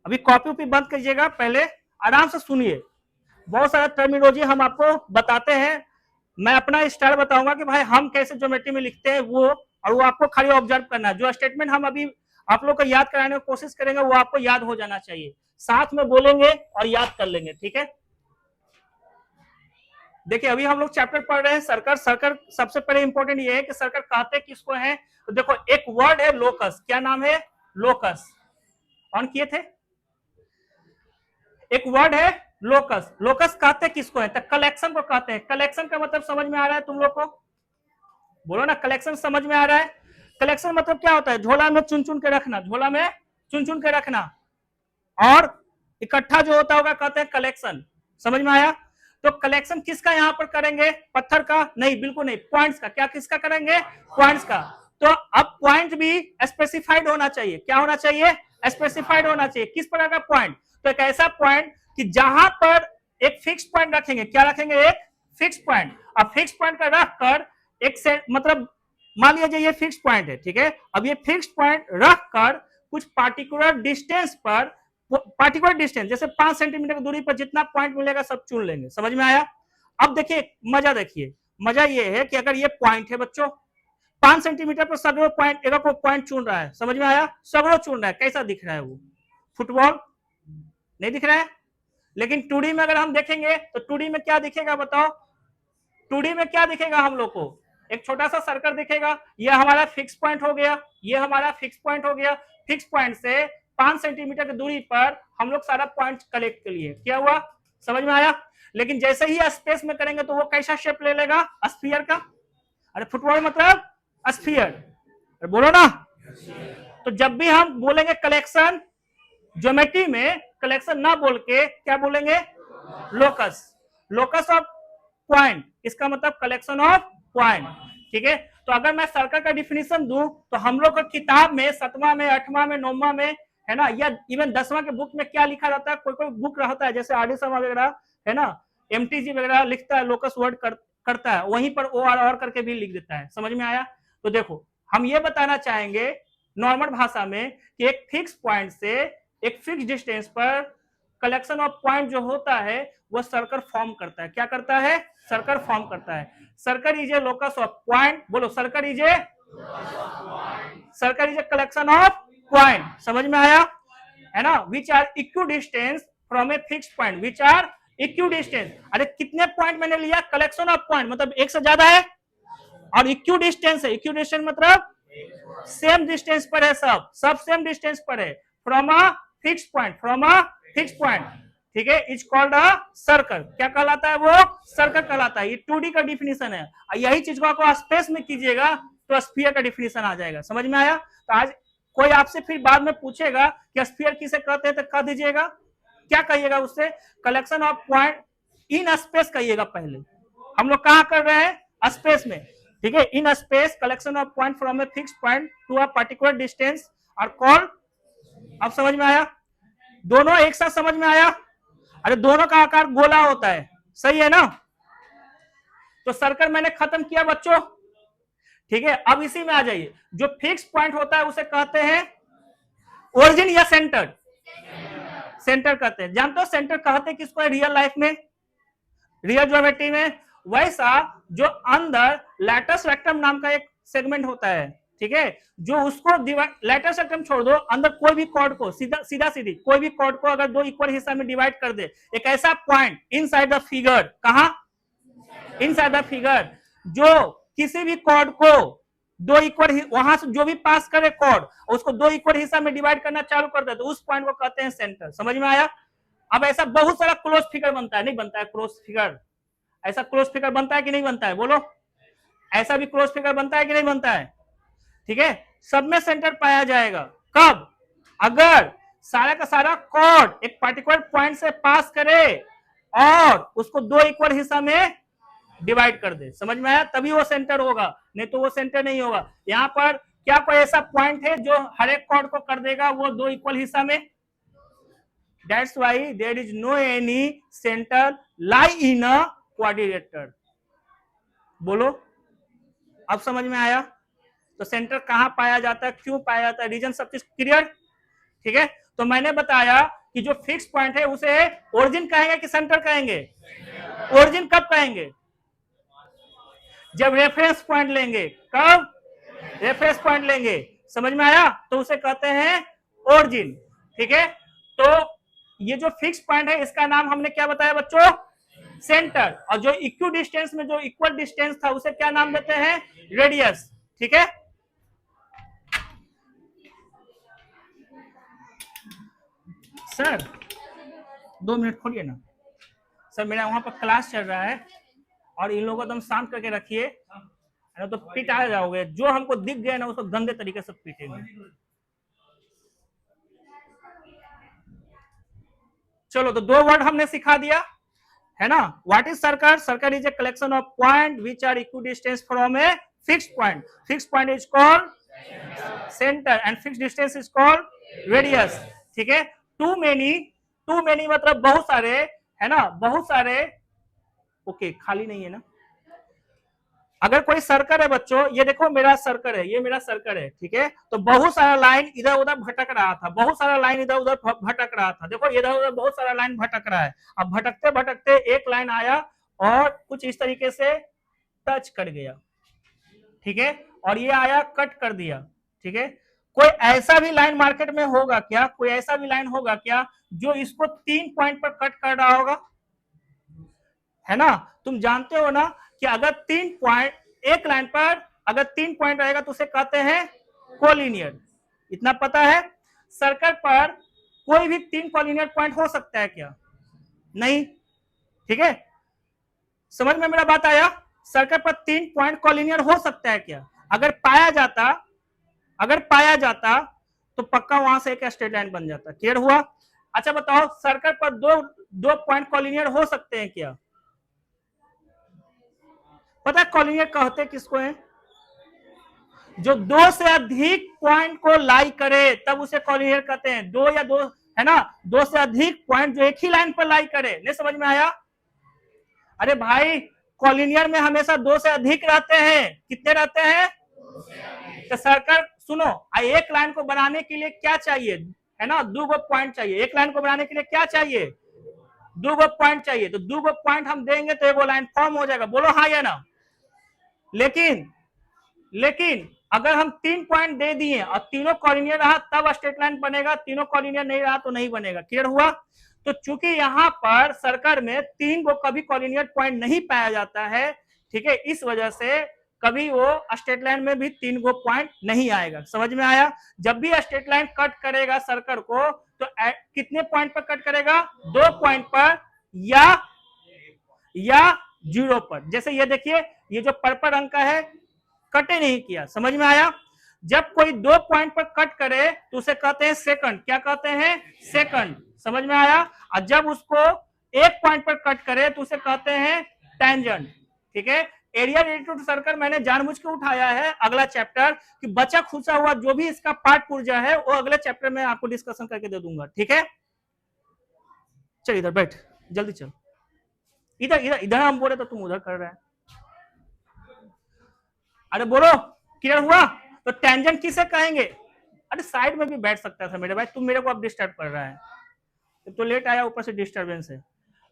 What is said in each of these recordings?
अभी copy UPI बंद कीजिएगा, पहले आराम से सुनिए, बहुत सारा टर्मिनोलॉजी हम आपको बताते हैं, मैं अपना स्टाइल बताऊंगा कि भाई हम कैसे ज्योमेट्री में लिखते हैं वो, और वो आपको खाली ऑब्जर्व करना है। जो स्टेटमेंट हम अभी आप लोग को याद कराने की कोशिश करेंगे वो आपको याद हो जाना चाहिए, साथ में बोलेंगे और याद कर लेंगे, ठीक है। देखिए अभी हम लोग चैप्टर पढ़ रहे हैं सर्कल। सर्कल सबसे पहले इंपॉर्टेंट ये है कि सर्कल कहते किसको है, तो देखो एक वर्ड है लोकस, क्या नाम है, लोकस, ऑन किए थे, एक वर्ड है लोकस। लोकस कहते किसको है, तो कलेक्शन को कहते हैं। कलेक्शन का मतलब समझ में आ रहा है तुम लोग को, बोलो ना, कलेक्शन समझ में आ रहा है। कलेक्शन मतलब क्या होता है, झोला में चुन चुन के रखना, झोला में चुन चुन के रखना, और इकट्ठा जो होता होगा कहते हैं कलेक्शन, समझ में आया। तो कलेक्शन किसका यहां पर करेंगे, पत्थर का नहीं, बिल्कुल नहीं, पॉइंट्स का। क्या किसका करेंगे, पॉइंट्स का। तो अब पॉइंट भी स्पेसिफाइड होना चाहिए, क्या होना चाहिए, स्पेसिफाइड होना चाहिए। किस प्रकार का पॉइंट, तो एक ऐसा पॉइंट कि जहां पर एक फिक्स पॉइंट रखेंगे, क्या रखेंगे, एक फिक्स पॉइंट। अब फिक्स पॉइंट का रखकर एक से मतलब मान लीजिए ये फिक्स पॉइंट है, ठीक है। अब ये फिक्स पॉइंट रखकर कुछ पार्टिकुलर डिस्टेंस पर, पार्टिकुलर डिस्टेंस जैसे 5 सेंटीमीटर की दूरी पर जितना पॉइंट मिलेगा सब चुन लेंगे, समझ में आया। अब देखिए मजा, देखिए मजा ये है कि अगर ये पॉइंट है बच्चों 5 सेंटीमीटर पर सगड़ो पॉइंट, एक पॉइंट चुन रहा है, समझ में आया, सगड़ो चुन रहा है, कैसा दिख रहा है वो, फुटबॉल नहीं दिख रहा है। लेकिन 2D में अगर हम देखेंगे तो 2D में क्या दिखेगा बताओ, 2D में क्या दिखेगा हम लोग को, एक छोटा सा सर्कल दिखेगा, ये हमारा फिक्स पॉइंट हो गया, ये हमारा फिक्स पॉइंट हो गया। फिक्स पॉइंट से 5 सेंटीमीटर की दूरी पर हम लोग सारा पॉइंट कलेक्ट कर लिए, क्या हुआ, समझ में आया। लेकिन जैसे ही स्पेस में करेंगे तो वो कैसा शेप ले लेगा, स्फीयर का। अरे फुटबॉल मतलब स्फीयर, बोलो ना। तो जब भी हम बोलेंगे कलेक्शन, ज्योमेट्री में कलेक्शन ना बोल के क्या बोलेंगे, लोकस, लोकस ऑफ पॉइंट, इसका मतलब कलेक्शन ऑफ पॉइंट, ठीक है। तो अगर मैं सर्कल का डिफिनेशन दूं तो हम लोग को किताब में 7वां में 8वां में 9वां में है ना, या इवन 10वां के बुक में क्या लिखा रहता है, कोई कोई बुक रहता है जैसे आर डी शर्मा वगैरह है ना, एमटीजी वगैरह लिखता है, लोकस वर्ड करता है, वहीं पर ओ आर करके भी लिख देता है, समझ में आया। तो देखो हम ये बताना चाहेंगे नॉर्मल भाषा में कि एक फिक्स पॉइंट से एक फिक्स डिस्टेंस पर कलेक्शन ऑफ पॉइंट जो होता है वो सर्कल फॉर्म करता है, क्या करता है, सर्कल फॉर्म करता है। Circle is a locus of point, बोलो circle is a, circle is a collection of point, समझ में आया है ना, which are equidistance from a fix point, which are equidistance. अरे कितने पॉइंट मैंने लिया, कलेक्शन ऑफ पॉइंट मतलब एक से ज्यादा है, और इक्वी डिस्टेंस है, इक्वी डिस्टेंस मतलब सेम डिस्टेंस पर है, सब सेम डिस्टेंस पर है, from a fix point, from a fix point, ठीक है। इज कॉल्ड अ सर्कल, क्या कहलाता है वो, सर्कल कहलाता है। ये 2D का डिफिनेशन है, यही चीज को आपको स्पेस में कीजिएगा तो स्फीयर का डिफिनेशन आ जाएगा, समझ में आया। तो आज कोई आपसे फिर बाद में पूछेगा कि स्फीयर किसे कहते हैं तो कह दीजिएगा, क्या कहिएगा उससे, collection of point in space कहिएगा। पहले हम लोग कहां कर रहे हैं, स्पेस में, ठीक है। In space collection of point from a fix point to a particular distance और कॉल, अब समझ में आया, दोनों एक साथ समझ में आया। अरे दोनों का आकार गोला होता है, सही है ना। तो सर्कल मैंने खत्म किया बच्चों, ठीक है। अब इसी में आ जाइए, जो फिक्स पॉइंट होता है उसे कहते हैं ओरिजिन या सेंटर, सेंटर कहते हैं, जानते हो सेंटर कहते हैं किसको है रियल लाइफ में, रियल ज्योमेट्री में। वैसा जो अंदर लैटस रेक्टम नाम का एक सेगमेंट होता है, ठीक है, जो उसको लैटस रेक्टम छोड़ दो, अंदर कोई भी कॉर्ड को सीधा सीधी कोई भी कॉर्ड को अगर दो इक्वल हिस्सा में डिवाइड कर दे, एक ऐसा पॉइंट इनसाइड द फिगर, कहां, इनसाइड द फिगर, जो किसी भी कॉर्ड को दो इक्वल, वहां से जो भी पास करे कॉर्ड उसको दो इक्वल हिस्सा में डिवाइड करना चालू कर दे तो उस पॉइंट को कहते हैं सेंटर, समझ में आया। अब ऐसा बहुत सारा क्लोज फिगर बनता है, नहीं बनता है क्लोज फिगर, ऐसा क्लोज फिगर बनता है कि नहीं बनता है, बोलो, ऐसा भी क्लोज फिगर बनता है कि नहीं बनता है, ठीक है। सब में सेंटर पाया जाएगा कब, अगर सारा का सारा कॉर्ड एक पर्टिकुलर पॉइंट से पास करे और उसको दो इक्वल हिस्सा में डिवाइड कर दे, समझ में आया, तभी वो सेंटर होगा, नहीं तो वो सेंटर नहीं होगा। यहां पर क्या कोई ऐसा पॉइंट है जो हर एक कॉर्ड को कर देगा वो दो इक्वल हिस्सा में, that's why there is no any center lie in a quadrilateral, बोलो, अब समझ में आया। तो सेंटर कहां पाया जाता है, क्यों पाया जाता है, रीजन सब चीज क्लियर, ठीक है। तो मैंने बताया कि जो फिक्स पॉइंट है उसे ओरिजिन कहेंगे कि सेंटर कहेंगे? ओरिजिन कब कहेंगे? जब रेफरेंस पॉइंट लेंगे। कब? रेफरेंस पॉइंट लेंगे। समझ में आया? तो उसे कहते हैं ओरिजिन। ठीक है, तो ये जो फिक्स पॉइंट है इसका नाम हमने क्या बताया बच्चों? सेंटर। और जो इक्वल डिस्टेंस में जो इक्वल डिस्टेंस था उसे क्या नाम देते हैं? रेडियस। ठीक है, सर 2 मिनट खोलिए ना सर, मेरा वहां पर क्लास चल रहा है और इन लोगों को एकदम शांत करके रखिए, तो पिटा जाओगे। जो हमको दिख गया ना उसको गंदे तरीके से पीटेंगे। चलो, तो 2 वर्ड हमने सिखा दिया है ना। What is circle? Circle is a collection of point which are equal distance from a fixed point. Fixed point is called centre and fixed distance is called radius. ठीक है, टू मेनी मतलब बहुत सारे, है ना, बहुत सारे। ओके, खाली नहीं है ना? अगर कोई सर्कल है बच्चों, ये देखो मेरा सर्कल है, ये मेरा सर्कल है, ठीक है, तो बहुत सारा लाइन इधर उधर भटक रहा था, बहुत सारा लाइन इधर उधर भटक रहा था। देखो इधर उधर बहुत सारा लाइन भटक रहा है। अब भटकते भटकते एक लाइन आया और कुछ इस तरीके से टच कर गया, ठीक है, और ये आया कट कर दिया। ठीक है, कोई ऐसा भी लाइन मार्केट में होगा क्या? कोई ऐसा भी लाइन होगा क्या जो इसको 3 पॉइंट पर कट कर रहा होगा? है ना? तुम जानते हो ना कि अगर 3 पॉइंट एक लाइन पर अगर 3 पॉइंट रहेगा तो उसे कहते हैं कोलिनियर। इतना पता है? सर्कल पर कोई भी 3 कोलिनियर पॉइंट हो सकता है क्या? नहीं। ठीक है, समझ में मेरा बात आया? सर्कल पर 3 पॉइंट कोलिनियर हो सकता है क्या? अगर पाया जाता तो पक्का वहां से एक स्ट्रेट लाइन बन जाता। क्लियर हुआ? अच्छा बताओ, सर्कल पर दो पॉइंट कोलिनियर हो सकते हैं क्या? पता है कॉलिनियर कहते किसको है? जो 2 से अधिक पॉइंट को लाई करे तब उसे कॉलिनियर कहते हैं। 2 या 2, है ना, 2 से अधिक पॉइंट जो एक ही लाइन पर लाई करे। नहीं समझ में आया? अरे भाई, कॉलिनियर में हमेशा 2 से अधिक रहते हैं। कितने रहते हैं? तो सर्कल सुनो, एक लाइन को बनाने के लिए क्या चाहिए? है ना, 2 पॉइंट चाहिए। एक लाइन को बनाने के लिए क्या चाहिए? 2 पॉइंट चाहिए। तो 2 पॉइंट हम देंगे तो एक लाइन फॉर्म हो जाएगा। बोलो हाँ या ना? लेकिन अगर हम 3 पॉइंट दे दिए और तीनों कॉलिनियर रहा तब स्ट्रेट लाइन बनेगा, तीनों कॉलिनियर नहीं रहा तो नहीं बनेगा। क्लियर हुआ? तो चूंकि यहां पर सर्कल में 3 को कभी कॉलिनियर पॉइंट नहीं पाया जाता है, ठीक है, इस वजह से कभी वो स्ट्रेट लाइन में भी 3 को पॉइंट नहीं आएगा। समझ में आया? जब भी स्ट्रेट लाइन कट करेगा सर्कल को तो कितने पॉइंट पर कट करेगा? 2 पॉइंट पर या 0 पर। जैसे ये देखिए, ये जो पर्पल रंग का है कटे नहीं किया। समझ में आया? जब कोई 2 पॉइंट पर कट करे तो उसे कहते हैं सेकंड। क्या कहते हैं? सेकंड। समझ में आया? और जब उसको 1 पॉइंट पर कट करे तो उसे कहते हैं टेंजेंट। ठीक है, एरिया रिलेटेड टू सर्कल मैंने जानबूझ के उठाया है अगला चैप्टर, कि बचा खुचा हुआ जो भी इसका पार्ट पुर्जा है वो अगले चैप्टर में आपको डिस्कशन करके दे दूंगा। ठीक है, चल इधर बैठ, जल्दी चल। इधर इधर इधर हम बोले तो तुम उधर कर रहे हैं। अरे बोलो, क्लियर हुआ? तो टेंजेंट किसे कहेंगे? अरे साइड में भी बैठ सकता था मेरे भाई, तुम मेरे को अब डिस्टर्ब कर रहा है। तो लेट आया, ऊपर से डिस्टर्बेंस है।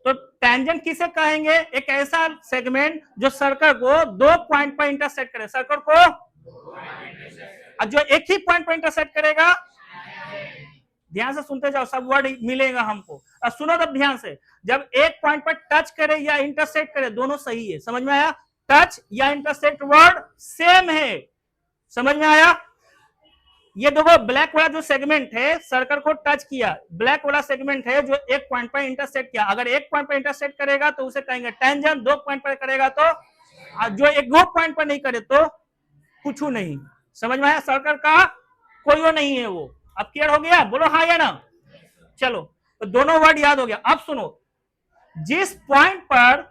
तो टेंजेंट किसे कहेंगे? एक ऐसा सेगमेंट जो सर्कल को 2 पॉइंट पर इंटरसेक्ट करे। सर्कल को जो एक ही पॉइंट पर इंटरसेक्ट करेगा, ध्यान से सुनते जाओ, सब वर्ड मिलेगा हमको। और सुनो तब ध्यान से, जब एक पॉइंट पर टच करे या इंटरसेक्ट करे दोनों सही है। समझ में आया? टच या इंटरसेक्ट वर्ड सेम है। समझ में आया? ये देखो, ब्लैक वाला जो सेगमेंट है सर्कल को टच किया, ब्लैक वाला सेगमेंट है जो एक पॉइंट पर इंटरसेक्ट किया। अगर एक पॉइंट पर इंटरसेक्ट करेगा तो उसे कहेंगे टेंजेंट, 2 पॉइंट पर करेगा तो, जो एक 2 पॉइंट पर नहीं करे तो कुछ नहीं। समझ में आया? सर्कल का कोई वो नहीं है वो। अब क्लियर हो गया? बोलो हाँ या ना? चलो, तो दोनों वर्ड याद हो गया। अब सुनो, जिस पॉइंट पर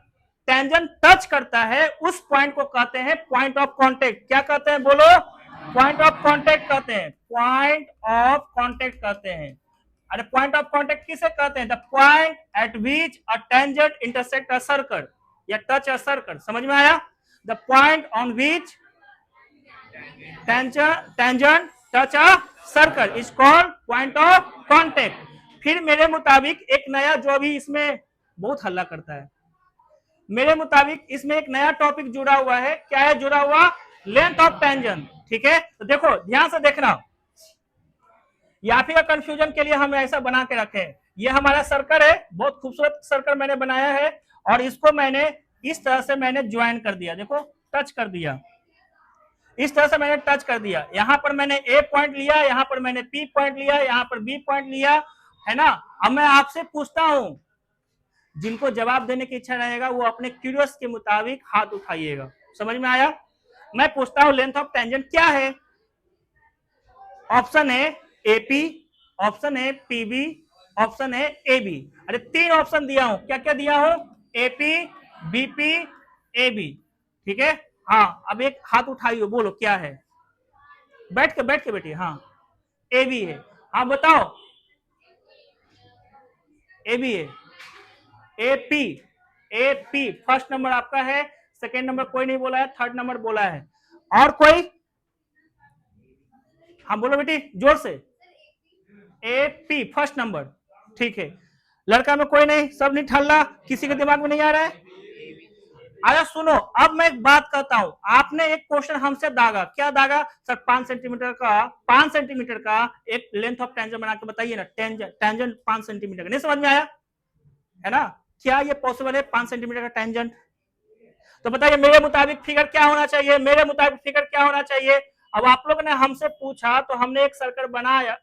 टेंजेंट टच करता है उस पॉइंट को कहते हैं पॉइंट ऑफ कांटेक्ट। क्या कहते हैं? बोलो, पॉइंट ऑफ कांटेक्ट कहते हैं। पॉइंट ऑफ कांटेक्ट कहते हैं। अरे पॉइंट ऑफ कांटेक्ट किसे कहते हैं? The point eight which a tangent intersect a circle या टच अ सर्कल। समझ में आया? The point on which tangent touch a circle is called point of contact. फिर मेरे मुताबिक एक नया, जो अभी इसमें बहुत हल्ला करता है, मेरे मुताबिक इसमें एक नया टॉपिक जुड़ा हुआ है। क्या है जुड़ा हुआ? Length of tangent. ठीक है, तो देखो ध्यान से देखना, या फिर कंफ्यूजन के लिए हम ऐसा बना के रखे हैं। ये हमारा सर्कल है, बहुत खूबसूरत सर्कल मैंने बनाया है, और इसको मैंने इस तरह से मैंने ज्वाइन कर दिया, देखो टच कर दिया, इस तरह से मैंने टच कर दिया। यहां पर मैंने ए पॉइंट लिया, यहां पर मैंने पी पॉइंट लिया, यहां पर बी पॉइंट लिया, है ना। अब मैं आपसे पूछता हूं, जिनको जवाब देने की इच्छा रहेगा वो अपने क्यूरियस के मुताबिक हाथ उठाइएगा। समझ में आया? मैं पूछता हूं लेंथ ऑफ टेंजेंट क्या है? ऑप्शन है एपी, ऑप्शन है पीबी, ऑप्शन है एबी। अरे तीन ऑप्शन दिया हूं, क्या क्या दिया हूं? AP, BP, AB. ठीक है, हाँ अब एक हाथ उठाइए, बोलो क्या है? बैठ के बैठिए। हाँ एबी है, हाँ बताओ। एबी है, एपी, एपी फर्स्ट नंबर आपका है, सेकेंड नंबर कोई नहीं बोला है, थर्ड नंबर बोला है। और कोई? हाँ बोलो बेटी जोर से। एपी फर्स्ट नंबर, ठीक है। लड़का में कोई नहीं, सब नहीं ठल्ला, किसी के दिमाग में नहीं आ रहा है? अरे सुनो, अब मैं एक बात कहता हूं, आपने एक क्वेश्चन हमसे दागा, क्या दागा सर? 5 सेंटीमीटर का एक लेंथ ऑफ टेंजेंट बना के बताइए ना, टेंजेंट 5 सेंटीमीटर का। नहीं समझ में आया है ना? क्या ये पॉसिबल है 5 सेंटीमीटर का टेंजेंट? तो बताइए मेरे मुताबिक फिगर क्या होना चाहिए? मेरे मुताबिक फिगर क्या होना चाहिए? अब आप लोग ने हमसे पूछा तो हमने एक सर्कल बनाया,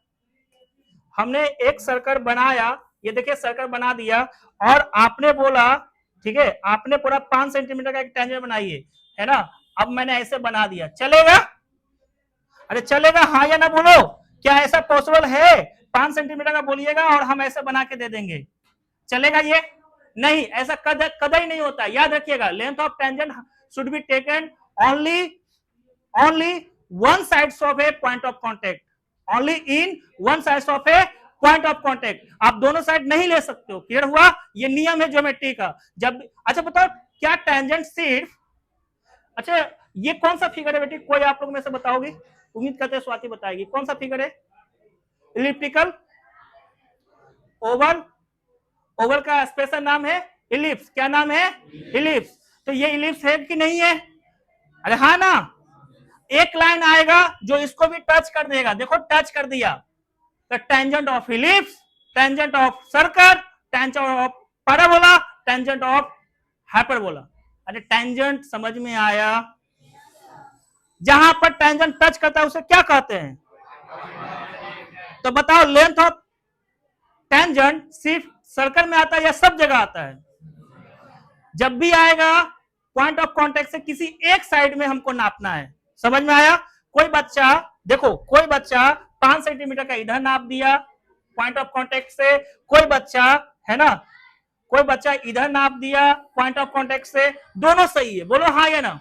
हमने एक सर्कल बनाया, ये देखिए सर्कल बना दिया, और आपने बोला, ठीक है, आपने पूरा 5 सेंटीमीटर का एक टेंजेंट बनाइए, है ना। अब मैंने ऐसे बना दिया, चलेगा? अरे चलेगा हाँ या ना बोलो, क्या ऐसा पॉसिबल है? 5 सेंटीमीटर का बोलिएगा और हम ऐसे बना के दे देंगे, चलेगा ये? नहीं, ऐसा कदर नहीं होता। याद रखिएगा, length of tangent should be taken only only one sides of a point of contact, only in one sides of a point of contact। आप दोनों साइड नहीं ले सकते हो, क्लियर हुआ? ये नियम है ज्योमेट्री का। जब अच्छा बताओ, क्या टेंजेंट सिर्फ, अच्छा ये कौन सा फिगर है बेटी, कोई आप लोग में से बताओगे? उम्मीद करते हैं स्वाति बताएगी, कौन सा फिगर है? इलिप्टिकल, ओवल, ओवल का स्पेशल नाम है इलिप्स। क्या नाम है? इलिप्स। तो ये इलिप्स है कि नहीं है? अरे हाँ ना, एक लाइन आएगा जो इसको भी टच कर देगा, देखो टच कर दिया। The tangent of ellipse, tangent of circle, tangent of parabola, tangent of hyperbola. अरे टेंजेंट समझ में आया? जहां पर टेंजेंट टच करता है उसे क्या कहते हैं? तो बताओ लेंथ ऑफ टेंजेंट सिर्फ सर्कल में आता है या सब जगह आता है? जब भी आएगा पॉइंट ऑफ कांटेक्ट से किसी एक साइड में हमको नापना है। समझ में आया? कोई बच्चा, देखो कोई बच्चा 5 सेंटीमीटर का इधर नाप दिया पॉइंट ऑफ कांटेक्ट से, कोई बच्चा, है ना, कोई बच्चा इधर नाप दिया पॉइंट ऑफ कांटेक्ट से, दोनों सही है, बोलो हाँ या ना।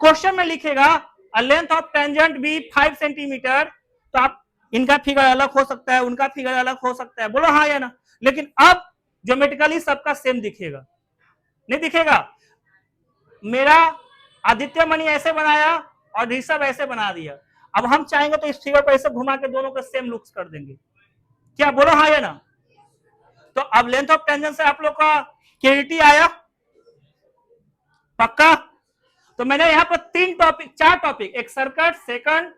क्वेश्चन में लिखेगा लेंथ ऑफ टेंजेंट भी 5 सेंटीमीटर, तो आप इनका फिगर अलग हो सकता है, उनका फिगर अलग हो सकता है, बोलो हाँ या ना। लेकिन अब ज्योमेट्रिकली सबका सेम दिखेगा, नहीं दिखेगा? मेरा आदित्य मणि ऐसे बनाया और ऋषभ ऐसे बना दिया, अब हम चाहेंगे तो इस फिगर को ऐसे घुमा के दोनों को सेम लुक्स कर देंगे, क्या बोलो हाँ या ना? तो अब लेंथ ऑफ टेंजेंट से आप लोग का क्लैरिटी आया? पक्का? तो मैंने यहां पर 4 टॉपिक, एक सर्कल, सेकंड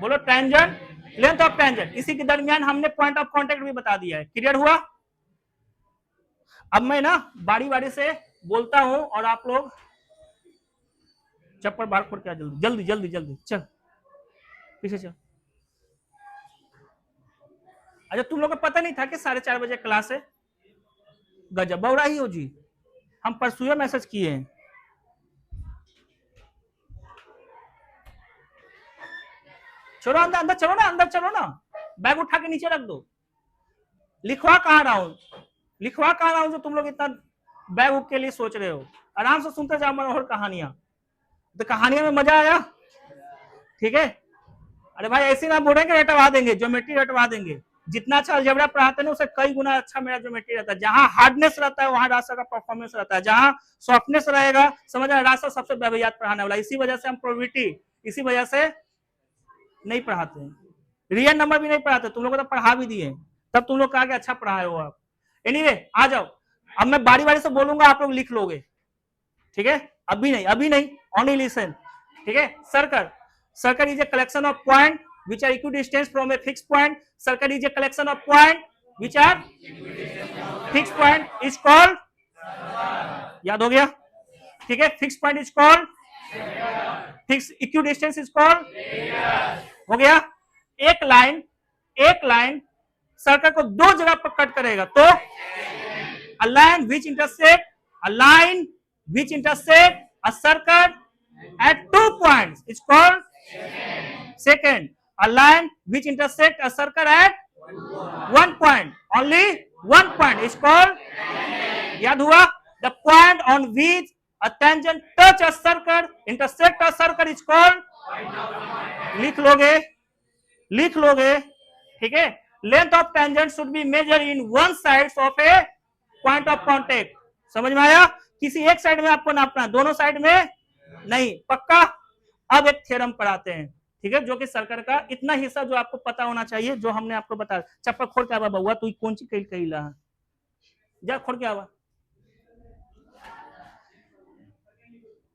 बोलो टेंजेंट, लेंथ ऑफ टेंजेंट, इसी के दरमियान हमने पॉइंट ऑफ कांटेक्ट भी बता दिया है। क्लियर हुआ? अब मैं ना बारी बारी से बोलता हूं और आप लोग चप्पल बाहर खोल के जल्दी जल्दी जल्दी जल्दी चल, पीछे चल। अच्छा तुम लोग को पता नहीं था कि 4:30 बजे क्लास है? गजब बौरा ही हो जी, हम परसों मैसेज किए हैं। चलो अंदर, अंदर चलो ना, अंदर चलो ना, बैग उठा के नीचे रख दो। लिखवा कहाँ रहा हूं, लिखवा कहाँ रहा हूं जो तुम लोग इतना बैग उठ के लिए सोच रहे हो? आराम से सुनते जाओ मनोहर कहानियां, तो कहानियां में मजा आया, ठीक है? अरे भाई ऐसे ना बोले कि रटवा देंगे, ज्योमेट्री रटवा देंगे। जितना अच्छा अलजेब्रा पढ़ाते हैं उससे कई गुना अच्छा मेरा ज्योमेट्री रहता है। जहां हार्डनेस रहता है वहां रास्ता का परफॉर्मेंस रहता है, जहां सॉफ्टनेस रहेगा समझ रहे, रास्ता सबसे बेहयात पढ़ाने वाला। इसी वजह से हम प्रोबेबिलिटी, इसी वजह से नहीं पढ़ाते हैं। रियल नंबर भी नहीं पढ़ाते, तुम लोग को तो पढ़ा भी दिए, तब तुम लोग कहा कि अच्छा पढ़ाए हो आप। एनीवे आ जाओ, अब मैं बारी बारी से बोलूंगा, आप लोग लिख लोगे, ठीक है? अभी नहीं, ओनली लिसन, ठीक है? Circle is a collection of point which are equidistant from a fixed point. Circle is a collection of point which are fixed point is called, याद हो गया, ठीक है? Fix point is called, fix equidistance is called, हो गया? एक line circle को दो जगह पर कट करेगा तो a line which intersect a circle at 2 points is called second. A line which intersect a circle at 1 point, only 1 point is called, याद हुआ? The point on which a tangent touch a circle, intersect a circle is called, लिख लोगे, ठीक है? Length of tangent should be measured in one side of a point of contact. समझ में आया? किसी एक साइड में आपको नापना, दोनों साइड में नहीं, पक्का? अब एक थ्योरम पढ़ाते हैं, ठीक है? जो कि सर्कल का इतना हिस्सा जो आपको पता होना चाहिए, जो हमने आपको बताया। चप्पल खोल के आवा बउआ, तू कौन सी कही ला, जा खोल के आवा।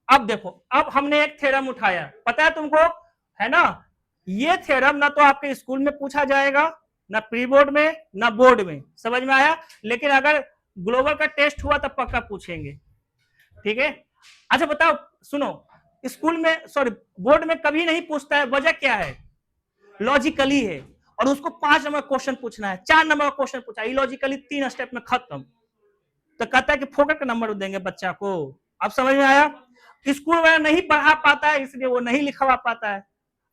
अब देखो, अब हमने एक थ्योरम उठाया, पता है तुमको, है ना? ये थ्योरम ना तो आपके स्कूल में पूछा जाएगा, ना प्री बोर्ड में, ना बोर्ड में, समझ में आया? लेकिन अगर ग्लोबल का टेस्ट हुआ तब पक्का पूछेंगे, ठीक है? अच्छा बताओ, सुनो, स्कूल में, सॉरी बोर्ड में कभी नहीं पूछता है, वजह क्या है? लॉजिकली है, और उसको 5 नंबर क्वेश्चन पूछना है, 4 नंबर का क्वेश्चन पूछा, इलॉजिकली 3 स्टेप में खत्म, तो कहता है कि फोकट का नंबर देंगे बच्चा को। अब समझ में आया? स्कूल में नहीं पढ़ा पाता है, इसलिए वो नहीं लिखवा पाता है,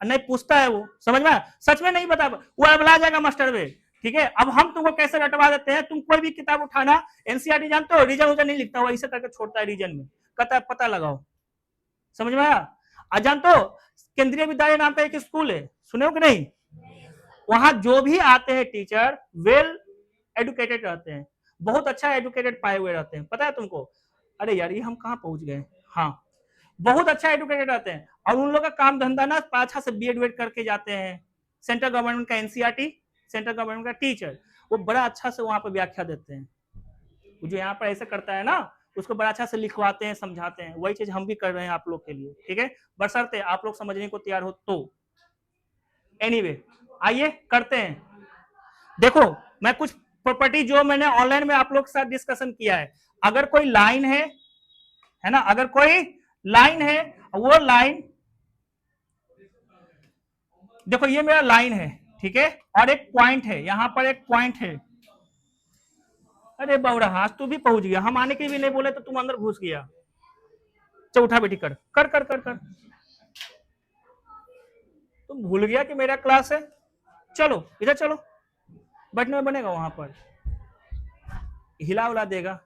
नहीं पूछता है वो, समझ में? सच में नहीं बता, वो अबला जाएगा मास्टर वे, ठीक है? अब हम तुमको कैसे रटवा देते हैं, तुम कोई भी किताब उठाना, एनसीईआरटी जानते हो, रीजन उजन नहीं लिखता हुआ, ऐसे करके छोड़ता है रीजन में, कहता है पता लगाओ, समझ में आया? जानते हो केंद्रीय विद्यालय नाम का एक स्कूल है, सुने हो कि नहीं? वहां जो भी आते हैं टीचर वेल एडुकेटेड रहते हैं, बहुत अच्छा एडुकेटेड पाए हुए रहते हैं, पता है तुमको? अरे यार ये हम कहाँ पहुंच गए, हाँ, बहुत अच्छा एडुकेटेड रहते हैं, और उन लोग का काम धंधा ना अच्छा से बीएड करके जाते हैं, सेंट्रल गवर्नमेंट का एनसीईआरटी, सेंट्रल गवर्नमेंट का टीचर, वो बड़ा अच्छा से वहां पर व्याख्या देते हैं, जो यहाँ पर ऐसे करता है ना, उसको बड़ा अच्छा से लिखवाते हैं, समझाते हैं, वही चीज हम भी कर रहे हैं आप लोग के लिए, ठीक है? बशर्ते आप लोग समझने को तैयार हो तो। एनीवे आइए करते हैं। देखो मैं कुछ प्रॉपर्टी जो मैंने ऑनलाइन में आप लोग के साथ डिस्कशन किया है, अगर कोई लाइन है ना, अगर कोई लाइन है, वो लाइन देखो ये मेरा लाइन है, ठीक है? और एक पॉइंट है, यहां पर एक पॉइंट है, अरे बौरा आज तू भी पहुंच गया, हम आने के भी नहीं बोले तो तुम अंदर घुस गया। चल उठा बेटी, कर कर कर कर कर, तुम भूल गया कि मेरा क्लास है, चलो इधर चलो, बैठने में बनेगा, वहां पर हिला उला देगा,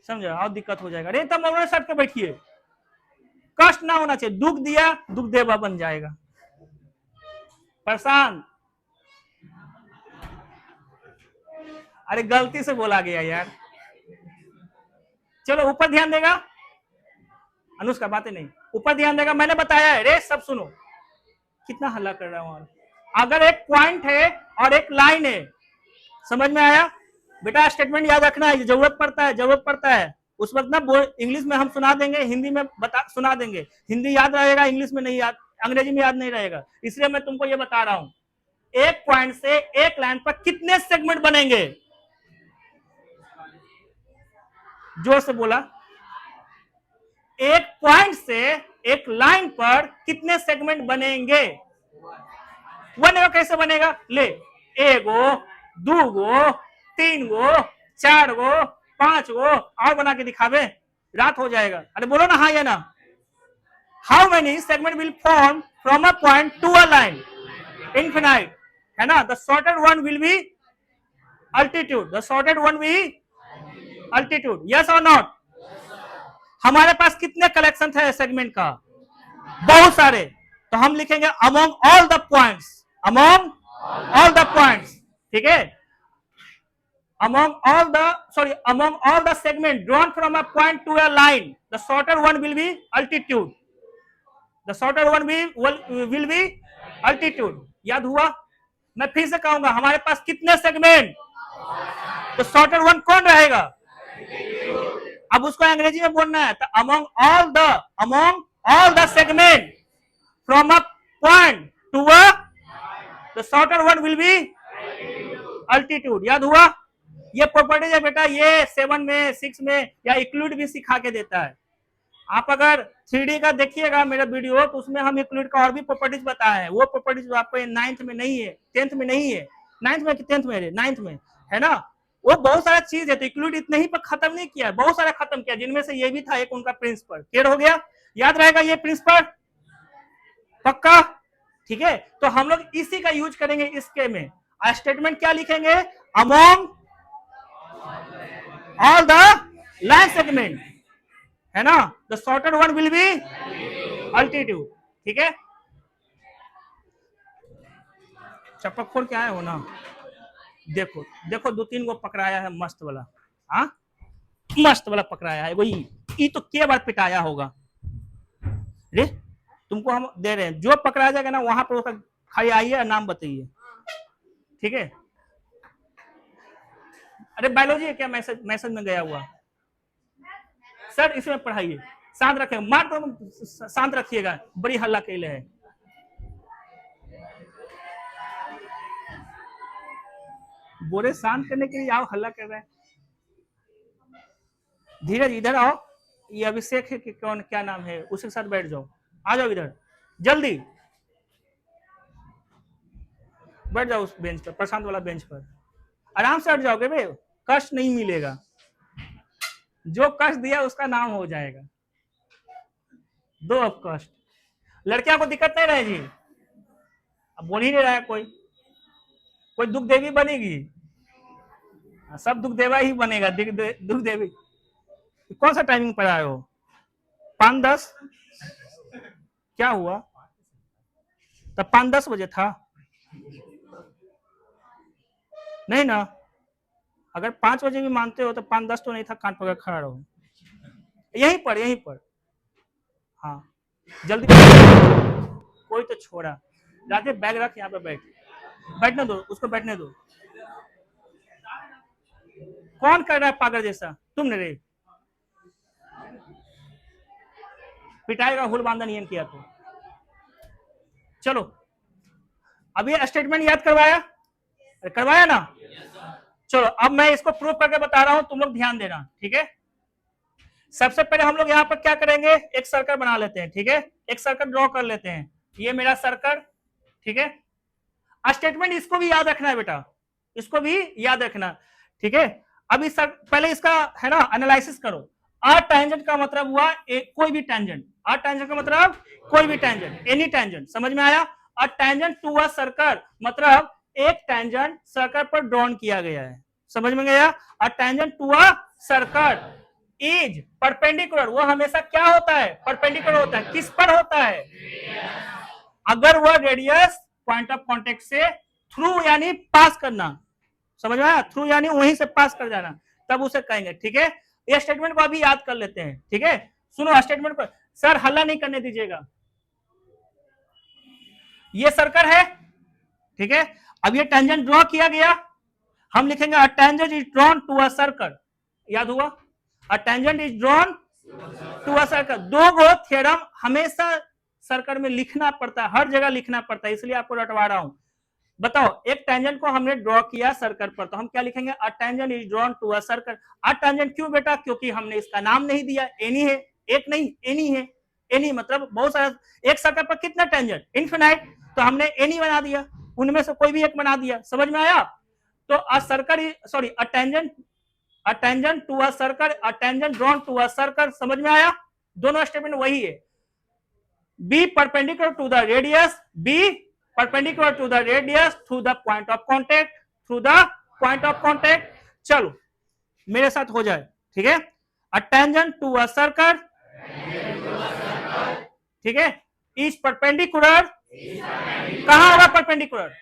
समझा? और दिक्कत हो जाएगा। अरे तब मौलाना साहब के बैठिए, कष्ट ना होना चाहिए, दुख दिया दुख देवा बन जाएगा, परेशान। अरे गलती से बोला गया यार, चलो ऊपर ध्यान देगा, अनुष्का बातें नहीं, ऊपर ध्यान देगा, मैंने बताया है रे, सब सुनो, कितना हल्ला कर रहा हूं। अगर एक पॉइंट है और एक लाइन है, समझ में आया? बेटा स्टेटमेंट याद रखना है, जरूरत पड़ता है, उस वक्त ना इंग्लिश में हम सुना देंगे, हिंदी में सुना देंगे, हिंदी याद रहेगा, इंग्लिश में नहीं याद, अंग्रेजी में याद नहीं रहेगा, इसलिए मैं तुमको ये बता रहा हूं। एक पॉइंट से एक लाइन पर कितने सेगमेंट बनेंगे? जोर से बोला, एक पॉइंट से एक लाइन पर कितने सेगमेंट बनेंगे? बनेगा, कैसे बनेगा? ले, एगो, दूगो, 3 गो, 4 गो, 5 गो, और बना के दिखावे, रात हो जाएगा। अरे बोलो ना हाँ या ना। How many segment will form from a point to a line? Infinite, है ना? The shorted one will be altitude, the shorted one will altitude, yes और नॉट? हमारे पास कितने कलेक्शन है सेगमेंट का? बहुत सारे, तो हम लिखेंगे among all the points, among all the points, ठीक है? among all the segment drawn from a point to a line, the shorter one will be altitude, the shorter one will be altitude, याद हुआ? मैं फिर से कहूंगा, हमारे पास कितने सेगमेंट, तो शॉर्टर वन कौन रहेगा? अब उसको अंग्रेजी में बोलना है, तो among all the segment from a point to a, the shorter one will be altitude. याद हुआ? ये प्रॉपर्टीज है बेटा, ये 7 में 6 में या इक्लूड भी सिखा के देता है। आप अगर 3D का देखिएगा मेरा वीडियो, तो उसमें हम इक्लूड का और भी प्रॉपर्टीज बताए हैं। वो प्रॉपर्टीज जो आपको 9th में नहीं है, 10th में नहीं है, 9th में कि 10th में, 9th में है ना। वो बहुत सारा चीज है, तो इंक्लूड इतने ही पर खत्म नहीं किया, बहुत सारा खत्म किया, जिनमें से ये भी था एक उनका प्रिंसिपल। क्लियर हो गया? याद रहेगा ये प्रिंसिपल पक्का? ठीक है, तो हम लोग इसी का यूज करेंगे इसके में। स्टेटमेंट क्या लिखेंगे? Among all the line segment, है ना, the shorter one will be altitude. ठीक है, चप्पल खोल के आए हो ना? देखो देखो 2-3 गो पकड़ाया है मस्त वाला। हाँ, मस्त वाला पकड़ाया है, वही तो के बार पिटाया होगा रे। तुमको हम दे रहे हैं, जो पकड़ाया जाएगा ना वहां पर उसका खाली आइए और नाम बताइए। ठीक है, अरे बायोलॉजी है क्या? मैसेज में गया हुआ सर, इसमें पढ़ाइए। शांत रखे, मार तो शांत रखिएगा, बड़ी हल्ला कैले है। बोरे शांत करने के लिए आओ, हल्ला कर रहे हैं। धीरज इधर आओ, ये अभिषेक है कि कौन, क्या नाम है, उसके साथ बैठ जाओ। आ जाओ इधर जल्दी, बैठ जाओ उस बेंच पर, प्रशांत वाला बेंच पर। आराम से हट जाओगे बे, कष्ट नहीं मिलेगा। जो कष्ट दिया उसका नाम हो जाएगा, दो अब कष्ट। लड़कियों को दिक्कत नहीं रहेगी, अब बोल ही नहीं रहा है कोई दुख देवी बनेगी? सब दुख देवा ही बनेगा, दुख देवी। कौन सा टाइमिंग पर आए हो? 5-10 क्या हुआ? तब 5-10 बजे था नहीं ना? अगर 5 बजे भी मानते हो तो 5-10 तो नहीं था, कान पकड़ खड़ा रहो यहीं पर। हाँ जल्दी, कोई तो छोड़ा। राजेश बैग रख, यहाँ पे बैठने दो उसको, बैठने दो। कौन कर रहा है पागल जैसा? तुमने रे, पिटाएगा हुल बांधा नियम किया तो। चलो, अब ये स्टेटमेंट याद करवाया ना? चलो अब मैं इसको प्रूव करके बता रहा हूं, तुम लोग ध्यान देना। ठीक है, सबसे पहले हम लोग यहाँ पर क्या करेंगे, एक सर्कल बना लेते हैं। ठीक है, एक सर्कल ड्रॉ कर लेते हैं, ये मेरा सर्कल। ठीक है, स्टेटमेंट इसको भी याद रखना है बेटा, इसको भी याद रखना। ठीक है, अब इस पहले इसका है ना एनालिसिस करो। आर टेंजेंट का मतलब हुआ कोई भी टेंजेंट। आर टेंजेंट का मतलब कोई भी टेंजेंट, एनी टेंजेंट। समझ में आया? A tangent to a circle मतलब एक टेंजेंट सर्कल पर ड्रॉन किया गया है। समझ में गया? A tangent to a circle is perpendicular, वो हमेशा क्या होता है? परपेंडिकुलर होता है। किस पर होता है? अगर वह रेडियस पॉइंट ऑफ कांटेक्ट से थ्रू यानी पास करना। समझ में आया? थ्रू यानी वहीं से पास कर जाना, तब उसे कहेंगे। ठीक है, ये स्टेटमेंट को अभी याद कर लेते हैं। ठीक है, सुनो स्टेटमेंट को। सर हल्ला नहीं करने दीजिएगा। ये सर्कल है, ठीक है, अब ये टेंजेंट ड्रॉ किया गया, हम लिखेंगे a tangent is drawn to a circle. याद हुआ? A tangent is drawn to a circle. दो गो थ्योरम हमेशा सर्कल में लिखना पड़ता है, हर जगह लिखना पड़ता है, इसलिए आपको रटवा रहा हूं। बताओ, एक टेंजेंट को हमने ड्रॉ किया सर्कल पर, तो हम क्या लिखेंगे? A tangent is drawn to a circle. A tangent क्यों बेटा? क्योंकि हमने इसका नाम नहीं दिया, एनी है, एक नहीं एनी है। एनी मतलब बहुत सारा, एक सर्कल पर कितना टेंजेंट? इनफिनाइट, तो हमने एनी बना दिया, उनमें से कोई भी एक बना दिया। समझ में आया? तो a circle sorry a tangent to a circle, a tangent drawn to a circle. समझ में आया? दोनों स्टेटमेंट वही है। Be perpendicular to the radius, be perpendicular to the radius through the point of contact, through the point of contact। चलो मेरे साथ हो जाए। ठीक है, a tangent to a circle, ठीक है, is perpendicular, कहां होगा perpendicular?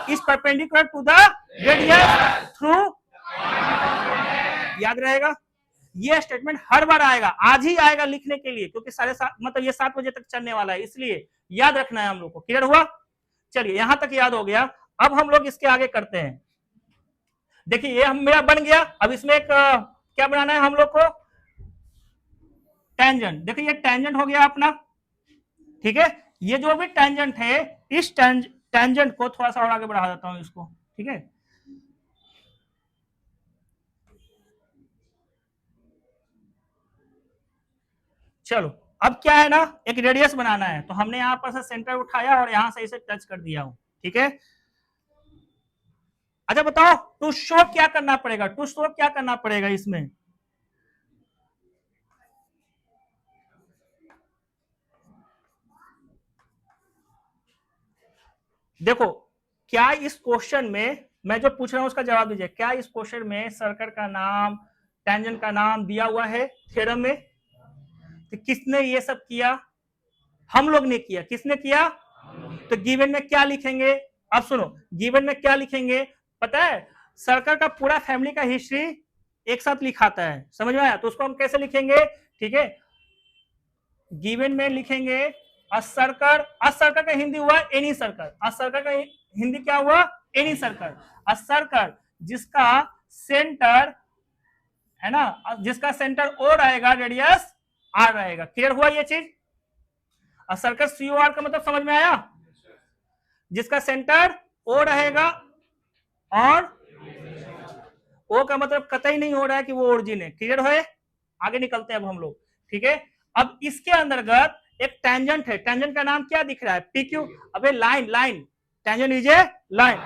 is perpendicular to the radius through, याद रहेगा? ये स्टेटमेंट हर बार आएगा, आज ही आएगा लिखने के लिए, क्योंकि 7:30 मतलब ये 7 बजे तक चलने वाला है, इसलिए याद रखना है हम लोग को। क्लियर हुआ? चलिए यहां तक याद हो गया। अब हम लोग इसके आगे करते हैं। देखिए ये हम मेरा बन गया। अब इसमें एक क्या बनाना है हम लोग को, टेंजेंट। देखिए ये टेंजेंट हो गया अपना, ठीक है। ये जो भी टेंजेंट है, इस टेंजेंट को थोड़ा सा और आगे बढ़ा देता हूं इसको, ठीक है। चलो अब क्या है ना, एक रेडियस बनाना है, तो हमने यहां पर से सेंटर उठाया और यहां से इसे टच कर दिया हूं, ठीक है। अच्छा बताओ टू शो क्या करना पड़ेगा, टू शो क्या करना पड़ेगा इसमें, देखो क्या इस क्वेश्चन में मैं जो पूछ रहा हूं उसका जवाब दीजिए, क्या इस क्वेश्चन में सर्कल का नाम, टेंजेंट का नाम दिया हुआ है थ्योरम में? तो किसने ये सब किया? हम लोग ने किया। किसने किया? तो गिवन में क्या लिखेंगे? अब सुनो, गिवन में क्या लिखेंगे पता है? सर्कल का पूरा फैमिली का हिस्ट्री एक साथ लिखाता है, समझ में आया? तो उसको हम कैसे लिखेंगे, ठीक है। गिवन में लिखेंगे अ सर्कल का हिंदी हुआ एनी सर्कल। अ सर्कल का हिंदी क्या हुआ? Any circle. अ सर्कल जिसका सेंटर है ना, जिसका सेंटर ओ रहेगा, रेडियस आर रहेगा। क्लियर हुआ ये चीज? अ सर्कल सीओ आर का मतलब समझ में आया? जिसका सेंटर ओ रहेगा और ओ का मतलब कतई नहीं हो रहा है कि वो ओरिजिन है। क्लियर है? आगे निकलते हैं अब हम लोग, ठीक है। अब इसके अंतर्गत एक टेंजेंट है, टेंजेंट का नाम क्या दिख रहा है? पीक्यू। अबे line, line, tangent is a line,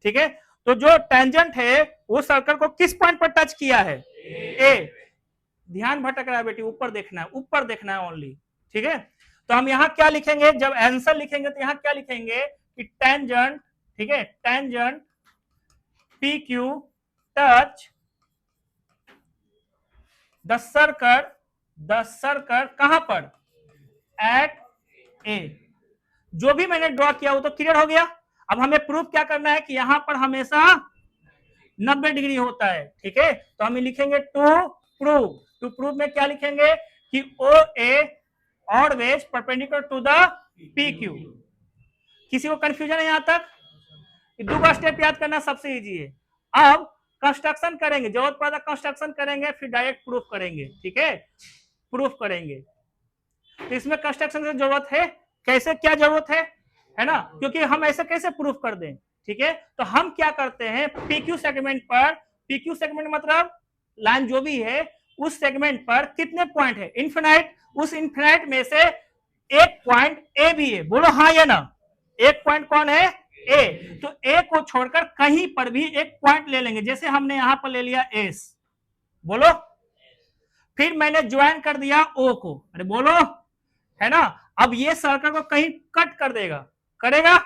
ठीक है। तो जो टेंजेंट है वो सर्कल को किस पॉइंट पर टच किया है? ए। ध्यान भटक रहा है बेटी, ऊपर देखना है, ऊपर देखना है ओनली, ठीक है। तो हम यहां क्या लिखेंगे, जब आंसर लिखेंगे तो यहां क्या लिखेंगे कि टेंजेंट, ठीक है, tangent P Q touch the circle कहां पर? एट ए। जो भी मैंने ड्रॉ किया वो तो क्लियर हो गया। अब हमें प्रूफ क्या करना है कि यहां पर हमेशा 90 डिग्री होता है, ठीक है। तो हम लिखेंगे टू प्रूव में क्या लिखेंगे कि O A always perpendicular to the P Q. किसी को कंफ्यूजन है यहां तक? दो का स्टेप याद करना सबसे इजी है। अब कंस्ट्रक्शन करेंगे, जरूरत पड़ा कंस्ट्रक्शन करेंगे, फिर डायरेक्ट प्रूफ करेंगे, ठीक है। प्रूफ करेंगे तो इसमें कंस्ट्रक्शन की जरूरत है। कैसे, क्या जरूरत है ना, क्योंकि हम ऐसे कैसे प्रूफ कर दें, ठीक है। तो हम क्या करते हैं, पीक्यू सेगमेंट पर, पीक्यू सेगमेंट मतलब लाइन जो भी है उस सेगमेंट पर कितने पॉइंट है? इन्फिनाइट। उस इन्फिनाइट में से एक पॉइंट ए भी है, बोलो हाँ या ना। एक पॉइंट कौन है? ए। तो ए को छोड़कर कहीं पर भी एक पॉइंट ले लेंगे, जैसे हमने यहां पर ले लिया एस, बोलो। फिर मैंने ज्वाइन कर दिया ओ को, अरे बोलो, है ना। अब ये सर्कल को कहीं कट कर देगा, करेगा।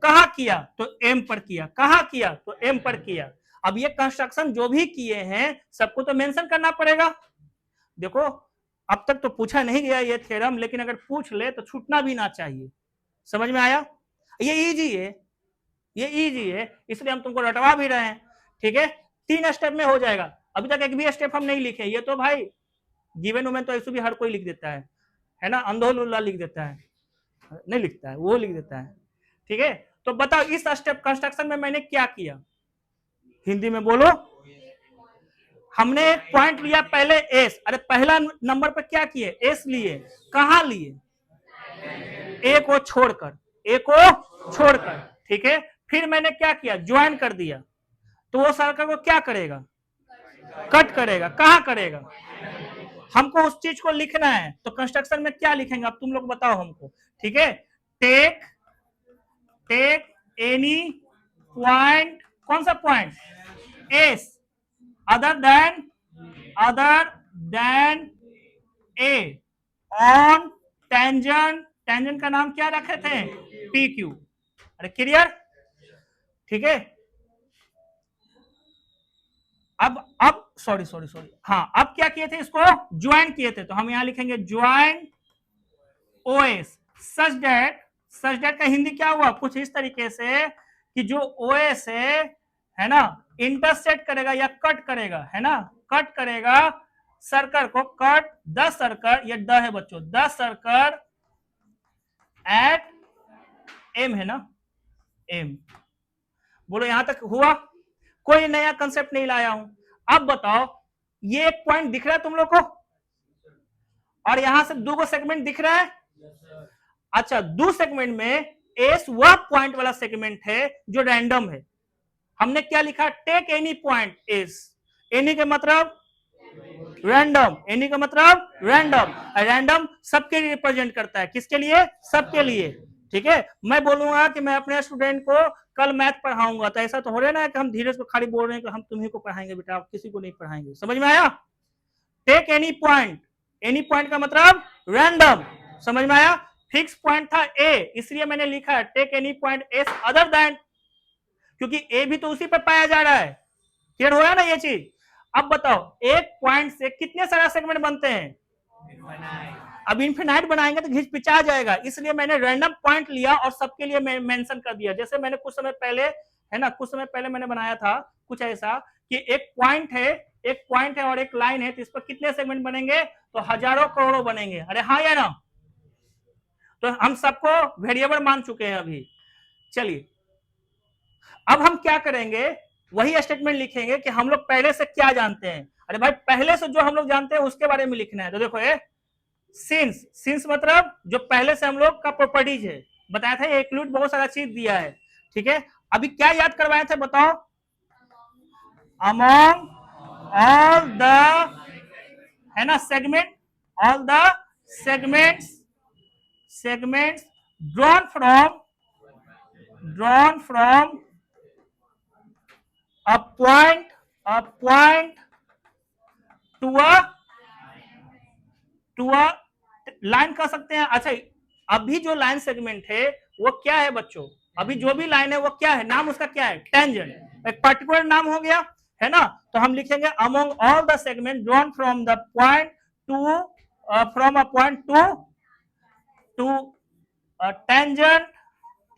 कहां किया? तो एम पर किया। कहां किया? तो एम पर किया। अब ये कंस्ट्रक्शन जो भी किए हैं सबको तो मेंशन करना पड़ेगा। देखो अब तक तो पूछा नहीं गया ये थ्योरम, लेकिन अगर पूछ ले तो छूटना भी ना चाहिए। समझ में आया? ये इजी है, ये इजी है, इसलिए हम तुमको रटवा भी रहे हैं, ठीक है। 3 स्टेप में हो जाएगा। अभी तक एक भी स्टेप हम नहीं लिखे, ये तो भाई गिवन में तो ऐसे भी हर कोई लिख देता है ना। अंधोलुल्ला लिख देता है, नहीं लिखता है, वो लिख देता है, ठीक है। तो बताओ इस स्टेप कंस्ट्रक्शन में मैंने क्या किया, हिंदी में बोलो। हमने एक पॉइंट लिया पहले एस, अरे पहला नंबर पर क्या किए? एस लिए। कहां लिए? ए को छोड़कर, ए को छोड़कर, ठीक है। फिर मैंने क्या किया? ज्वाइन कर दिया। तो वो सर्कल को क्या करेगा? कट करेगा। कहां करेगा? हमको उस चीज को लिखना है, तो कंस्ट्रक्शन में क्या लिखेंगे अब तुम लोग बताओ हमको, ठीक है। टेक एनी पॉइंट, कौन सा point? S, other then A on tangent, tangent का नाम क्या रखे थे? P Q. अरे क्लियर, ठीक है। अब सॉरी, हाँ, अब क्या किए थे? इसको ज्वाइन किए थे, तो हम यहां लिखेंगे ज्वाइन ओएस सच डेट का हिंदी क्या हुआ? कुछ इस तरीके से कि जो ओएस है ना, इंटरसेक्ट करेगा या कट करेगा, है ना, कट करेगा सर्कल को, कट द सर्कल, ये द है बच्चों, द सर्कल एट एम, है ना, एम। बोलो यहां तक हुआ, कोई नया कंसेप्ट नहीं लाया हूं। अब बताओ, ये एक पॉइंट दिख रहा है तुम लोग को, और यहां से दो सेगमेंट दिख रहा है। अच्छा, दो सेगमेंट में एस वह पॉइंट वाला सेगमेंट है जो रैंडम है। हमने क्या लिखा, take any point S. Any का मतलब रैंडम, एनी का मतलब रैंडम। रैंडम सबके लिए रिप्रेजेंट करता है, किसके लिए, सबके लिए। ठीक है, मैं बोलूंगा कि मैं अपने स्टूडेंट को कल मैथ पढ़ाऊंगा, तो ऐसा तो हो रहा है ना कि हम धीरज को खाली बोल रहे हैं कि हम तुम्ही को पढ़ाएंगे बेटा, आप किसी को नहीं पढ़ाएंगे। समझ में आया? Take any point, any point का मतलब रैंडम। समझ में आया? फिक्स पॉइंट था ए, इसलिए मैंने लिखा है take any point S other than, क्योंकि ए भी तो उसी पर पाया जा रहा है। क्लियर होया ना ये चीज? अब बताओ, एक पॉइंट से कितने सारा सेगमेंट बनते हैं? अब इन्फिनाइट बनाएंगे तो घिचपिचा जाएगा, इसलिए मैंने रैंडम पॉइंट लिया और सबके लिए मेंशन कर दिया। जैसे मैंने कुछ समय पहले, है ना, कुछ समय पहले मैंने बनाया था कुछ ऐसा कि एक पॉइंट है, एक पॉइंट है और एक लाइन है, तो इस पर कितने सेगमेंट बनेंगे? तो हजारों करोड़ों बनेंगे। अरे हाँ या ना? तो हम सबको वेरिएबल मान चुके हैं अभी। चलिए, अब हम क्या करेंगे, वही स्टेटमेंट लिखेंगे कि हम लोग पहले से क्या जानते हैं। अरे भाई, पहले से जो हम लोग जानते हैं उसके बारे में लिखना है। तो देखो, ये सिंस, सिंस मतलब जो पहले से हम लोग का प्रॉपर्टीज है, बताया था, ये इंक्लूड बहुत सारा चीज दिया है। ठीक है, अभी क्या याद करवाए थे बताओ? अमॉन्ग ऑल द, है ना, segment, all the segments, segments drawn from a point to a line कह सकते हैं। अच्छा, अभी जो लाइन सेगमेंट है वो क्या है बच्चों? अभी जो भी लाइन है वो क्या है, नाम उसका क्या है? टेंजेंट। एक पर्टिकुलर नाम हो गया, है ना। तो हम लिखेंगे among all the segment drawn from the point two, from a point to tangent.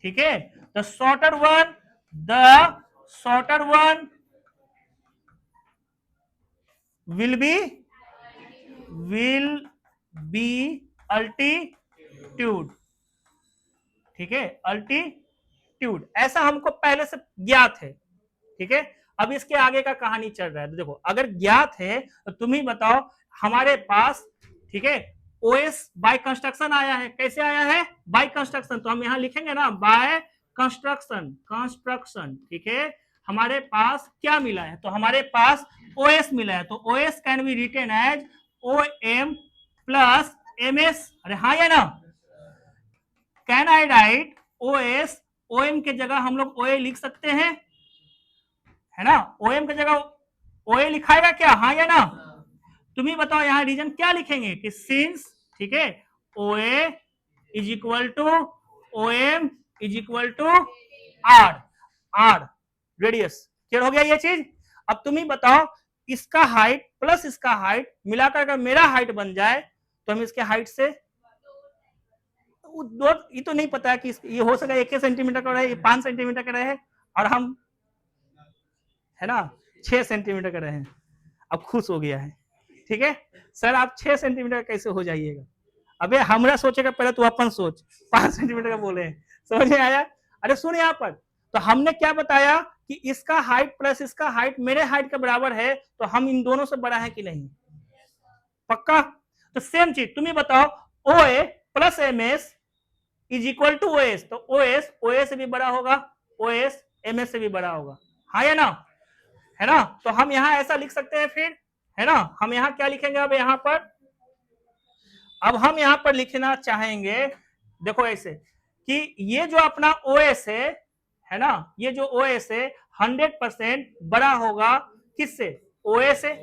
ठीक है, the shorter one, the shorter one will be altitude. ठीक है, अल्टीट्यूड ऐसा हमको पहले से ज्ञात है। ठीक है, अब इसके आगे का कहानी चल रहा है। तो देखो, अगर ज्ञात है तो तुम ही बताओ, हमारे पास, ठीक है, ओएस बाय कंस्ट्रक्शन आया है। कैसे आया है? By construction. तो हम यहां लिखेंगे ना, बाय कंस्ट्रक्शन, कंस्ट्रक्शन। ठीक है, हमारे पास क्या मिला है? तो हमारे पास ओएस मिला है। तो OS can be written as O M plus M S. अरे हाँ या ना? Can I write O S, O M के जगह हम लोग ओ ए लिख सकते हैं, है ना। ओ एम के जगह ओ ए लिखाएगा क्या? हाँ या ना? तुम ही बताओ यहां रीजन क्या लिखेंगे कि सिंस, ठीक है, O A is equal to O M is equal to R, R radius. Clear हो गया ये चीज? अब तुम ही बताओ, इसका हाइट प्लस इसका हाइट मिलाकर अगर मेरा हाइट बन जाए तो हम इसके हाइट से दो, ये तो नहीं पता है कि ये हो सका 1 सेंटीमीटर का रहे, 5 सेंटीमीटर का रहे, और हम, है ना, 6 सेंटीमीटर का रहे। अब खुश हो गया है। ठीक है सर, आप 6 सेंटीमीटर कैसे हो जाइएगा? अबे हमरा सोचेगा पहले, तू अपन सोच। 5 सेंटीमीटर का बोले हैं, समझ में आया? अरे सुन यहाँ पर, तो हमने क्या बताया कि इसका हाइट प्लस इसका हाइट मेरे हाइट के बराबर है, तो हम इन दोनों से बड़ा है कि नहीं? पक्का? तो सेम चीज तुम ही बताओ, O A plus M S is equal to O S. तो ओ एस ओ ए से भी बड़ा होगा, ओ एस एम एस से भी बड़ा होगा। हाँ या ना? है ना? तो हम यहां ऐसा लिख सकते हैं फिर, है ना। हम यहां क्या लिखेंगे अब यहां पर? अब हम यहां पर लिखना चाहेंगे, देखो ऐसे कि ये जो अपना ओएस है ना, ये जो ओएस है 100% बड़ा होगा किससे? ओएस से।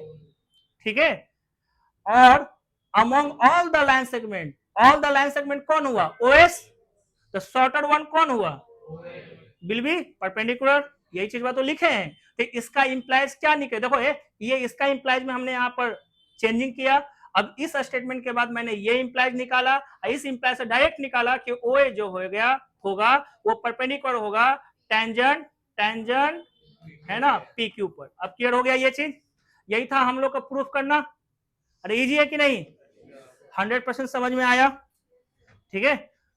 ठीक है, और among all the line segment, all the line segment कौन हुआ? ओएस। तो शॉर्टर वन कौन हुआ? Will be perpendicular. यही चीज बात तो लिखे हैं। तो इसका इंप्लाइज क्या निकले? देखो ये इसका इंप्लाइज में हमने यहाँ पर चेंजिंग किया। अब इस स्टेटमेंट के बाद मैंने ये इंप्लाइज निकाला, इस इंप्लाइज से डायरेक्ट निकाला कि ओ ए जो हो गया होगा वो परपेंडिकुलर होगा टेंजेंट, टेंजेंट, है ना, पी क्यू पर। अब क्लियर हो गया ये चीज? यही था हम लोग का प्रूफ करना। अरे इजी है कि नहीं? 100% समझ में आया? ठीक है,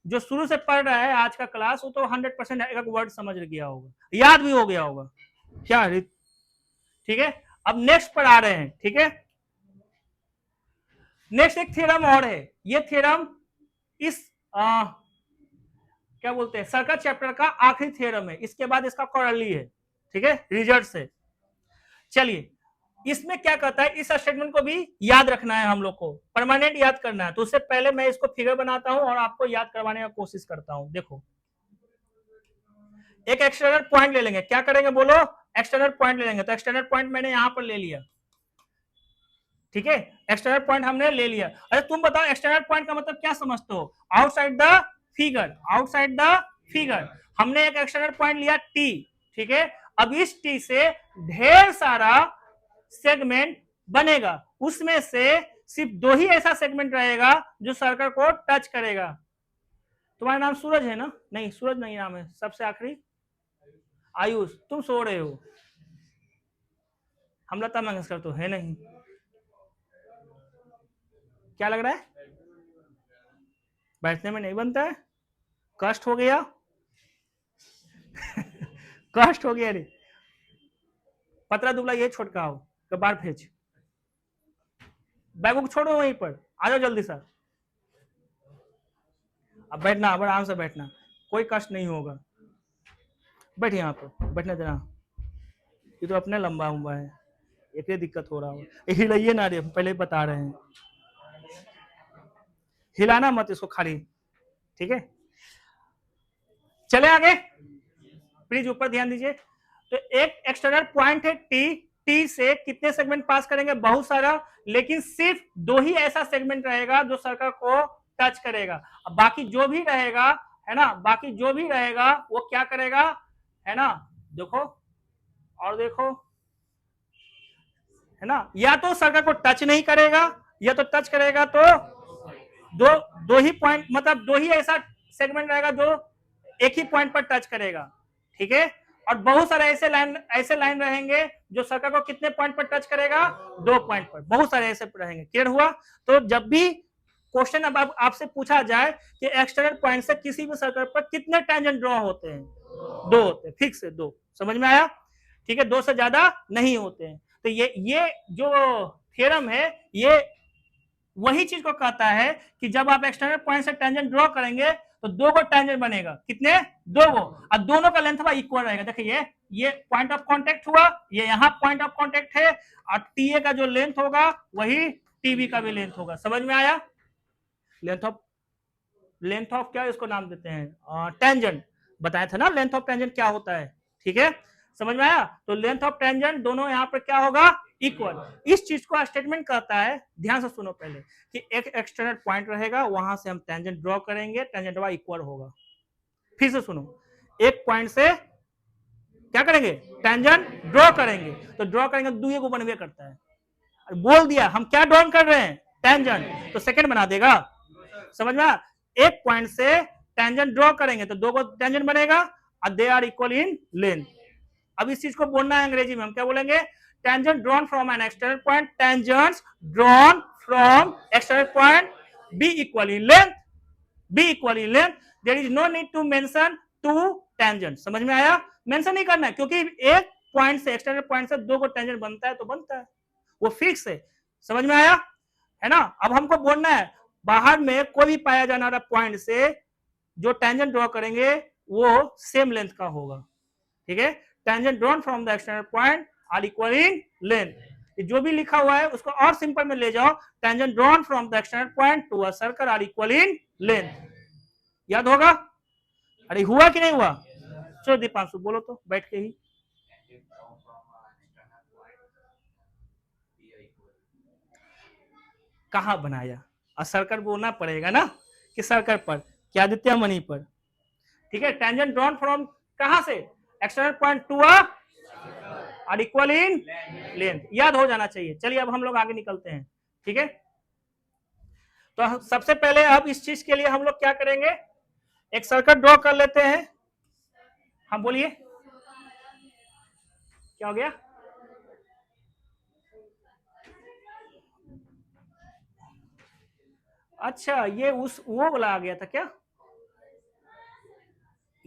जो शुरू से पढ़ रहा है आज का क्लास, वो तो 100% एक वर्ड समझ गया होगा, याद भी हो गया होगा क्या। ठीक है, अब नेक्स्ट पर आ रहे हैं। ठीक है, नेक्स्ट एक थ्योरम और है, ये थ्योरम इस क्या बोलते हैं सर्कल चैप्टर का आखिरी थ्योरम है, इसके बाद इसका कोरली है। ठीक है, रिजल्ट से। चलिए, इसमें क्या कहता है, इस स्टेटमेंट को भी याद रखना है हम लोग को, परमानेंट याद करना है। तो उससे पहले मैं इसको फिगर बनाता हूं और आपको याद करवाने का कोशिश करता हूं। देखो, एक एक्सटर्नल पॉइंट ले लेंगे, क्या करेंगे बोलो, एक्सटर्नल पॉइंट ले लेंगे। तो एक्सटर्नल पॉइंट मैंने यहां पर ले लिया। ठीक है, एक्सटर्नल पॉइंट हमने ले लिया। अरे तुम बताओ एक्सटर्नल पॉइंट का मतलब क्या समझते हो, outside the figure, outside the figure. हमने एक एक्सटर्नल पॉइंट लिया टी। ठीक है, अब इस टी से ढेर सारा सेगमेंट बनेगा, उसमें से सिर्फ दो ही ऐसा सेगमेंट रहेगा जो सर्कल को टच करेगा। तुम्हारा नाम सूरज है ना? नहीं, सूरज नहीं नाम है, सबसे आखिरी आयुष। तुम सो रहे हो, हम लता मंगेशकर तो है नहीं। क्या लग रहा है, बैठने में नहीं बनता है, कष्ट हो गया कष्ट हो गया रे। पतला दुबला ये छोटका हो तो बार भेज, बैग को छोड़ो वहीं पर, आ जाओ जल्दी सर। अब बैठना, अब आराम से बैठना, कोई कष्ट नहीं होगा। बैठ यहाँ पर, बैठने देना। ये तो अपने लंबा उम्बा है, एक दिक्कत हो रहा हो। हिलाइए ना रे, पहले बता रहे हैं, हिलाना मत इसको खाली। ठीक है, चले आगे, प्लीज ऊपर ध्यान दीजिए। तो एक एक्सटर्नल पॉइंट है टी, टी से कितने सेगमेंट पास करेंगे, बहुत सारा, लेकिन सिर्फ दो ही ऐसा सेगमेंट रहेगा जो सर्कल को टच करेगा। अब बाकी जो भी रहेगा, है ना, बाकी जो भी रहेगा वो क्या करेगा, है ना, देखो और देखो, है ना, या तो सर्कल को टच नहीं करेगा, या तो टच करेगा तो दो दो ही पॉइंट, मतलब दो ही ऐसा सेगमेंट रहेगा जो एक ही पॉइंट पर टच करेगा। ठीक है, और बहुत सारे ऐसे लाइन रहेंगे जो सर्कल को कितने पॉइंट पर टच करेगा, 2 पॉइंट पर, बहुत सारे ऐसे रहेंगे। क्लियर हुआ? तो जब भी क्वेश्चन अब आपसे पूछा जाए कि एक्सटर्नल पॉइंट से किसी भी सर्कल पर कितने टेंजेंट ड्रॉ होते हैं, 2 होते हैं, फिक्स है 2। समझ में आया? ठीक है, 2 से ज्यादा नहीं होते हैं। तो ये जो थ्योरम है, ये वही चीज को कहता है कि जब आप एक्सटर्नल पॉइंट से टेंजेंट ड्रॉ करेंगे तो 2 को टेंजेंट बनेगा, कितने, 2 को, और दोनों का लेंथ इक्वल रहेगा। देखिए ये पॉइंट ऑफ कांटेक्ट हुआ, ये यहाँ पॉइंट ऑफ कांटेक्ट है, और टीए का जो लेंथ होगा वही टीबी का भी लेंथ होगा। समझ में आया? लेंथ ऑफ क्या, इसको नाम देते हैं टेंजेंट, बताया था ना लेंथ ऑफ टेंजेंट क्या होता है। ठीक है, समझ में आया? तो लेंथ ऑफ टेंजेंट दोनों यहाँ पर क्या होगा, इक्वल। इस चीज को स्टेटमेंट कहता है, ध्यान से सुनो पहले, कि एक एक्सटर्नल पॉइंट रहेगा, वहां से हम टेंजेंट ड्रॉ करेंगे, टेंजेंट इक्वल होगा। फिर से सुनो, एक पॉइंट से क्या करेंगे, टेंजेंट ड्रॉ करेंगे, तो ड्रॉ करेंगे दुए को बनवे करता है, बोल दिया हम क्या ड्रॉ कर रहे हैं, टेंजेंट, तो सेकंड बना देगा। समझ में? एक पॉइंट से टेंजेंट ड्रॉ करेंगे तो 2 को टेंजेंट बनेगा, और they are equal in length. अब इस चीज को बोलना है अंग्रेजी में, हम क्या बोलेंगे, tangent drawn from an external point, tangents drawn from external point be equal in length, be equal in length, there is no need to mention 2 tangent. समझ में आया? मेंशन नहीं करना है, क्योंकि एक पॉइंट से, एक्सटर्नल पॉइंट से 2 को टेंजेंट बनता है तो बनता है, वो फिक्स है। समझ में आया? है ना? अब हमको बोलना है बाहर में कोई भी पाया जाने वाला पॉइंट से जो टेंजेंट ड्रॉ करेंगे वो सेम लेंथ का होगा। ठीक है, tangent drawn from the external point are equal in length. जो भी लिखा हुआ है उसको और सिंपल में ले जाओ, tangent drawn from the external point to a circle are equal in length. याद होगा? अरे हुआ कि नहीं हुआ? चलो दीपांशु बोलो तो बैठ के ही। कहा बनाया, और सर्कल बोलना पड़ेगा ना, कि सर्कल पर, क्या आदित्य मणि पर। ठीक है, टेंजेंट ड्रॉन फ्रॉम कहां से, एक्सटर्नल पॉइंट टू और इक्वल इन लेंथ, याद हो जाना चाहिए। चलिए अब हम लोग आगे निकलते हैं। ठीक है, तो सबसे पहले अब इस चीज के लिए हम लोग क्या करेंगे, एक सर्कल ड्रॉ कर लेते हैं। हाँ बोलिए, क्या हो गया? अच्छा, ये उस वो वाला आ गया था क्या?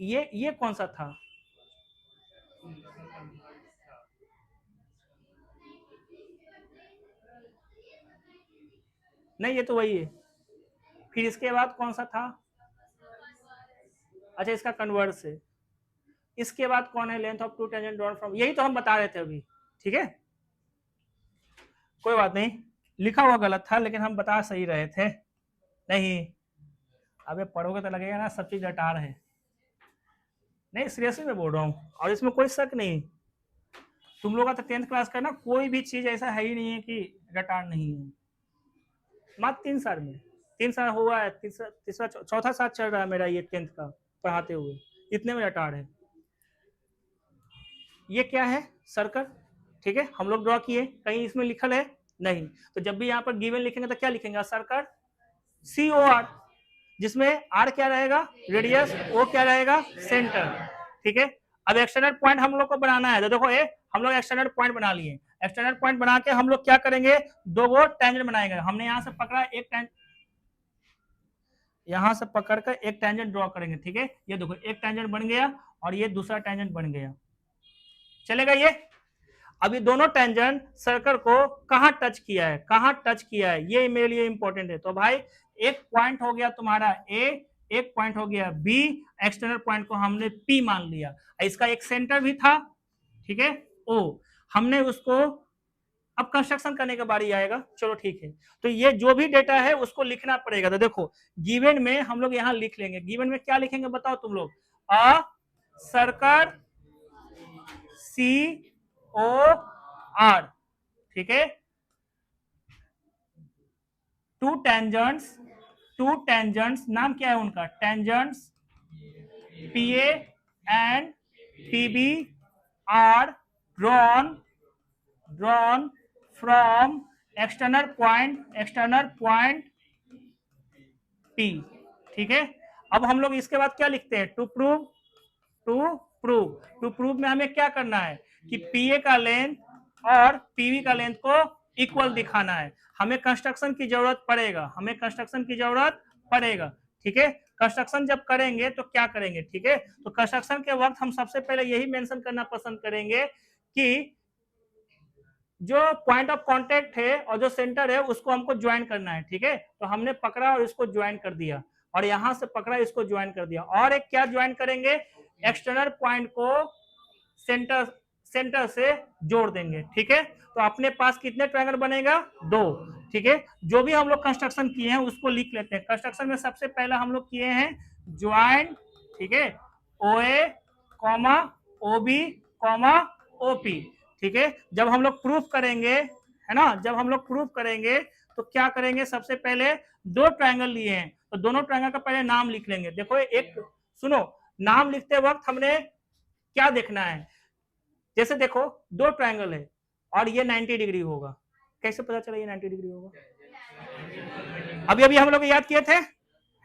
ये कौन सा था? नहीं, ये तो वही है। फिर इसके बाद कौन सा था? अच्छा, इसका कन्वर्स है। इसके बाद कौन है? Length of two tangent drawn from, यही तो हम बता रहे थे अभी। ठीक है, कोई बात नहीं, लिखा हुआ गलत था लेकिन हम बता सही रहे थे। नहीं, अबे पढ़ोगे तो लगेगा ना सब चीज रटार है। नहीं, सीरियसली मैं बोल रहा हूँ, और इसमें कोई शक नहीं। तुम लोग का तो 10th क्लास का ना, कोई भी चीज ऐसा है ही नहीं है कि रटार नहीं है। मात्र 3 साल में, 3 साल हुआ है, तीसरा तीसरा चौथा साल चल रहा है मेरा ये 10th का पढ़ाते हुए, इतने में रटार है। ये क्या है? सर्कल। ठीक है, हम लोग ड्रॉ किए, कहीं इसमें लिखल है नहीं, तो जब भी यहाँ पर गिवन लिखेंगे तो क्या लिखेंगे? सर्कल COR, जिसमें आर क्या रहेगा? रेडियस, ओ क्या रहेगा? सेंटर। ठीक है, अब एक्सटर्नल पॉइंट हम लोग को बनाना है, तो देखो ये हम लोग एक्सटर्नल पॉइंट बना लिए। एक्सटर्नल पॉइंट बना के हम लोग क्या करेंगे? दो वो टेंजेंट बनाएंगे। हमने यहाँ से पकड़ा एक टेंजेंट, यहां से पकड़कर एक टेंजेंट ड्रॉ करेंगे। ठीक है, ये देखो एक टेंजेंट बन गया और ये दूसरा टेंजेंट बन गया, चलेगा ये? अभी दोनों टेंजेंट सर्कल को कहां टच किया है, कहां टच किया है, ये मेरे लिए इंपॉर्टेंट है। तो भाई एक पॉइंट हो गया तुम्हारा ए, एक पॉइंट हो गया बी, एक्सटर्नल पॉइंट को हमने पी मान लिया, इसका एक सेंटर भी था। ठीक है, ओ, हमने उसको, अब कंस्ट्रक्शन करने का बारी आएगा। चलो ठीक है, तो ये जो भी डेटा है उसको लिखना पड़ेगा। तो देखो गिवन में हम लोग यहां लिख लेंगे। गिवन में क्या लिखेंगे बताओ तुम लोग? A circle COR। ठीक है, टू टेंजेंट्स, नाम क्या है उनका? Tangents PA and PB are drawn from external point P। ठीक है, अब हम लोग इसके बाद क्या लिखते हैं? टू प्रूव में हमें क्या करना है कि PA का लेंथ और PB का लेंथ को इक्वल दिखाना है। हमें कंस्ट्रक्शन की जरूरत पड़ेगा। ठीक है, कंस्ट्रक्शन जब करेंगे तो क्या करेंगे? ठीक है, तो कंस्ट्रक्शन के वक्त हम सबसे पहले यही मेंशन करना पसंद करेंगे कि जो पॉइंट ऑफ कांटेक्ट है और जो सेंटर है उसको हमको ज्वाइन करना है। ठीक है, तो हमने पकड़ा और इसको ज्वाइन कर दिया, और यहां से पकड़ा इसको ज्वाइन कर दिया, और एक क्या ज्वाइन करेंगे? एक्सटर्नल पॉइंट को सेंटर से जोड़ देंगे। ठीक है, तो अपने पास कितने ट्रायंगल बनेगा? 2। ठीक है, जो भी हम लोग कंस्ट्रक्शन किए हैं उसको लिख लेते हैं। कंस्ट्रक्शन में सबसे पहला हम लोग किए हैं ज्वाइन, ठीक है, OA comma OB comma OP। ठीक है, जब हम लोग प्रूफ करेंगे, है ना, जब हम लोग प्रूफ करेंगे तो क्या करेंगे? सबसे पहले दो ट्रायंगल लिए हैं तो दोनों ट्रायंगल का पहले नाम लिख लेंगे। देखो एक, सुनो, नाम लिखते वक्त हमने क्या देखना है? जैसे देखो दो ट्रायंगल है और ये 90 डिग्री होगा, कैसे पता चला ये 90 डिग्री होगा? अभी अभी हम लोग याद किए थे,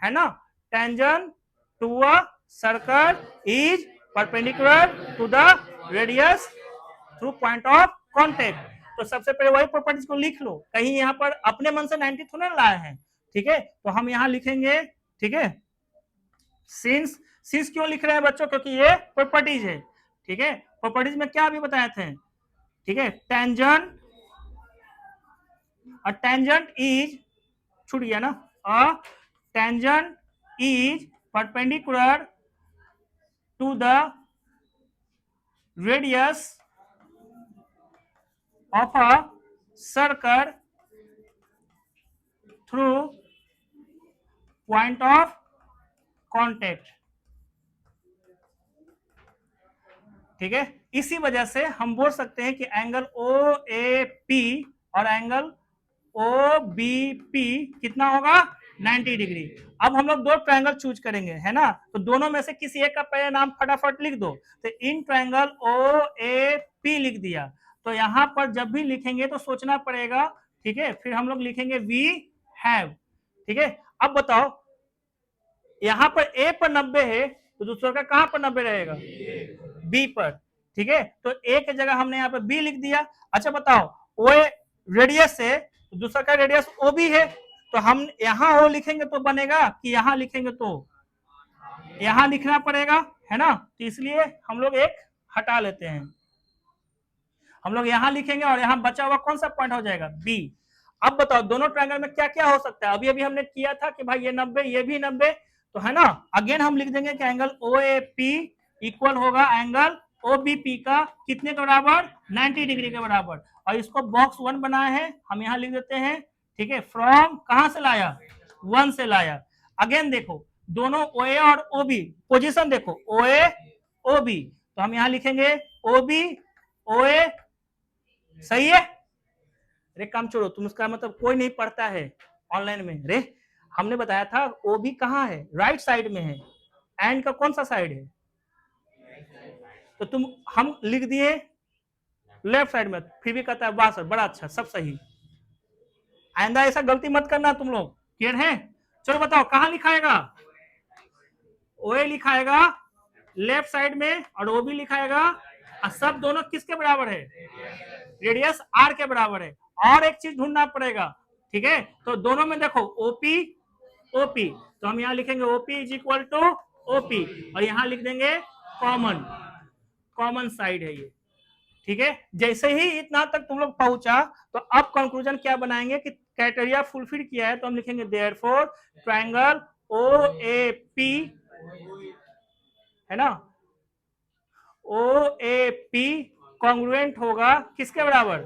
है ना, tangent to a circle is perpendicular to the radius through point of contact. तो सबसे पहले वही प्रॉपर्टीज को लिख लो, कहीं यहाँ पर अपने मन से 90 थोड़े लाए हैं। ठीक है, तो हम यहाँ लिखेंगे, ठीक है, सिंस क्यों लिख रहे हैं बच्चों? क्योंकि ये प्रॉपर्टीज है। ठीक है, प्रॉपर्टीज में क्या अभी बताए थे? ठीक है, टेंजेंट इज, छूट गया ना, a tangent is perpendicular to the radius of a circle through point of contact। ठीक है, इसी वजह से हम बोल सकते हैं कि एंगल OAP और एंगल OBP कितना होगा? 90 डिग्री। अब हम लोग दो ट्रायंगल चूज करेंगे, है ना, तो दोनों में से किसी एक का पहले नाम फटाफट लिख दो। तो इन ट्रायंगल OAP लिख दिया, तो यहां पर जब भी लिखेंगे तो सोचना पड़ेगा। ठीक है, फिर हम लोग लिखेंगे वी हैव। ठीक है, अब बताओ यहां पर A पर 90 है तो दूसरा का कहां पर 90 रहेगा? B पर। ठीक है, तो A की जगह हमने यहाँ पर B लिख दिया। अच्छा बताओ, ओ रेडियस है तो दूसरा का रेडियस OB है, तो हम यहां O लिखेंगे तो बनेगा कि यहां लिखेंगे? तो यहां लिखना पड़ेगा, है ना, तो इसलिए हम लोग एक हटा लेते हैं, हम लोग यहां लिखेंगे और यहां बचा हुआ कौन सा पॉइंट हो जाएगा, बी। अब बताओ दोनों ट्रायंगल में क्या क्या हो सकता है, अभी अभी हमने किया था कि भाई ये 90 ये भी 90, तो है ना, अगेन हम लिख देंगे कि angle O A P equal होगा एंगल ओ बी पी का कितने के बराबर, 90 डिग्री के बराबर। और इसको बॉक्स 1 बनाया है, हम यहां लिख देते हैं, ठीक है, फ्रॉम कहां से लाया, 1 से लाया। अगेन देखो दोनों ओ ए और ओ बी पोजिशन देखो, ओ ए ओ बी, तो हम यहां लिखेंगे ओ बी ओ ए, सही है। अरे काम छोड़ो, तुम उसका मतलब कोई नहीं पढ़ता है ऑनलाइन में, अरे हमने बताया था ओ बी कहाँ है, राइट साइड में है, एंड का कौन सा साइड है, तो तुम हम लिख दिए लेफ्ट साइड में, फिर भी कहता है वाह सर बड़ा अच्छा, सब सही। आइंदा ऐसा गलती मत करना तुम लोग, क्लियर है। चलो बताओ कहां लिखाएगा, ओ ए लिखाएगा लेफ्ट साइड में और ओ बी लिखाएगा, और सब दोनों किसके बराबर है, रेडियस आर के बराबर है। और एक चीज ढूंढना पड़ेगा, ठीक है, तो दोनों में देखो ओपी ओपी, तो हम यहां लिखेंगे OP is equal to OP, और यहां लिख देंगे कॉमन, कॉमन साइड है ये, ठीक है। जैसे ही इतना तक तुम लोग पहुंचा, तो अब कंक्लूजन क्या बनाएंगे कि क्राइटेरिया फुलफिल किया है, तो हम लिखेंगे therefore triangle O A P, है ना, ओ ए पी कॉन्ग्रुएंट होगा किसके बराबर,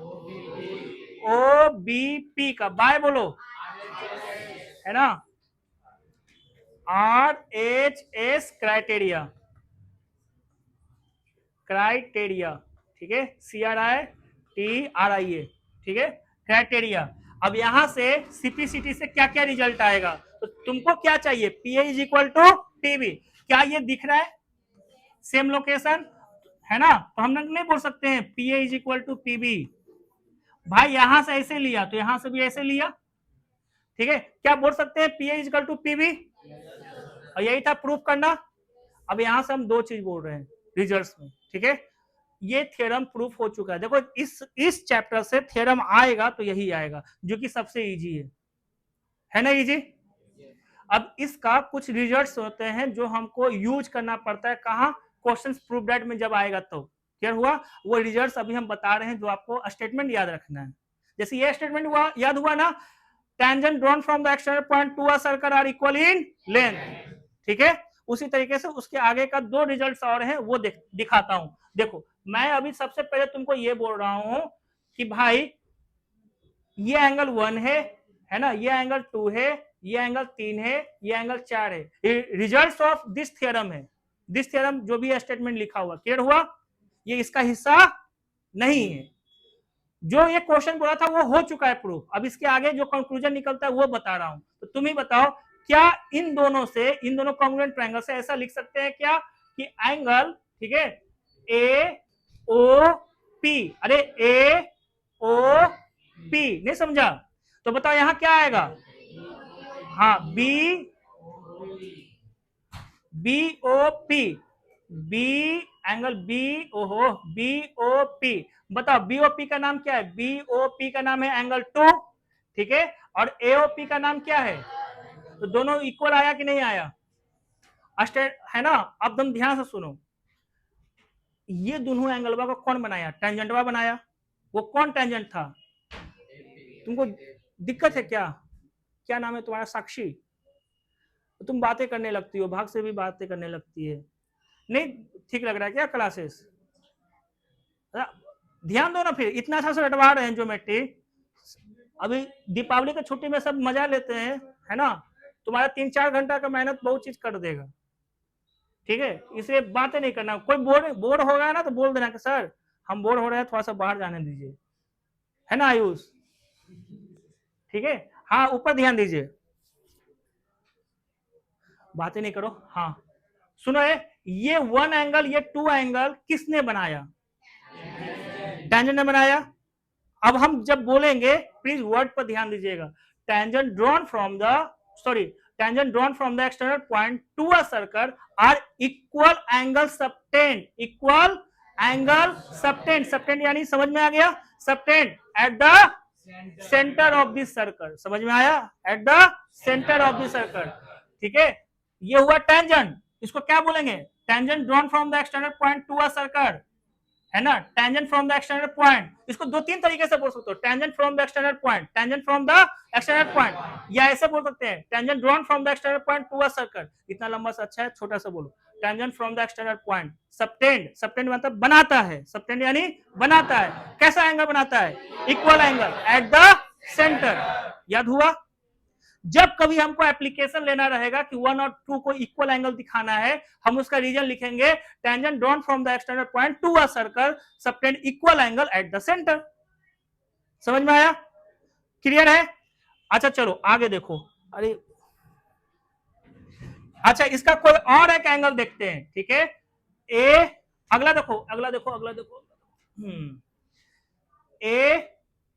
ओ बी पी का, बाय बोलो, है ना, R H S criteria, criteria, ठीक है, C R I T R I A, ठीक है, क्राइटेरिया। अब यहां से सीपीसीटी से क्या क्या रिजल्ट आएगा, तो तुमको क्या चाहिए, P A is equal to TB, क्या ये दिख रहा है, सेम लोकेशन, है ना, तो हम नहीं बोल सकते हैं P A is equal to PB, भाई यहां से ऐसे लिया तो यहां से भी ऐसे लिया, ठीक है, क्या बोल सकते हैं P A is equal to PB, और यही था प्रूफ करना। अब यहां से हम दो चीज बोल रहे हैं रिजल्ट्स में, ठीक है, ये थ्योरम प्रूफ हो चुका है, देखो इस चैप्टर से थ्योरम आएगा तो यही आएगा जो कि सबसे इजी है ना, इजी। अब इसका कुछ रिजल्ट्स होते हैं जो हमको यूज करना पड़ता है, कहां, क्वेश्चंस प्रूफ दैट में जब आएगा तो क्लियर हुआ, वो रिजल्ट्स अभी हम बता रहे हैं जो आपको स्टेटमेंट याद रखना है। जैसे ये स्टेटमेंट हुआ, याद हुआ ना, tangent drawn from the external point to a circle are equal in length, ठीक है, उसी तरीके से उसके आगे का दो रिजल्ट्स और हैं वो दिखाता हूं। देखो मैं अभी सबसे पहले तुमको ये बोल रहा हूं कि भाई ये एंगल 1 है ना, ये एंगल 2 है, ये एंगल 3 है, ये एंगल 4 है, रिजल्ट्स ऑफ दिस थ्योरम है, दिस थ्योरम जो भी स्टेटमेंट लिखा हुआ, क्लियर हुआ, ये इसका हिस्सा नहीं है, जो ये क्वेश्चन बोला था वो हो चुका है प्रूफ, अब इसके आगे जो कंक्लूजन निकलता है वो बता रहा हूं। तो तुम ही बताओ क्या इन दोनों से, इन दोनों कॉन्ग्रुएंट ट्रायंगल से ऐसा लिख सकते हैं क्या कि एंगल, ठीक है, ए ओ पी, अरे ए ओ पी नहीं समझा, तो बताओ यहां क्या आएगा, हाँ B B O P, B angle B ओहो बी ओ पी, बताओ बीओपी का नाम क्या है, बीओपी का नाम है एंगल 2, ठीक है, और एओपी का नाम क्या है, तो दोनों इक्वल आया कि नहीं आया, है ना। अब तुम ध्यान से सुनो, ये दोनों एंगलवा को कौन बनाया, टेंजेंटवा बनाया, वो कौन टेंजेंट था, तुमको दिक्कत है क्या, क्या नाम है तुम्हारा, साक्षी, तो तुम बातें करने लगती हो, भाग से भी बातें करने लगती है, नहीं ठीक लग रहा है क्या क्लासेस, ध्यान दो ना, फिर इतना अच्छा से रटवा रहे हैं ज्योमेट्री, अभी दीपावली की छुट्टी में सब मजा लेते हैं, है ना, तुम्हारा 3-4 घंटा का मेहनत बहुत चीज कर देगा, ठीक है, इसलिए बातें नहीं करना, कोई बोर होगा ना तो बोल देना कि सर हम बोर हो रहे हैं, थोड़ा सा बाहर जाने दीजिए, है ना आयुष, ठीक है, हाँ ऊपर ध्यान दीजिए, बातें नहीं करो, हाँ सुनो, ये 1 एंगल ये 2 एंगल किसने बनाया, टेंजेंट ने बनाया। अब हम जब बोलेंगे प्लीज वर्ड पर ध्यान दीजिएगा, tangent drawn from the sorry tangent drawn from the external point to a circle are equal angle subtend, equal angle subtend, subtend यानी समझ में आ गया, subtend at the centre of this circle, समझ में आया, at the centre of this circle, ठीक है, ये हुआ टेंजेंट, इसको क्या बोलेंगे tangent drawn from the external point to a circle, है ना, tangent from the external point, इसको दो तीन तरीके से बोल सकते हो, tangent from the external point, tangent from the external point, या ऐसे बोल सकते हैं tangent drawn from the external point to a circle. इतना लंबा सा अच्छा है, छोटा सा बोलो, tangent from the external point, subtend, subtend मतलब बनाता है, सबटेंड यानी बनाता है, कैसा एंगल बनाता है, equal angle at the centre. याद हुआ? जब कभी हमको एप्लीकेशन लेना रहेगा कि 1 और 2 को इक्वल एंगल दिखाना है, हम उसका रीजन लिखेंगे tangent drawn from the external point to a circle subtend equal angle at the centre. समझ में आया? क्लियर है? अच्छा चलो आगे देखो। अरे अच्छा, इसका कोई और एक एंगल देखते हैं, ठीक है। ए, अगला देखो, अगला देखो, अगला देखो। ए,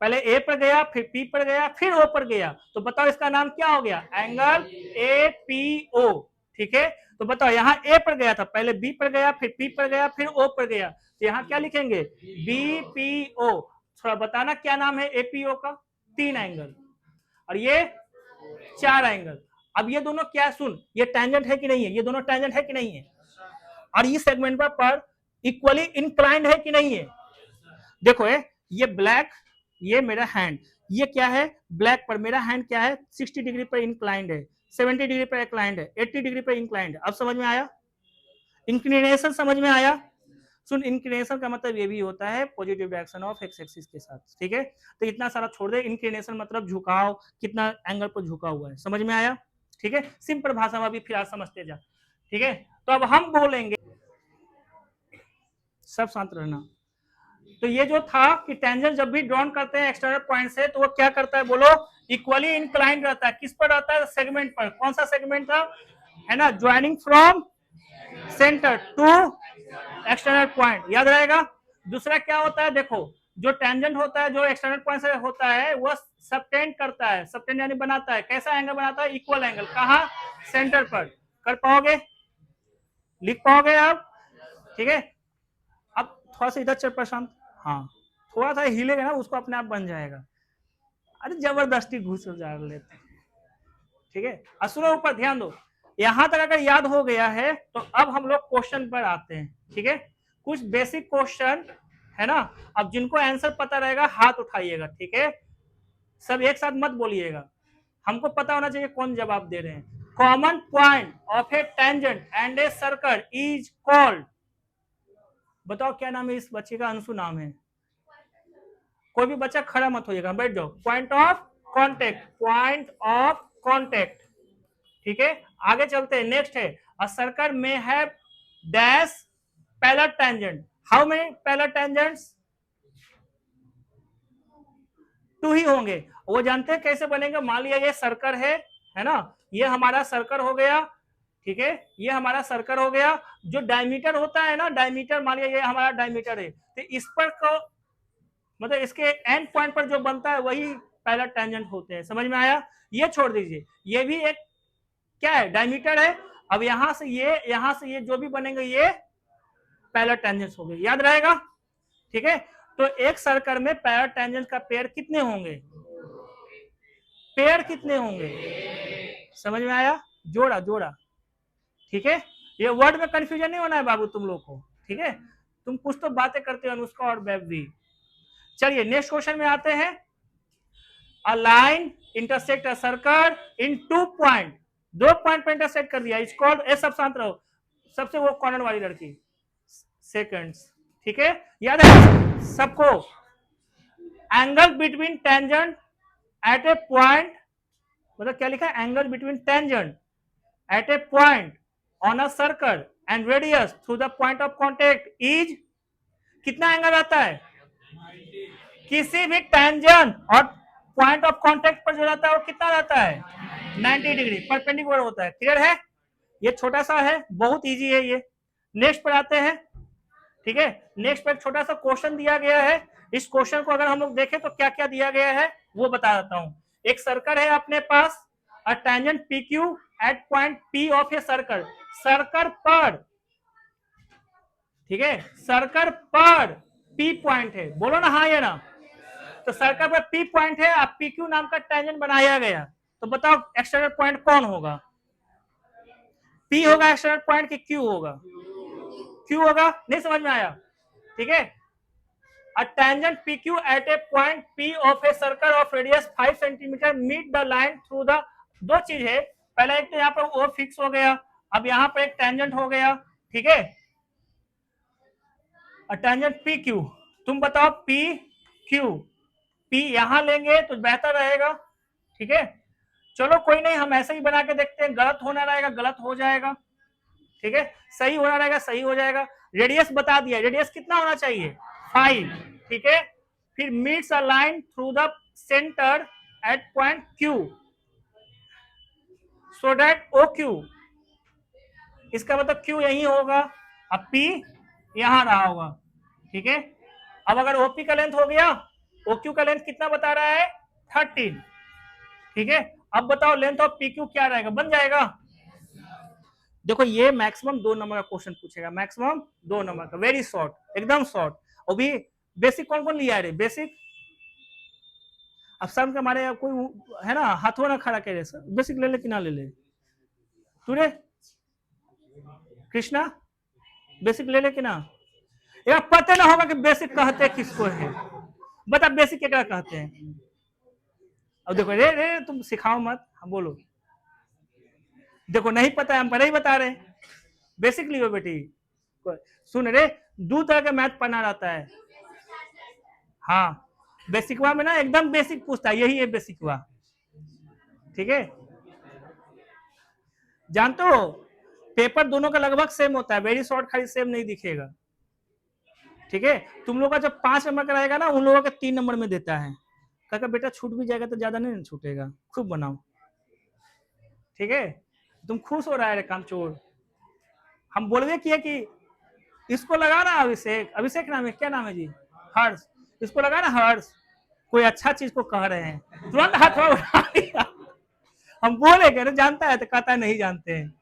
पहले ए पर गया, फिर पी पर गया, फिर ओ पर गया, तो बताओ इसका नाम क्या हो गया, एंगल ए पी ओ। ठीक है, तो बताओ यहाँ ए पर गया था, पहले बी पर गया, फिर पी पर गया, फिर ओ पर गया, तो यहाँ क्या लिखेंगे, बी पी ओ। थोड़ा बताना क्या नाम है एपीओ का, 3 एंगल, और ये 4 एंगल। अब ये दोनों क्या, सुन, ये टेंजेंट है कि नहीं है, ये दोनों टेंजेंट है कि नहीं है, और इस सेगमेंट पर इक्वली इंक्लाइंड है कि नहीं है। देखो ये ब्लैक, ये मेरा हैंड, ये क्या है, ब्लैक पर मेरा हैंड क्या है, 60 डिग्री पर इंक्लाइंड है, 70 डिग्री पर इंक्लाइंड है, 80 डिग्री पर इंक्लाइंड है। अब समझ में आया? इंक्लिनेशन समझ में आया? सुन, इंक्लिनेशन का मतलब ये भी होता है positive direction of x axis के साथ, ठीक है। तो इतना सारा छोड़ दे, इंक्लिनेशन मतलब झुकाव, कितना एंगल पर झुका हुआ है, समझ में आया? ठीक है, सिंपल भाषा में अभी फिर आज समझते जा, ठीक है। तो अब हम बोलेंगे, सब शांत रहना। तो ये जो था कि टेंजेंट जब भी ड्रॉन करते हैं एक्सटर्नल पॉइंट से, तो वो क्या करता है बोलो, इक्वली इंक्लाइंड रहता है, किस पर रहता है, सेगमेंट पर। कौन सा सेगमेंट था, है ना, joining from centre to external point, याद रहेगा। दूसरा क्या होता है, देखो, जो टेंजेंट होता है, जो एक्सटर्नल पॉइंट से होता है, वो सबटेंड करता है, सबटेंड यानी बनाता है, कैसा एंगल बनाता है, इक्वल एंगल, कहा, सेंटर पर। कर पाओगे, लिख पाओगे आप, ठीक है। अब थोड़ा सा इधर चल प्रशांत, हाँ, थोड़ा सा हिलेगा ना, उसको अपने आप बन जाएगा। अरे जबरदस्ती घुस जा लेते, ठीक है। असुरो ऊपर ध्यान दो, यहां तक अगर याद हो गया है तो अब हम लोग क्वेश्चन पर आते हैं, ठीक है। कुछ बेसिक क्वेश्चन है ना, अब जिनको आंसर पता रहेगा हाथ उठाइएगा, ठीक है। सब एक साथ मत बोलिएगा, हमको पता होना चाहिए कौन जवाब दे रहे हैं। Common point of A tangent and A circle is called, बताओ क्या नाम है इस बच्चे का, अंशु नाम है। कोई भी बच्चा खड़ा मत होइएगा, बैठ जाओ। Point of contact, point of contact, ठीक है। आगे चलते हैं, नेक्स्ट है, अ सर्कल में have dash parallel tangent, how many parallel tangents, 2 ही होंगे। वो जानते हैं कैसे बनेंगे, मान लिया ये सर्कल है ना, ये हमारा सर्कल हो गया, ठीक है, ये हमारा सर्कल हो गया। जो डायमीटर होता है ना, डायमीटर, मान लिया ये हमारा डायमीटर है, तो इस पर को मतलब इसके एंड पॉइंट पर जो बनता है वही पैरेलल टेंजेंट होते हैं, समझ में आया। ये छोड़ दीजिए, ये भी एक क्या है, डायमीटर है। अब यहां से ये जो भी बनेंगे ये पैरेलल टेंजेंट्स हो गए, याद रहेगा, ठीक है। तो एक सर्कल में पैरेलल टेंजेंट का पेयर कितने होंगे, पेयर कितने होंगे, समझ में आया, जोड़ा जोड़ा, ठीक है। ये वर्ड में कंफ्यूजन नहीं होना है बाबू तुम लोग को, ठीक है। तुम कुछ तो बातें करते हो अनुष्का और बेब भी। चलिए नेक्स्ट क्वेश्चन में आते हैं। A line intersect a circle in 2 point, 2 point पर इंटरसेक्ट कर दिया, इज कॉल्ड, ए सब शांत रहो, सबसे वो कॉर्नर वाली लड़की, सेकंड्स, ठीक है, याद है सबको। Angle between tangent at A point, मतलब क्या लिखा है, angle between tangent at A point on a circle and radius through the point of contact is, कितना एंगल आता है, किसी भी टेंजेंट और पॉइंट ऑफ कांटेक्ट पर जो रहता है वो कितना रहता है, 90 डिग्री परपेंडिकुलर होता है। क्लियर है, ये छोटा सा है, बहुत इजी है ये। नेक्स्ट पर आते हैं, ठीक है। नेक्स्ट पर छोटा सा क्वेश्चन दिया गया है, इस क्वेश्चन को अगर हम लोग देखें तो क्या क्या दिया गया है वो बता देता हूं। एक सर्कल है अपने पास, a tangent P Q at point P of a circle, circle पर, ठीक है, सर्कल पर पी पॉइंट है, बोलो ना हाँ या ना। तो सर्कल पर पी पॉइंट है, अब पी क्यू नाम का टेंजेंट बनाया गया, तो बताओ एक्सटर्नल पॉइंट कौन होगा, पी होगा एक्सटर्नल पॉइंट कि क्यू होगा, क्यू होगा, नहीं समझ में आया, ठीक है। A tangent PQ at a point P of a circle of radius 5 centimetre meet the line through the, दो चीज है, पहला एक तो यहाँ पर O फिक्स हो गया, अब यहाँ पर एक टेंजेंट हो गया, ठीक है। टेंजेंट PQ, तुम बताओ PQ, P यहां लेंगे तो बेहतर रहेगा, ठीक है। चलो कोई नहीं, हम ऐसे ही बना के देखते हैं, गलत होना रहेगा गलत हो जाएगा, ठीक है, सही होना रहेगा सही हो जाएगा। रेडियस बता दिया, रेडियस कितना होना चाहिए 5, ठीक है। फिर meets a line through the centre at point Q so that OQ, इसका मतलब Q यही होगा, अब P यहां रहा होगा, ठीक है। अब अगर OP का लेंथ हो गया, OQ का लेंथ कितना बता रहा है 13, ठीक है। अब बताओ लेंथ ऑफ PQ क्या रहेगा, बन जाएगा। देखो ये मैक्सिमम 2 नंबर का क्वेश्चन पूछेगा, मैक्सिमम 2 नंबर का, वेरी शॉर्ट, एकदम शॉर्ट। और भी बेसिक कौन कौन लिया है, बेसिक अब सब के हमारे कोई है ना, हाथों ना खड़ा करे सर, बेसिक ले ले कि ना ले ले, तूने कृष्णा बेसिक ले ले कि ना, यार पता ना होगा कि बेसिक कहते किसको है, बता बेसिक क्या कहते हैं। अब देखो रे रे तुम सिखाओ मत, हम बोलो, देखो नहीं पता है हम पहले ही बता रहे हैं, बेसिक लियो बेटी। सुन रे, 2 तरह का मैथ पढ़ना रहता है, हाँ बेसिकवा में ना एकदम बेसिक पूछता है, यही है बेसिकवा, ठीक है। जानते हो पेपर दोनों का लगभग सेम होता है, वेरी शॉर्ट खाली सेम नहीं दिखेगा, ठीक है। तुम लोग का जब 5 नंबर का रहेगा ना, उन लोगों का 3 नंबर में देता है, कहा बेटा छूट भी जाएगा तो ज्यादा नहीं छूटेगा, खूब बनाओ, ठीक है। तुम खुश हो रहा है काम चोर, हम बोलवे किए कि इसको लगा ना अभिषेक, अभिषेक नाम है, क्या नाम है जी, हर्ष, इसको लगा ना हर्ष, कोई अच्छा चीज को कह रहे हैं, तुरंत हाथ उठा लिया। हम बोले कह रहे जानता है तो कहता नहीं जानते हैं।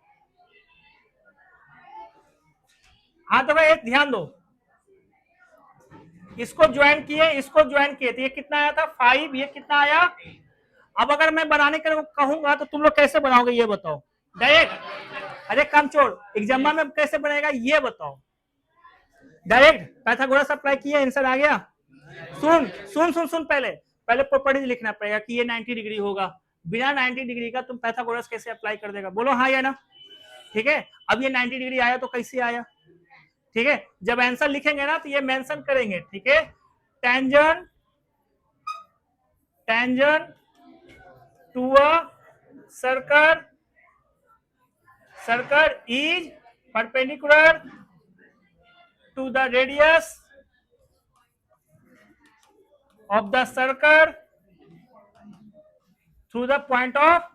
हाँ तो भाई ध्यान दो, इसको ज्वाइन किए इसको ज्वाइन किए, तो ये कितना आया था 5, ये कितना आया। अब अगर मैं बनाने के लिए कहूंगा तो तुम लोग कैसे बनाओगे ये बताओ, डायरेक्ट, अरे काम छोड़, एग्जाम में कैसे बनेगा ये बताओ, डायरेक्ट पाइथागोरस अप्लाई किया आंसर आ गया। सुन सुन सुन सुन, पहले पहले प्रॉपर्टी लिखना पड़ेगा कि ये 90 डिग्री होगा, बिना 90 डिग्री का तुम पाइथागोरस कैसे अप्लाई कर देगा, बोलो हाँ या ना, ठीक है। अब ये 90 डिग्री आया तो कैसे आया, ठीक है। जब आंसर लिखेंगे ना तो ये मेंशन करेंगे, ठीक है। Tangent tangent to a circle, circle is perpendicular to the radius of the circle through the point of,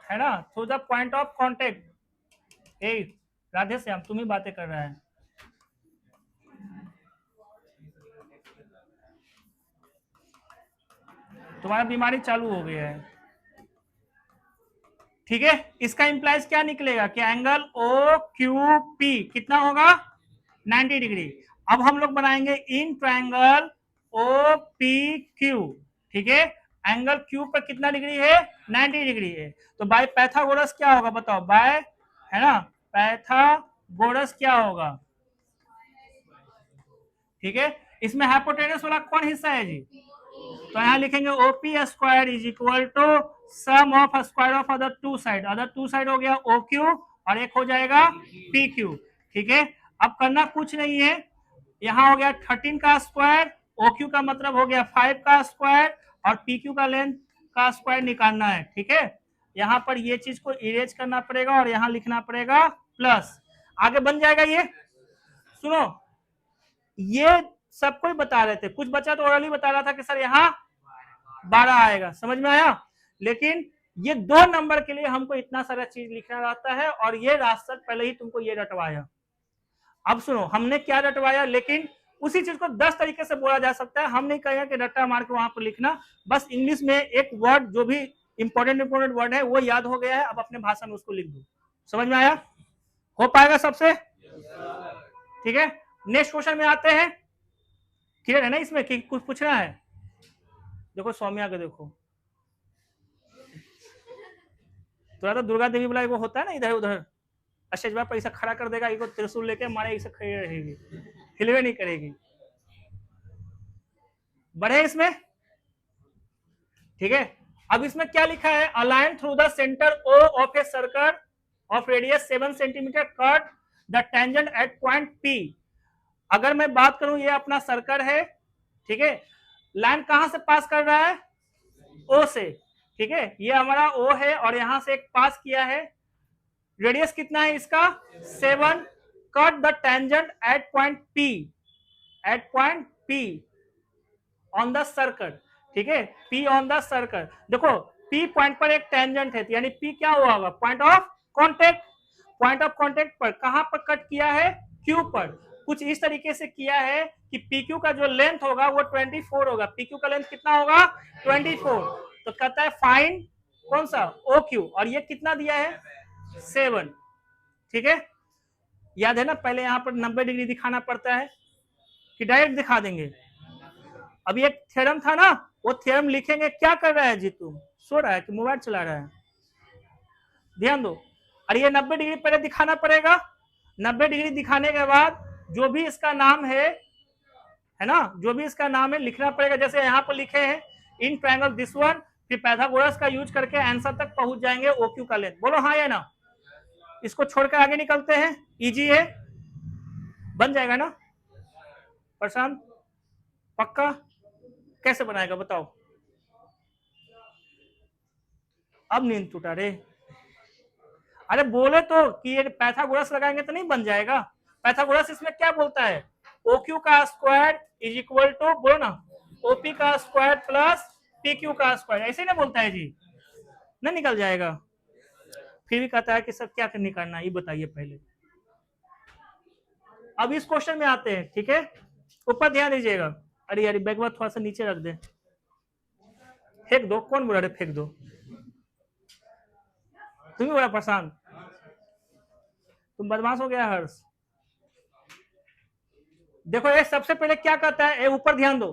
है ना, through the point of contact। ए राधे श्याम तुम ही बातें कर रहा है, तुम्हारा बीमारी चालू हो गया है, ठीक है। इसका इंप्लाइज क्या निकलेगा कि एंगल ओ क्यू पी कितना होगा 90 डिग्री। अब हम लोग बनाएंगे in triangle O P Q, ठीक है। एंगल क्यू पर कितना डिग्री है 90 डिग्री है, तो बाय पैथागोरस क्या होगा बताओ, बाय है ना पैथागोरस क्या होगा, ठीक है। इसमें हाइपोटेनस वाला कौन हिस्सा है जी, तो यहां लिखेंगे OP square is equal to sum of square of other two side हो गया ओ क्यू और एक हो जाएगा पी क्यू, ठीक है। अब करना कुछ नहीं है, यहां हो गया 13 का स्क्वायर, ओ क्यू का मतलब हो गया 5 का स्क्वायर और पी क्यू का लेंथ का स्क्वायर निकालना है, ठीक है। यहां पर ये चीज को इरेज करना पड़ेगा और यहां लिखना पड़ेगा प्लस, आगे बन जाएगा ये। सुनो ये सबको ही बता रहे थे, कुछ बच्चा तो ओरली बता रहा था कि सर यहाँ 12 आएगा, समझ में आया। लेकिन ये 2 नंबर के लिए हमको इतना सारा चीज लिखना रहता है और ये रास्ता पहले ही तुमको ये रटवाया। अब सुनो हमने क्या रटवाया, लेकिन उसी चीज को 10 तरीके से बोला जा सकता है, हम नहीं कहेंगे कि रट्टा मार के वहां पर लिखना, बस इंग्लिश में एक वर्ड जो भी इंपॉर्टेंट वर्ड है वो याद हो गया है, अब अपने भाषा में उसको लिख दो, समझ में आया, हो पाएगा सबसे, ठीक है। नेक्स्ट क्वेश्चन में आते हैं, क्लियर है ना इसमें कि कुछ पूछना है, देखो सौम्या के देखो, थोड़ा तो दुर्गा देवी वाला वो होता है ना इधर उधर, स्टेज पर ऐसा खड़ा कर देगा, इसको त्रिशूल लेके मारे, इसे खड़ी रहेगी, हिलवे नहीं करेगी। बढ़े इसमें, ठीक है। अब इसमें क्या लिखा है, a line through the centre O of a circle of radius 7 centimetre cut the tangent at point P. अगर मैं बात करूं, ये अपना सर्कल है, ठीक है, लाइन कहां से पास कर रहा है, ओ से, ठीक है, ये हमारा ओ है और यहां से एक पास किया है, रेडियस कितना है इसका 7, cut the tangent at point P, at point P on the circle, ठीक है, पी ऑन द सर्कल। देखो पी पॉइंट पर एक टेंजेंट है, यानी पी क्या हुआ होगा, point of contact, point of contact पर कहां पर कट किया है, क्यू पर। कुछ इस तरीके से किया है कि पीक्यू का जो लेंथ होगा वो 24 होगा, पीक्यू का लेंथ कितना होगा 24, तो कहता है फाइंड कौन सा ओ क्यू, और ये कितना दिया है 7, ठीक है। याद है ना, पहले यहां पर 90 डिग्री दिखाना पड़ता है कि डायरेक्ट दिखा देंगे। अभी एक थ्योरम था ना, वो थ्योरम लिखेंगे। क्या कर रहा है जीतू, सो रहा है कि मोबाइल चला रहा है, ध्यान दो। और ये 90 डिग्री पहले दिखाना पड़ेगा, 90 डिग्री दिखाने के बाद जो भी इसका नाम है ना, जो भी इसका नाम है लिखना पड़ेगा, जैसे यहाँ पर लिखे हैं इन ट्रायंगल दिस वन, फिर पाइथागोरस का यूज करके आंसर तक पहुंच जाएंगे ओ क्यू का लेंथ। बोलो हाँ या ना, इसको छोड़कर आगे निकलते हैं, इजी है, बन जाएगा ना प्रशांत, पक्का। कैसे बनाएगा बताओ, अब नींद टूटा रे, अरे बोले तो कि ये पाइथागोरस लगाएंगे तो नहीं बन जाएगा। पाइथागोरस इसमें क्या बोलता है, ओ क्यू का स्क्वायर इज इक्वल टू, बोलो ना, ओपी का स्क्वायर प्लस पी क्यू का स्क्वायर, ऐसे ना बोलता है जी, ना निकल जाएगा। फिर भी कहता है कि सर क्या निकालना है ये बताइए पहले। अब इस क्वेश्चन में आते हैं, ठीक है, ऊपर ध्यान दीजिएगा। अरे यार बैग थोड़ा सा नीचे रख दे, फेंक दो, कौन बोला रे फेंक दो, तुम ही बोला प्रशांत, तुम बदमाश हो गया हर्ष। देखो ये सबसे पहले क्या कहता है, ऊपर ध्यान दो,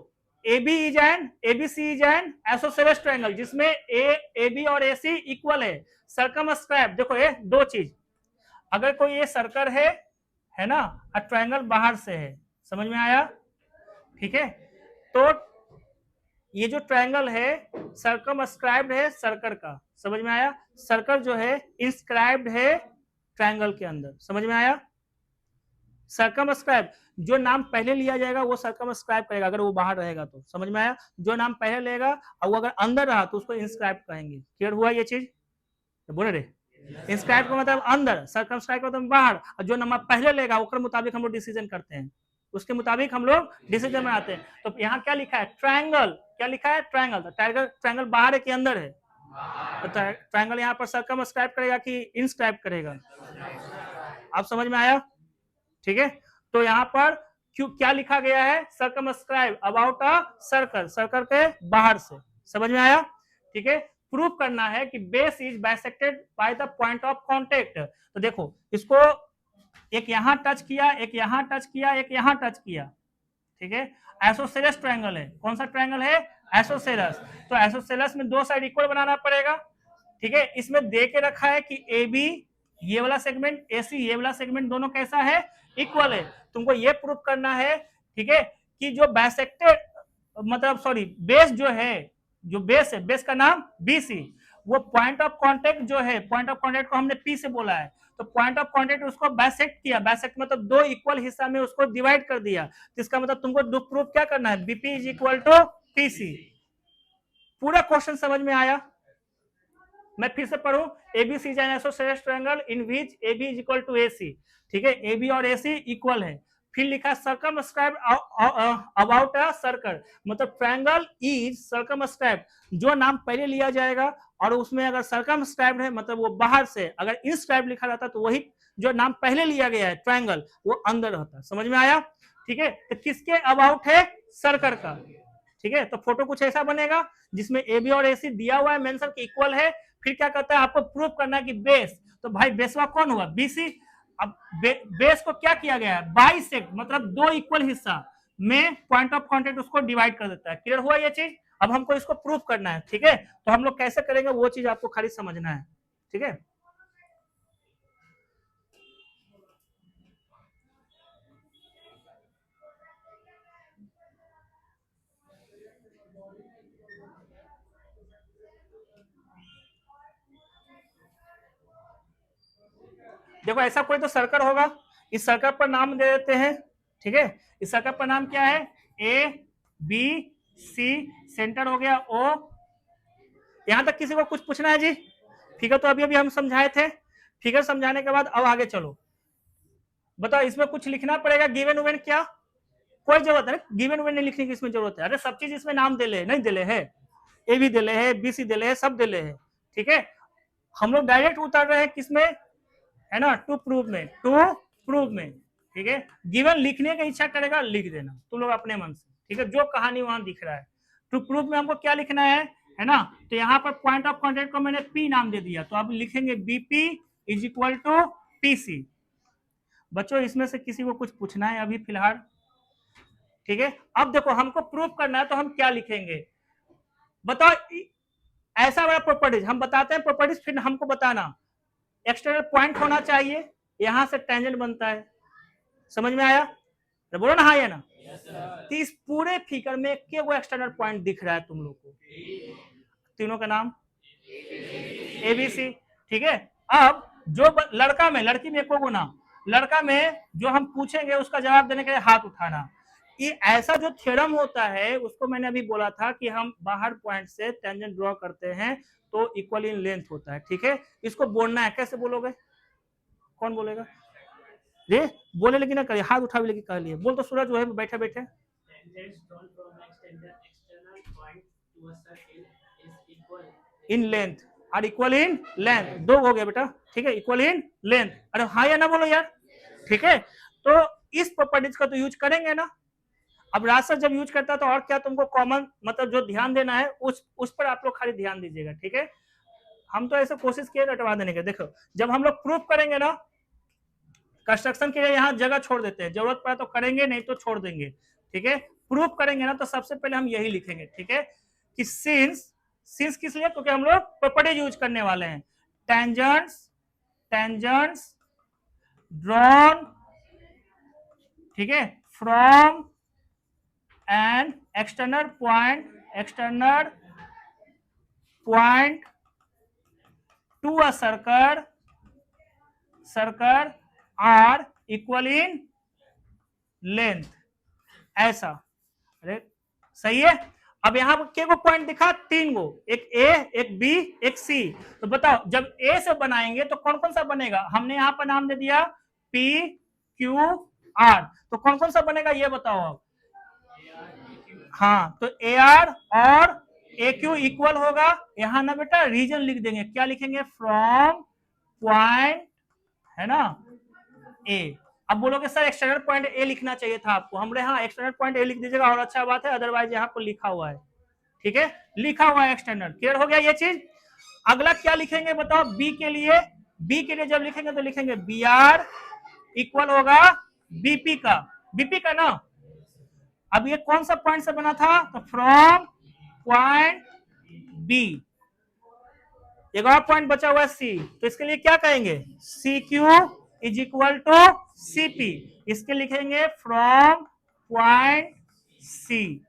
AB is an ABC is an isosceles triangle जिसमें AB और AC इक्वल है, सर्कमस्क्राइब। देखो ये दो चीज, अगर कोई ये सर्कल है ना, और ट्रायंगल बाहर से है, समझ में आया, ठीक है, तो ये जो ट्रायंगल है सर्कमस्क्राइब्ड है सर्कल का, समझ में आया, सर्कल जो है इंस्क्राइब्ड है ट्रायंगल के अंदर, समझ में आया। सर्कमस्क्राइब, जो नाम पहले लिया जाएगा वो सर्कमस्क्राइब करेगा, अगर वो बाहर रहेगा तो, समझ में आया। जो नाम पहले लेगा और वो अगर अंदर रहा तो उसको इंस्क्राइब कहेंगे। क्लियर हुआ ये चीज, तो बोले रे, इंस्क्राइब का मतलब अंदर, सर्कमस्क्राइब का मतलब बाहर, और जो नाम पहले लेगा उसके मुताबिक हम लोग डिसीजन करते हैं, उसके मुताबिक हम लोग डिसीजन बनाते हैं। तो यहाँ क्या लिखा है, ट्रायंगल, क्या लिखा है ट्रायंगल, तो ट्रायंगल बाहर है कि अंदर है, तो ट्रायंगल यहाँ पर सर्कमस्क्राइब करेगा कि इंस्क्राइब करेगा, आप समझ में आया, ठीक है। तो यहाँ पर क्यों क्या लिखा गया है, circumscribe about a circle, circle के बाहर से, समझ में आया, ठीक है। प्रूव करना है कि base is bisected by the point of contact. तो देखो इसको एक यहां टच किया, एक यहां टच किया, एक यहां टच किया, ठीक है, आइसोसेलेस ट्रायंगल है। कौन सा ट्रायंगल है, आइसोसेलेस। तो आइसोसेलेस में दो साइड इक्वल बनाना पड़ेगा, ठीक है। इसमें दे के रखा है कि AB ये वाला सेगमेंट, AC ये वाला सेगमेंट, दोनों कैसा है, इक्वल है। तुमको ये प्रूव करना है, ठीक है, कि जो बाइसेक्टेड मतलब सॉरी बेस जो है, जो बेस है, बेस का नाम BC, वो पॉइंट ऑफ कांटेक्ट जो है, पॉइंट ऑफ कांटेक्ट को हमने P से बोला है, तो पॉइंट ऑफ कांटेक्ट उसको बाइसेक्ट किया, बाइसेक्ट मतलब दो इक्वल हिस्सा में उसको डिवाइड कर दिया, इसका मतलब तुमको प्रूफ क्या करना है, BP is equal to PC। पूरा क्वेश्चन समझ में आया, मैं फिर से पढ़ूं, ABC is an isosceles triangle in which AB is equal to AC, ठीक है, AB और AC इक्वल है। फिर लिखा सर्कमस्क्राइब अबाउट अ सर्कल, मतलब ट्रायंगल इज सर्कमस्क्राइब, जो नाम पहले लिया जाएगा और उसमें अगर सर्कमस्क्राइब है मतलब वो बाहर से, अगर इंस्क्राइब लिखा रहता तो वही जो नाम पहले लिया गया है ट्रायंगल वो अंदर रहता, समझ में आया, ठीक है। तो किसके अबाउट है, सर्कल का, ठीक है। तो फोटो कुछ ऐसा बनेगा जिसमें AB और AC दिया हुआ है, मेंशन के इक्वल है। फिर क्या कहता है, आपको प्रूफ करना है कि बेस, तो भाई बेसवा कौन हुआ, BC। अब बेस को क्या किया गया है, बाइसेक्ट मतलब दो इक्वल हिस्सा में पॉइंट ऑफ कांटेक्ट उसको डिवाइड कर देता है। क्लियर हुआ ये चीज, अब हमको इसको प्रूफ करना है, ठीक है। तो हम लोग कैसे करेंगे वो चीज आपको खाली समझना है, ठीक है। देखो ऐसा कोई तो सर्कल होगा, इस सर्कल पर नाम दे देते हैं, ठीक है। इस सर्कल पर नाम क्या है, ए बी सी, सेंटर हो गया ओ। यहां तक किसी को कुछ पूछना है जी? फिगर तो अभी अभी हम समझाए थे, फिगर समझाने के बाद अब आगे चलो, बताओ इसमें कुछ लिखना पड़ेगा, गिवन उवन क्या? कोई जरूरत है गिवन उवन नहीं लिखने की, इसमें जरूरत है? अरे सब चीज इसमें नाम दे ले, नहीं दिले है, ए भी दिले है, बी सी दिले है, सब दिले है, ठीक है। हम लोग डायरेक्ट उतर रहे हैं किसमें, है ना, टू प्रूव में, टू प्रूव में, ठीक है। गिवन लिखने की इच्छा करेगा लिख देना तुम लोग अपने मन से, ठीक है, जो कहानी वहां दिख रहा है। टू प्रूव में हमको क्या लिखना है ना, तो यहाँ पर पॉइंट ऑफ कॉन्टेक्ट को मैंने पी नाम दे दिया, तो अब लिखेंगे BP is equal to PC. बच्चों इसमें से किसी को कुछ पूछना है अभी फिलहाल? ठीक है, अब देखो हमको प्रूव करना है तो हम क्या लिखेंगे, बताओ। ऐसा वाला प्रॉपर्टीज हम बताते हैं, प्रॉपर्टीज फिर हमको बताना। एक्सटर्नल पॉइंट होना चाहिए, यहां से टेंजेंट बनता है, समझ में आया? तो बोलो ना हाँ या ना। तो इस पूरे फिगर में केवल एक्सटर्नल पॉइंट दिख रहा है तुम लोग को, तीनों का नाम एबीसी, ठीक है। अब जो लड़का में, लड़की में एको नाम, लड़का में जो हम पूछेंगे उसका जवाब देने के लिए हाथ उठाना। ये ऐसा जो थ्योरम होता है उसको मैंने अभी बोला था कि हम बाहर पॉइंट से टेंजेंट ड्रॉ करते हैं तो इक्वल इन लेंथ होता है, ठीक है। इसको बोलना है, कैसे बोलोगे, कौन बोलेगा? रे बोले लेकिन ना करिए, हाथ उठा भी लेकिन कह लिए, बोल तो सूरज जो है बैठे बैठे। इन लेंथ और इक्वल इन लेंथ, दो हो गया बेटा, ठीक है, इक्वल इन लेंथ। अरे हाँ या ना बोलो यार, ठीक है। तो इस प्रॉपर्टीज का तो यूज करेंगे ना। अब रास्ता जब यूज करता है तो और क्या तुमको कॉमन मतलब जो ध्यान देना है उस पर आप लोग खाली ध्यान दीजिएगा, ठीक है। हम तो ऐसे कोशिश किए रटवा देने के। देखो जब हम लोग प्रूफ करेंगे ना, कंस्ट्रक्शन के लिए यहाँ जगह छोड़ देते हैं, जरूरत पड़ा तो करेंगे नहीं तो छोड़ देंगे, ठीक है। प्रूफ करेंगे ना तो सबसे पहले हम यही लिखेंगे, ठीक है, कि सिंस किस लिए, क्योंकि हम लोग प्रॉपर्टी यूज करने वाले हैं। टेंजेंट्स ड्रॉन, ठीक है, from an external point to a circle are equal in length, ऐसा। अरे सही है। अब यहां पर के को पॉइंट दिखा, तीन गो, एक ए, एक बी, एक सी। तो बताओ जब ए से बनाएंगे तो कौन कौन सा बनेगा, हमने यहां पर नाम दे दिया पी क्यू आर, तो कौन कौन सा बनेगा ये बताओ अब। हाँ तो ए आर और ए क्यू इक्वल होगा, यहां ना बेटा रीजन लिख देंगे, क्या लिखेंगे, फ्रॉम पॉइंट, है ना, ए। अब बोलोगे सर एक्सटर्नल पॉइंट ए लिखना चाहिए था आपको, हमने हाँ एक्सटर्नल पॉइंट ए लिख दीजिएगा और अच्छा बात है, अदरवाइज यहाँ पर लिखा हुआ है, ठीक है, लिखा हुआ है एक्सटर्नल, क्लियर हो गया ये चीज। अगला क्या लिखेंगे बताओ, बी के लिए, बी के लिए जब लिखेंगे तो लिखेंगे बी आर इक्वल होगा बीपी का ना। अब ये कौन सा पॉइंट से बना था, तो फ्रॉम पॉइंट बी, एक और पॉइंट बचा हुआ है सी, तो इसके लिए क्या कहेंगे, C Q is equal to CP, इसके लिखेंगे फ्रॉम पॉइंट सी।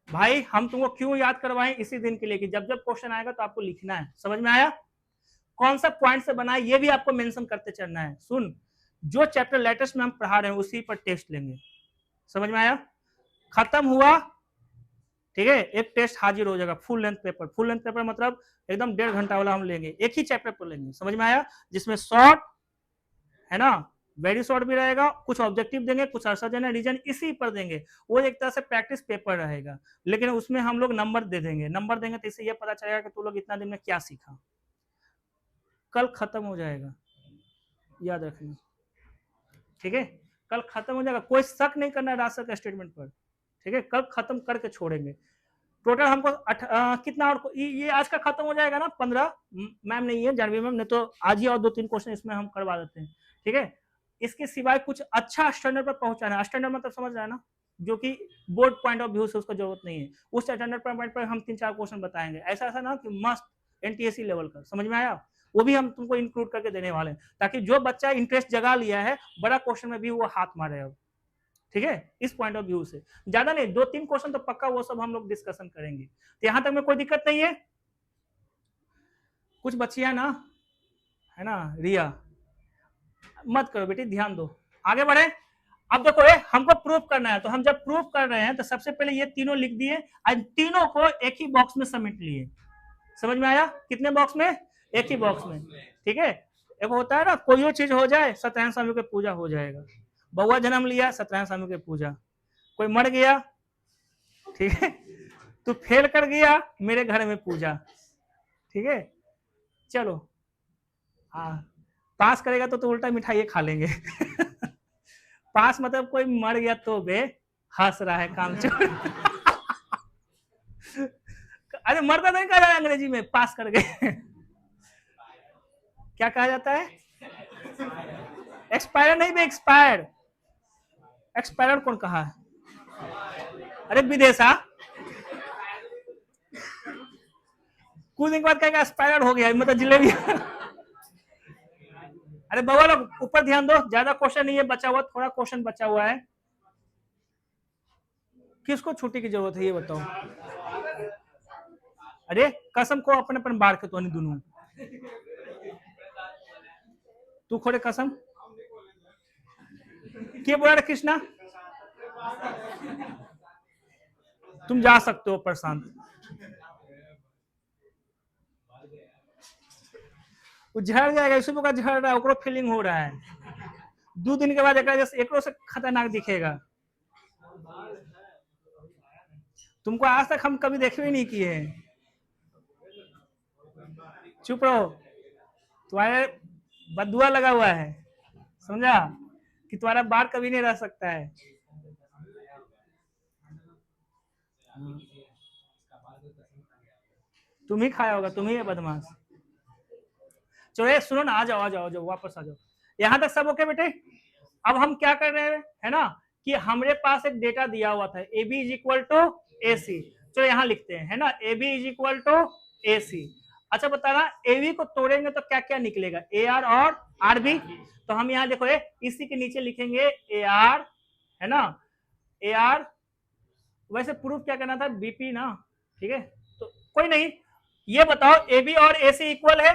भाई हम तुमको क्यों याद करवाएं, इसी दिन के लिए कि जब जब क्वेश्चन आएगा तो आपको लिखना है, समझ में आया? कौन सा पॉइंट से बना है ये भी आपको मेंशन करते चलना है। सुन, जो चैप्टर लेटेस्ट में हम पढ़ा रहे हैं उसी पर टेस्ट लेंगे, समझ में आया? खत्म हुआ, ठीक है, एक टेस्ट हाजिर हो जाएगा, फुल लेंथ पेपर मतलब एकदम 1.5 घंटा वाला हम लेंगे, एक ही चैप्टर पर लेंगे, समझ में आया? जिसमें शॉर्ट, है ना, वेरी शॉर्ट भी रहेगा, कुछ ऑब्जेक्टिव देंगे, कुछ आंसर रीजन इसी पर देंगे, वो एक तरह से प्रैक्टिस पेपर रहेगा, लेकिन उसमें हम लोग नंबर देंगे तो इससे ये पता चलेगा कि तू लोग इतना दिन में क्या सीखा। कल खत्म हो जाएगा, याद रखना, ठीक है, कल खत्म हो जाएगा, कोई शक नहीं करना है रास्ता के स्टेटमेंट पर, ठीक है, कल खत्म करके छोड़ेंगे। टोटल हमको कितना और ये आज का खत्म हो जाएगा ना, 15 मैम नहीं है, जानवी मैम, नहीं तो आज ही और 2-3 क्वेश्चन इसमें हम करवा देते हैं, ठीक है। इसके सिवाय कुछ अच्छा स्टैंडर्ड पर पहुंचाना है, स्टैंडर्ड मतलब समझ रहा है ना, जो कि बोर्ड पॉइंट ऑफ व्यू से उसको जरूरत नहीं है, उस स्टैंडर्ड पॉइंट पर हम 3-4 क्वेश्चन बताएंगे, ऐसा ना कि मस्त एनटीएससी लेवल का, समझ में आया? वो भी हम तुमको इंक्लूड करके देने वाले हैं, ताकि जो बच्चा इंटरेस्ट जगा लिया है बड़ा क्वेश्चन में भी वो हाथ मारे अब, ठीक है, इस पॉइंट ऑफ व्यू से। ज्यादा नहीं, 2-3 क्वेश्चन तो पक्का वो सब हम लोग डिस्कशन करेंगे, तो यहां तक में कोई दिक्कत नहीं है? कुछ बचिया ना, है ना, रिया। मत करो बेटी, ध्यान दो, आगे बढ़े। अब देखो ये हमको प्रूफ करना है, तो हम जब प्रूफ कर रहे हैं तो सबसे पहले ये तीनों लिख दिए और तीनों को एक ही बॉक्स में समेट लिए। समझ में आया? कितने बॉक्स में? एक ही बॉक्स में। ठीक है, एक होता है ना कोई चीज हो जाए सत्यनारायण स्वामी की पूजा हो जाएगा। बउआ जन्म लिया, सत्यनारायण स्वामी की पूजा। कोई मर गया, ठीक है, तू फेल कर गया, मेरे घर में पूजा। ठीक है, चलो। हाँ, पास करेगा तो उल्टा मिठाई खा लेंगे। पास मतलब कोई मर गया तो बे हंस रहा है काम चोर। अरे मरता नहीं कहा जाता है अंग्रेजी में, पास कर गए। क्या कहा जाता है? एक्सपायर नहीं बे, एक्सपायर। एक्सपायर कौन कहा है? अरे विदेशा, कुछ दिन के बाद कहेगा एक्सपायर हो गया, मतलब जिलेबी। अरे बाबा लोग ऊपर ध्यान दो, ज्यादा क्वेश्चन नहीं है बचा हुआ, थोड़ा क्वेश्चन बचा हुआ है। किसको छुट्टी की जरूरत है ये बताओ? अरे कसम को अपने अपन बाढ़ के तो नहीं दोनों। तू खोले कसम के बोला कृष्णा? तुम जा सकते हो प्रशांत। वो झड़ जाएगा, इसी का झड़ रहा है, फीलिंग हो रहा है। 2 दिन के बाद एक से खतरनाक दिखेगा। तुमको आज तक हम कभी देखे भी नहीं किए हैं। चुप रहो, तुम्हारे बदुआ लगा हुआ है, समझा, कि तुम्हारा बार कभी नहीं रह सकता है। तुम ही खाया होगा, तुम ही है बदमाश। चलो सुनो ना, आ जाओ आ जाओ, वापस आ जाओ। यहां तक सब ओके बेटे? अब हम क्या कर रहे हैं, है ना, कि हमारे पास एक डेटा दिया हुआ था, A B is equal to A C. चलो यहां लिखते हैं, है ना, A B is equal to A C. अच्छा बताना, ए बी को तोड़ेंगे तो क्या क्या निकलेगा? ए आर और आर बी। तो हम यहाँ देखो इसी के नीचे लिखेंगे ए आर, है ना, ए आर। वैसे प्रूफ क्या करना था? बीपी ना, ठीक है, तो कोई नहीं। ये बताओ ए बी और ए सी इक्वल है,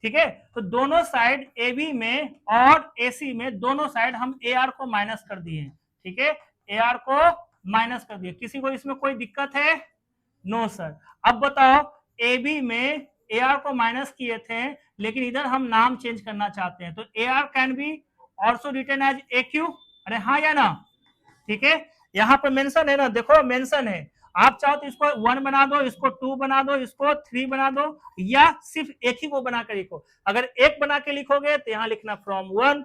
ठीक है, तो दोनों साइड ए बी में और ए सी में दोनों साइड हम ए आर को माइनस कर दिए, ठीक है, ए आर को माइनस कर दिए। किसी को इसमें कोई दिक्कत है? No sir. अब बताओ, ए बी में ए आर को माइनस किए थे, लेकिन इधर हम नाम चेंज करना चाहते हैं, तो A R can be also written as A Q. अरे हाँ या ना? ठीक है, यहाँ पर मेंशन है ना, देखो मेंशन है। आप चाहो तो इसको 1 बना दो, इसको 2 बना दो, इसको 3 बना दो, या सिर्फ एक ही को बना कर लिखो। अगर एक बना के लिखोगे तो यहाँ लिखना फ्रॉम 1,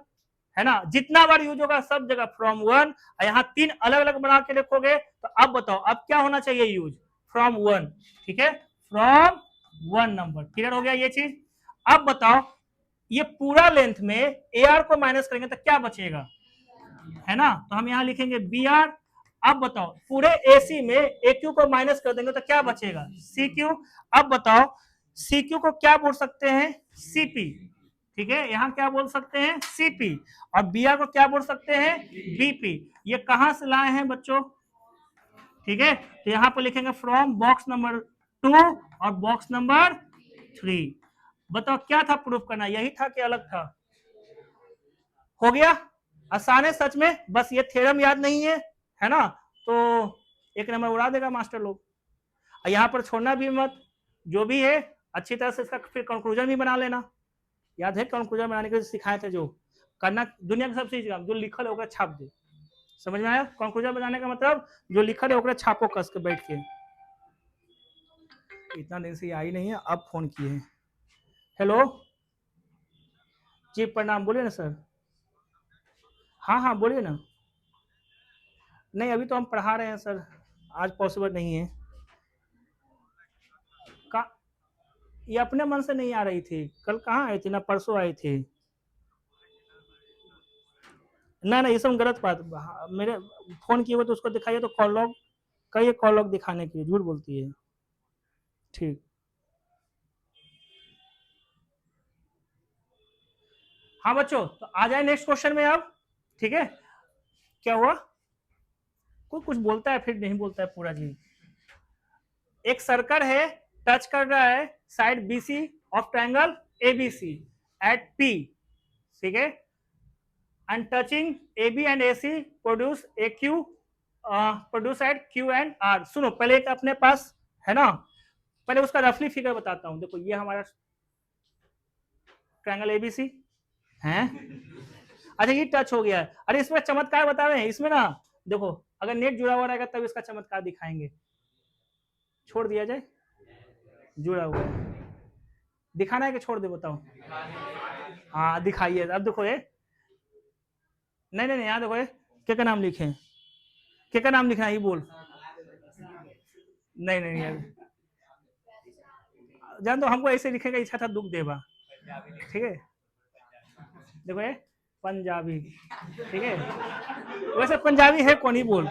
है ना, जितना बार यूज होगा सब जगह फ्रॉम 1। यहाँ 3 अलग अलग बना के लिखोगे तो अब बताओ अब क्या होना चाहिए यूज? फ्रॉम 1, ठीक है, फ्रॉम 1 नंबर। क्लियर हो गया ये चीज? अब बताओ ये पूरा लेंथ में ए आर को माइनस करेंगे तो क्या बचेगा, है ना, तो हम यहाँ लिखेंगे बी आर। अब बताओ पूरे AC में ए क्यू को माइनस कर देंगे तो क्या बचेगा? C Q. अब बताओ सी क्यू को क्या बोल सकते हैं? सीपी, ठीक है, यहाँ क्या बोल सकते हैं? सीपी। और बी आर को क्या बोल सकते हैं? बीपी। ये कहां से लाए हैं बच्चों? ठीक है, तो यहाँ पर लिखेंगे फ्रॉम बॉक्स नंबर 2 और बॉक्स नंबर 3। बताओ क्या था प्रूफ करना? यही था कि अलग था? हो गया, आसान है सच में, बस ये थ्योरम याद नहीं है ना, तो 1 नंबर उड़ा देगा मास्टर लोग। यहाँ पर छोड़ना भी मत, जो भी है अच्छी तरह से इसका फिर कंक्लूजन भी बना लेना। याद है कंक्लूजन बनाने के सिखाए थे? जो करना दुनिया का सबसे काम, जो लिखल है ओकरा छाप दे। समझ में आया? कंक्लूजन बनाने का मतलब जो लिखल है ओकरा छापो कस के बैठ के। इतना दिन से आई नहीं है, अब फोन किए हैं। हेलो जी, प्रणाम, बोलिए ना सर। हाँ हाँ बोलिए ना। नहीं अभी तो हम पढ़ा रहे हैं सर, आज पॉसिबल नहीं है। का ये अपने मन से नहीं आ रही थी, कल कहाँ आई थी ना, परसों आई थी। ना ना ये सब गलत बात, मेरे फोन किए हुए तो उसको दिखाइए तो कॉल लॉग, कहिए कॉल लॉग दिखाने के लिए, झूठ बोलती है। ठीक, हाँ बच्चों तो आ जाए नेक्स्ट क्वेश्चन में अब। ठीक है, क्या हुआ? कोई कुछ बोलता है फिर नहीं बोलता है पूरा जी। एक सर्कल है, टच कर रहा है side BC of triangle ABC। at P, ठीक है, and touching AB and AC produce AQ, produce at Q and R। सुनो पहले एक अपने पास है ना, पहले उसका रफली फिगर बताता हूं। देखो ये हमारा ट्रायंगल एबीसी है, अच्छा ये टच हो गया है। अरे इसमें चमत्कार बता रहे हैं, इसमें ना देखो अगर नेट जुड़ा हुआ रहेगा तब इसका चमत्कार दिखाएंगे। छोड़ दिया जाए, जुड़ा हुआ है, दिखाना है कि छोड़ दे बताओ? हाँ दिखाइए। अब देखो ये, नहीं नहीं यहाँ देखो ये क्या नाम लिखे, क्या नाम लिखना है ये बोल। नहीं नहीं यार, जान दो, हमको ऐसे लिखेगा इच्छा था दुख देवा, ठीक है। देखो ये पंजाबी, ठीक है, वैसे पंजाबी है कौन ही बोल।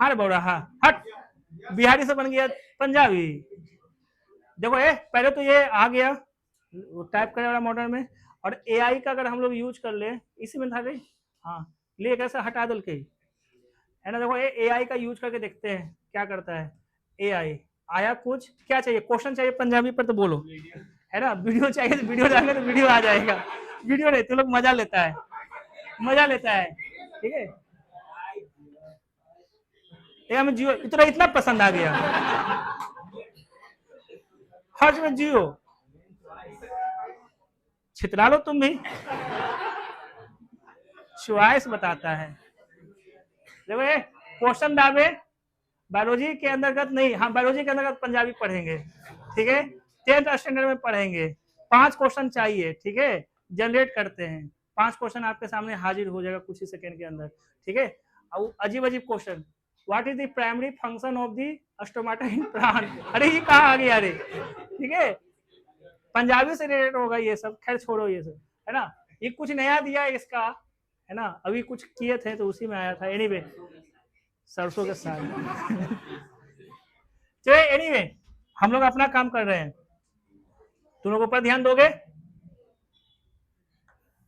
हाँ बोल रहा, हट, बिहारी से बन गया पंजाबी। देखो ये पहले तो ये आ गया टाइप करने वाला मॉडर्न में, और एआई का अगर हम लोग यूज कर ले, इसी में था गई, हाँ ले कैसे हटा दल के, है ना। देखो ये एआई का यूज करके देखते हैं क्या करता है। एआई आया कुछ, क्या चाहिए, क्वेश्चन चाहिए पंजाबी पर तो बोलो, है ना। वीडियो चाहिए तो वीडियो डालेंगे तो वीडियो आ जाएगा, वीडियो नहीं तो लोग मजा लेता है, मजा लेता है, ठीक है। हमें जियो इतना इतना पसंद आ गया, हर्ष में जियो, छितरा लो तुम भी, चॉइस बताता है। देखो ये क्वेश्चन डाले बायोलॉजी के अंतर्गत नहीं, हाँ बायोलॉजी के अंतर्गत पंजाबी पढ़ेंगे, ठीक है, 10th स्टैंडर्ड में पढ़ेंगे। 5 क्वेश्चन चाहिए, ठीक है, जनरेट करते हैं, 5 क्वेश्चन आपके सामने हाजिर हो जाएगा कुछ ही सेकंड के अंदर, ठीक है। अजीब अजीब question, what is the primary function of the stomata in plant, अरे ये कहाँ आ गया, अरे ठीक है, पंजाबी से रिलेटेड होगा ये सब, खैर छोड़ो ये सब, है ना। ये कुछ नया दिया है इसका, है ना, अभी कुछ किए थे तो उसी में आया था। एनीवे सरसों के साग चलिए, एनीवे हम लोग अपना काम कर रहे हैं, तुम लोग ऊपर ध्यान दोगे।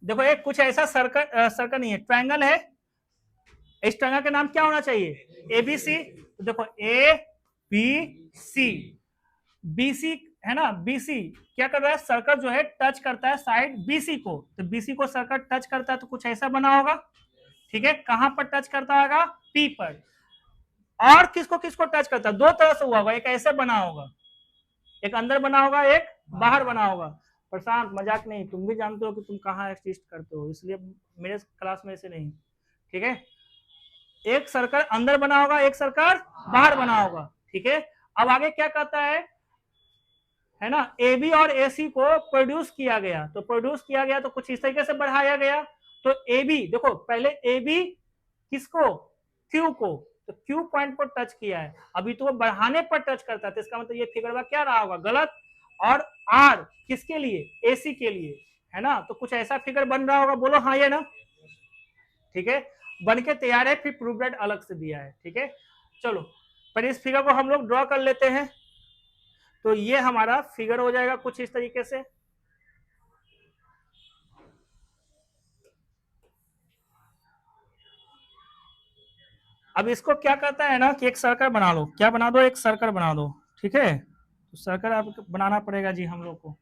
देखो एक कुछ ऐसा सर्कल, सर्कल नहीं है, ट्रायंगल है, इस ट्रायंगल का नाम क्या होना चाहिए, एबीसी। तो देखो ए बी सी, बीसी है ना, बीसी क्या कर रहा है, सर्कल जो है टच करता है साइड बीसी को, तो बीसी को सर्कल टच करता है तो कुछ ऐसा बना होगा, ठीक है। कहां पर टच करता होगा, पी पर। और किसको किसको टच करता है, 2 तरह से हुआ होगा, एक ऐसे बना होगा, एक अंदर बना होगा, एक बाहर बना होगा। प्रशांत मजाक नहीं, तुम भी जानते हो कि तुम कहाँ एग्जिस्ट करते हो, इसलिए मेरे क्लास में ऐसे नहीं, ठीक है। एक सर्कल अंदर बना होगा, एक सर्कल बाहर बना होगा, ठीक है। अब आगे क्या कहता है ना, ए बी और ए सी को प्रोड्यूस किया गया, तो प्रोड्यूस किया गया तो कुछ इस तरीके से बढ़ाया गया। तो ए बी देखो पहले ए बी किसको, क्यू को, तो क्यू पॉइंट पर टच किया है, अभी तो वो बढ़ाने पर टच करता है, तो इसका मतलब ये फिगर क्या रहा होगा, गलत। और आर किसके लिए, एसी के लिए, है ना, तो कुछ ऐसा फिगर बन रहा होगा, बोलो हाँ ये ना, ठीक है, बन के तैयार है, फिर प्रूफ डेट अलग से दिया है, ठीक है। चलो पर इस फिगर को हम लोग ड्रॉ कर लेते हैं, तो ये हमारा फिगर हो जाएगा कुछ इस तरीके से। अब इसको क्या कहता है ना कि एक सर्कल बना लो, क्या बना दो, एक सर्कल बना दो, ठीक है। तो सर्कल आप बनाना पड़ेगा जी हम लोग को।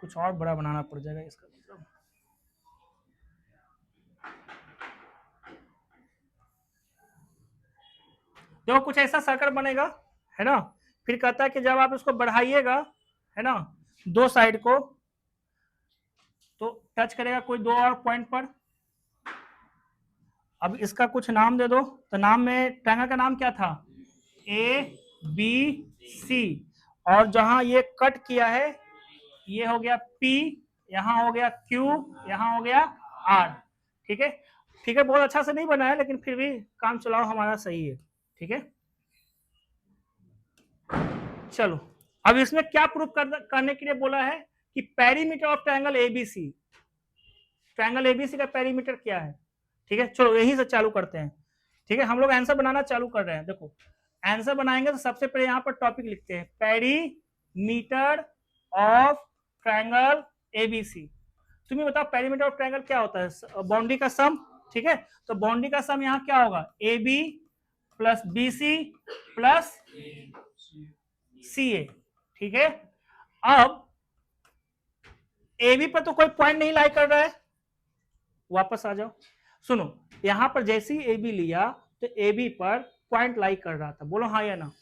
कुछ और बड़ा बनाना पड़ जाएगा इसका मतलब। देखो कुछ ऐसा सर्कल बनेगा, है ना, फिर कहता है कि जब आप इसको बढ़ाइएगा, है ना, 2 साइड को, तो टच करेगा कोई 2 और पॉइंट पर। अब इसका कुछ नाम दे दो, तो नाम में ट्रायंगल का नाम क्या था, ए बी सी, और जहां ये कट किया है ये हो गया पी, यहां हो गया क्यू, यहां हो गया आर, ठीक है। ठीक है, बहुत अच्छा से नहीं बना है लेकिन फिर भी काम चलाओ हमारा सही है, ठीक है। चलो अब इसमें क्या प्रूफ करने के लिए बोला है कि perimeter of triangle ABC, triangle ABC का पेरीमीटर क्या है, ठीक है। चलो यहीं से चालू करते हैं, ठीक है, हम लोग आंसर बनाना चालू कर रहे हैं। देखो आंसर बनाएंगे तो सबसे पहले यहाँ पर टॉपिक लिखते हैं, पेरीमीटर ऑफ ट्रायंगल एबीसी। तुम्हें बताओ पेरीमीटर ऑफ ट्रायंगल क्या होता है, बाउंड्री का सम, ठीक है। तो बाउंड्री का सम यहाँ क्या होगा, A B plus B C plus C A, ठीक है। अब ए बी पर तो कोई पॉइंट नहीं लाई कर रहा है, वापस आ जाओ, सुनो, यहां पर जैसे ही ए बी लिया तो ए बी पर पॉइंट लाई कर रहा था, बोलो हाँ या ना,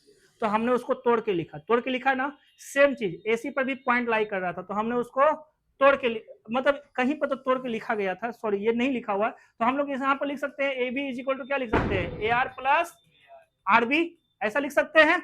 तो हमने उसको तोड़ के लिखा ना। सेम चीज एसी पर भी पॉइंट लाई कर रहा था, तो हमने उसको तोड़ के मतलब कहीं पर तो तोड़ के लिखा गया था, सॉरी ये नहीं लिखा हुआ, तो हम लोग यहाँ पर लिख सकते हैं A B is equal to क्या लिख सकते हैं, A R plus R B, ऐसा लिख सकते हैं,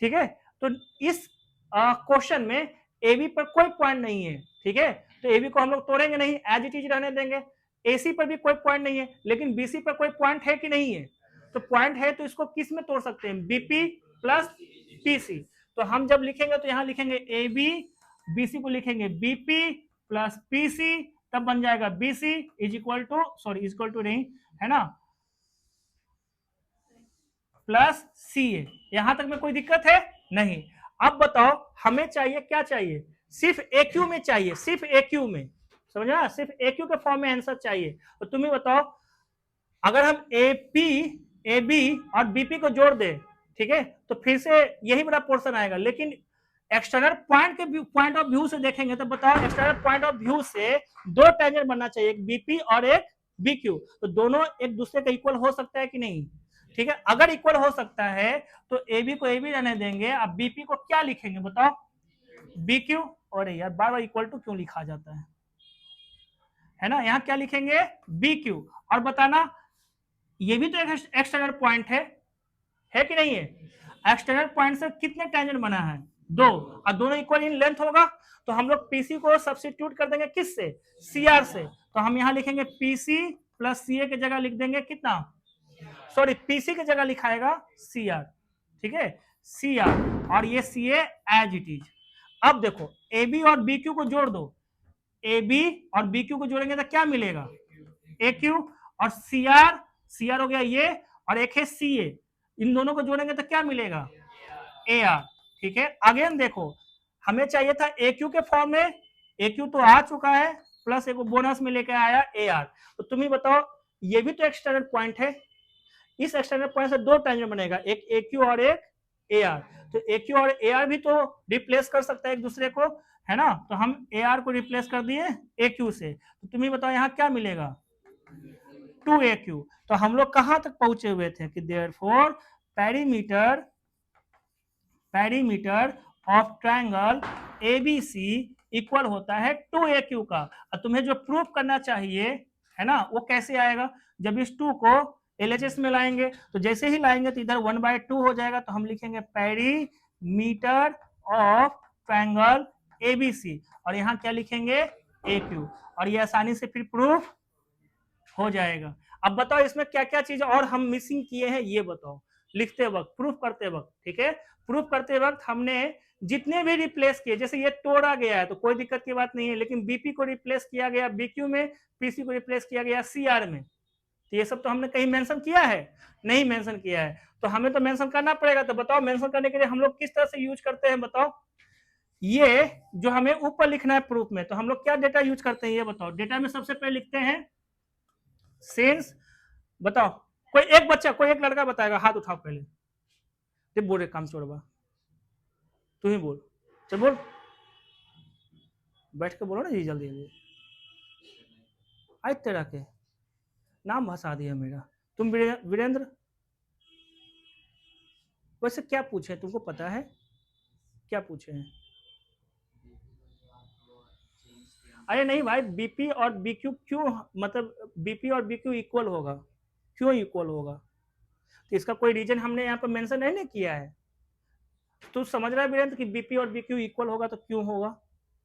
ठीक है। तो इस क्वेश्चन में ए बी पर कोई पॉइंट नहीं है, ठीक है, तो ए बी को हम लोग तोड़ेंगे नहीं, एज इट इज रहने देंगे। एसी पर भी कोई पॉइंट नहीं है, लेकिन बीसी पर कोई पॉइंट है कि नहीं है, तो पॉइंट है तो इसको किस में तोड़ सकते हैं, बीपी प्लस पीसी। तो हम जब लिखेंगे तो यहां लिखेंगे ए बी, बीसी को लिखेंगे बीपी प्लस पीसी, तब बन जाएगा BC is equal to, sorry is equal to नहीं है ना, प्लस सी ए। यहां तक में कोई दिक्कत है नहीं। अब बताओ हमें चाहिए क्या चाहिए, सिर्फ ए क्यू में चाहिए, सिर्फ ए क्यू में, समझा, सिर्फ ए क्यू के फॉर्म में आंसर चाहिए। तो तुम्हें बताओ अगर हम ए पी, ए बी और बीपी को जोड़ दे, ठीक है, तो फिर से यही बड़ा पोर्शन आएगा, लेकिन एक्सटर्नल पॉइंट ऑफ व्यू से देखेंगे तो बताओ एक्सटर्नल पॉइंट ऑफ व्यू से दो टेंजेंट बनना चाहिए, एक बीपी और एक बीक्यू, तो दोनों एक दूसरे का इक्वल हो सकता है कि नहीं, ठीक है। अगर इक्वल हो सकता है तो ए बी को ए बी रहने देंगे, अब बीपी को क्या लिखेंगे बताओ, बीक्यू, और यार बार बार इक्वल टू क्यों लिखा जाता है ना, यहाँ क्या लिखेंगे बीक्यू, और बताना ये भी तो एक एक्सटर्नल पॉइंट है कि नहीं है, एक्सटर्नल पॉइंट से कितने टेंजेंट बना है, दो, और दोनों इक्वल इन लेंथ होगा, तो हम लोग पीसी को सब्स्टिट्यूट कर देंगे किससे, सीआर से, तो हम यहां लिखेंगे पीसी प्लस सीए की जगह लिख देंगे कितना, सॉरी पीसी की जगह लिखाएगा सीआर, ठीक है, सीआर, और ये सीए एज इट इज। अब देखो ए बी और बी क्यू को जोड़ दो, ए बी और बी क्यू को जोड़ेंगे तो क्या मिलेगा, ए क्यू, और सीआर, सीआर हो गया ये, और एक है सी ए, इन दोनों को जोड़ेंगे तो क्या मिलेगा, ए आर, ठीक है। अगेन देखो हमें चाहिए था ए क्यू के फॉर्म में, ए क्यू तो आ चुका है, प्लस एक बोनस में लेकर आया ए आर, तो तुम ही बताओ ये भी तो एक्सटर्नल पॉइंट है, इस एक्सटर्नल पॉइंट से दो टेंजेंट बनेगा, एक ए क्यू और एक ए आर, तो ए क्यू और ए आर भी तो रिप्लेस कर सकता है एक दूसरे को, है ना, तो हम ए आर को रिप्लेस कर दिए ए क्यू से, तो तुम ही बताओ यहाँ क्या मिलेगा, 2AQ। तो हम लोग कहां तक पहुंचे हुए थे कि therefore perimeter of triangle ABC equal होता है 2AQ का। और तुम्हें जो प्रूफ करना चाहिए है ना, वो कैसे आएगा, जब इस 2 को LHS में लाएंगे, तो जैसे ही लाएंगे तो इधर 1/2 हो जाएगा, तो हम लिखेंगे पेरीमीटर ऑफ ट्रायंगल एबीसी, और यहाँ क्या लिखेंगे AQ, और ये आसानी से फिर प्रूफ हो जाएगा। अब बताओ इसमें क्या क्या चीज और हम मिसिंग किए हैं, ये बताओ लिखते वक्त, प्रूफ करते वक्त, ठीक है। प्रूफ करते वक्त हमने जितने भी रिप्लेस किए, जैसे ये तोड़ा गया है तो कोई दिक्कत की बात नहीं है, लेकिन बीपी को रिप्लेस किया गया बीक्यू में, पीसी को रिप्लेस किया गया सीआर में, तो ये सब तो हमने कहीं मेंशन किया है, नहीं मेंशन किया है, तो हमें तो मेंशन करना पड़ेगा। तो बताओ मेंशन करने के लिए हम लोग किस तरह से यूज करते हैं, बताओ। ये जो हमें ऊपर लिखना है प्रूफ में, तो हम लोग क्या डेटा यूज करते हैं, ये बताओ। डेटा में सबसे पहले लिखते हैं सेंस, बताओ कोई एक बच्चा, कोई एक लड़का बताएगा, हाथ उठाओ पहले, जब बोल रहे काम छोड़वा, तू ही बोल, चल बोल, बैठ के बोलो ना जी, जल्दी जल्दी, आज तेरा के नाम भसा दिया मेरा, तुम वीरेंद्र, वैसे क्या पूछे तुमको पता है, क्या पूछे हैं, अरे नहीं भाई, बीपी और बीक्यू क्यों, मतलब बीपी और बीक्यू इक्वल होगा, क्यों इक्वल होगा, तो इसका कोई रीजन हमने यहाँ पर मेंशन नहीं किया है। तू समझ रहा है वीरेंद्र कि बीपी और बीक्यू इक्वल होगा तो क्यों होगा,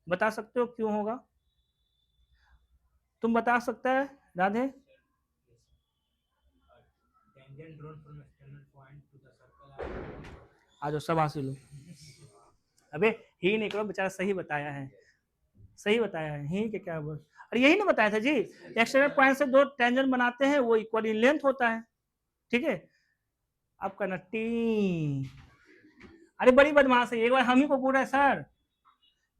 बता सकते हो क्यों होगा, तुम बता सकता है राधे, आ जाओ सब हासिल लो, अबे ही नहीं करो, बेचारा सही बताया है, सही बताया है, ही के क्या बोल, अरे यही ना बताया था जी, एक्सटर्नल पॉइंट से दो टेंजेंट बनाते हैं, वो इक्वल इन लेंथ होता है, ठीक है। आपका नट्टी, अरे बड़ी बदमाश है, एक बार हम ही को पूरा है सर,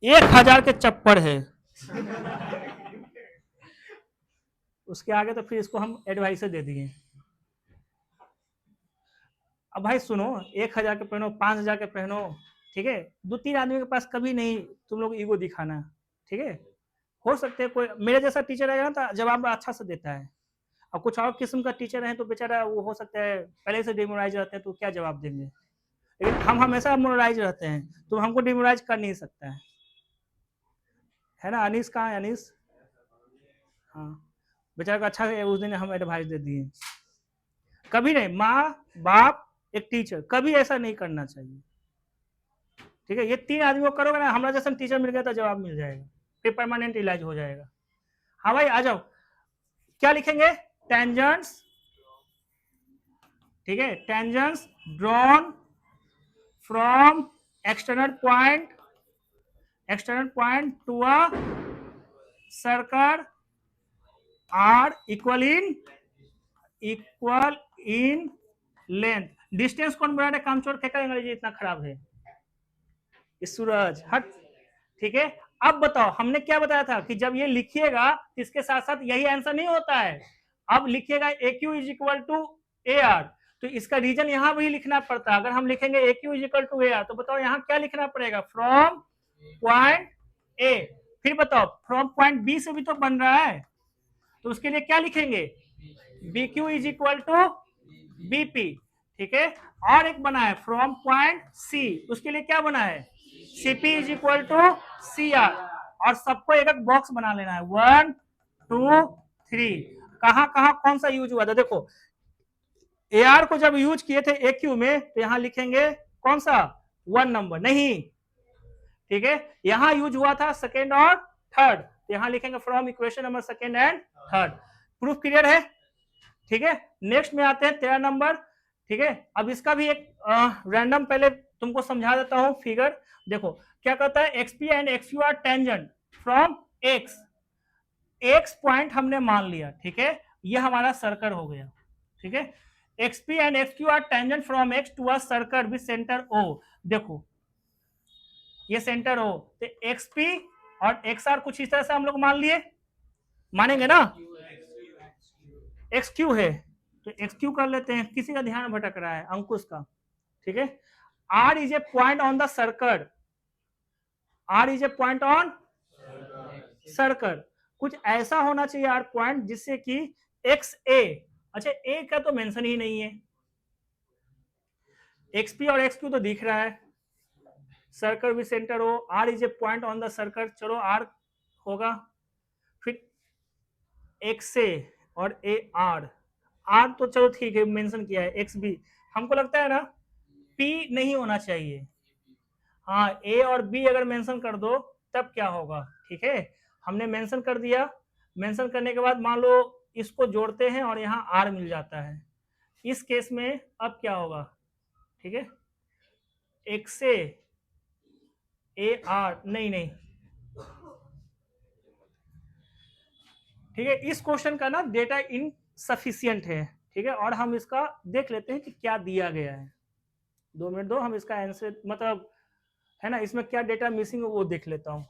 1000 के चप्पड़ है उसके आगे तो फिर इसको हम एडवाइस दे दिए। अब भाई सुनो, 1,000 के पहनो, 5,000 के पहनो, ठीक है, 2-3 आदमी के पास कभी नहीं तुम लोग ईगो दिखाना, ठीक है। हो सकते है कोई मेरे जैसा टीचर रहेगा ना तो जवाब अच्छा से देता है, और कुछ और किस्म का टीचर है तो बेचारा वो हो सकता है पहले से डिमोराइज रहते हैं तो क्या जवाब देंगे, लेकिन हम हमेशा मोराइज रहते हैं तो हमको डिमोराइज कर नहीं सकता है ना। अनीस कहाँ है अनीस? हाँ, बेचारा को अच्छा से उस दिन हम एडवाइस दे दिए। कभी नहीं, माँ बाप एक टीचर, कभी ऐसा नहीं करना चाहिए, ठीक है। ये 3 आदमी को करोगे ना, हमारा जैसा टीचर मिल गया तो जवाब मिल जाएगा, फिर परमानेंट इलाज हो जाएगा। हाँ भाई आ जाओ, क्या लिखेंगे? टेंजेंट्स, ठीक है, tangents drawn from external point to a circle are equal in length. Distance कौन बना रहे? कामचोर फेंका, अंग्रेजी इतना खराब है सूरज, हट, ठीक है। अब बताओ हमने क्या बताया था कि जब ये लिखिएगा इसके साथ साथ यही आंसर नहीं होता है, अब लिखिएगा A Q is equal to A R, तो इसका रीजन यहां भी लिखना पड़ता है। अगर हम लिखेंगे A Q is equal to A R तो बताओ यहां क्या लिखना पड़ेगा? फ्रॉम पॉइंट ए, फिर बताओ फ्रॉम पॉइंट बी से भी तो बन रहा है, तो उसके लिए क्या लिखेंगे? B Q is equal to BP, ठीक है। और एक बना है फ्रॉम पॉइंट सी, उसके लिए क्या बना है? CP is equal to C R, और सबको एक एक बॉक्स बना लेना है 1 2 3। कहां कहां कौन सा यूज हुआ था देखो, ए आर को जब यूज किए थे ए क्यू में तो यहां लिखेंगे कौन सा? 1 नंबर नहीं, ठीक है। यहां यूज हुआ था सेकेंड और थर्ड, तो यहां लिखेंगे from equation number second and third. Proof clear है, ठीक है। नेक्स्ट में आते हैं 13 नंबर, ठीक है। अब इसका भी एक रैंडम पहले तुमको समझा देता हूं फिगर। देखो क्या कहता है, X P and X U are tangent from X, X point हमने मान लिया, ठीक है, ये हमारा सर्कल हो गया, ठीक है। X P and X Q are tangent from X to a circle with centre O, देखो ये सेंटर ओ, तो एक्स पी और एक्स आर कुछ इस तरह से हम लोग मान लिए, मानेंगे ना? एक्स क्यू है तो एक्स क्यू कर लेते हैं, किसी का ध्यान भटक रहा है, अंकुश का, ठीक है। R is a point on the circle, R is a point on circle, कुछ ऐसा होना चाहिए आर पॉइंट जिससे कि एक्स ए, अच्छा ए का तो मेंशन ही नहीं है, एक्स पी और एक्स क्यू तो दिख रहा है, सर्कल विद सेंटर हो, R is a point on the circle, चलो आर होगा, फिर एक्स ए और ए आर, आर तो चलो ठीक है मेंशन किया है, एक्स बी हमको लगता है ना पी नहीं होना चाहिए, हाँ ए और बी अगर मेंशन कर दो तब क्या होगा, ठीक है। हमने मेंशन कर दिया, मेंशन करने के बाद मान लो इसको जोड़ते हैं और यहाँ आर मिल जाता है, इस केस में अब क्या होगा, ठीक है, एक्स ए आर नहीं नहीं, ठीक है। इस क्वेश्चन का ना डेटा इनसफिशियंट है, ठीक है, और हम इसका देख लेते हैं कि क्या दिया गया है, 2 मिनट दो, हम इसका आंसर मतलब है ना इसमें क्या डेटा मिसिंग है वो देख लेता हूं।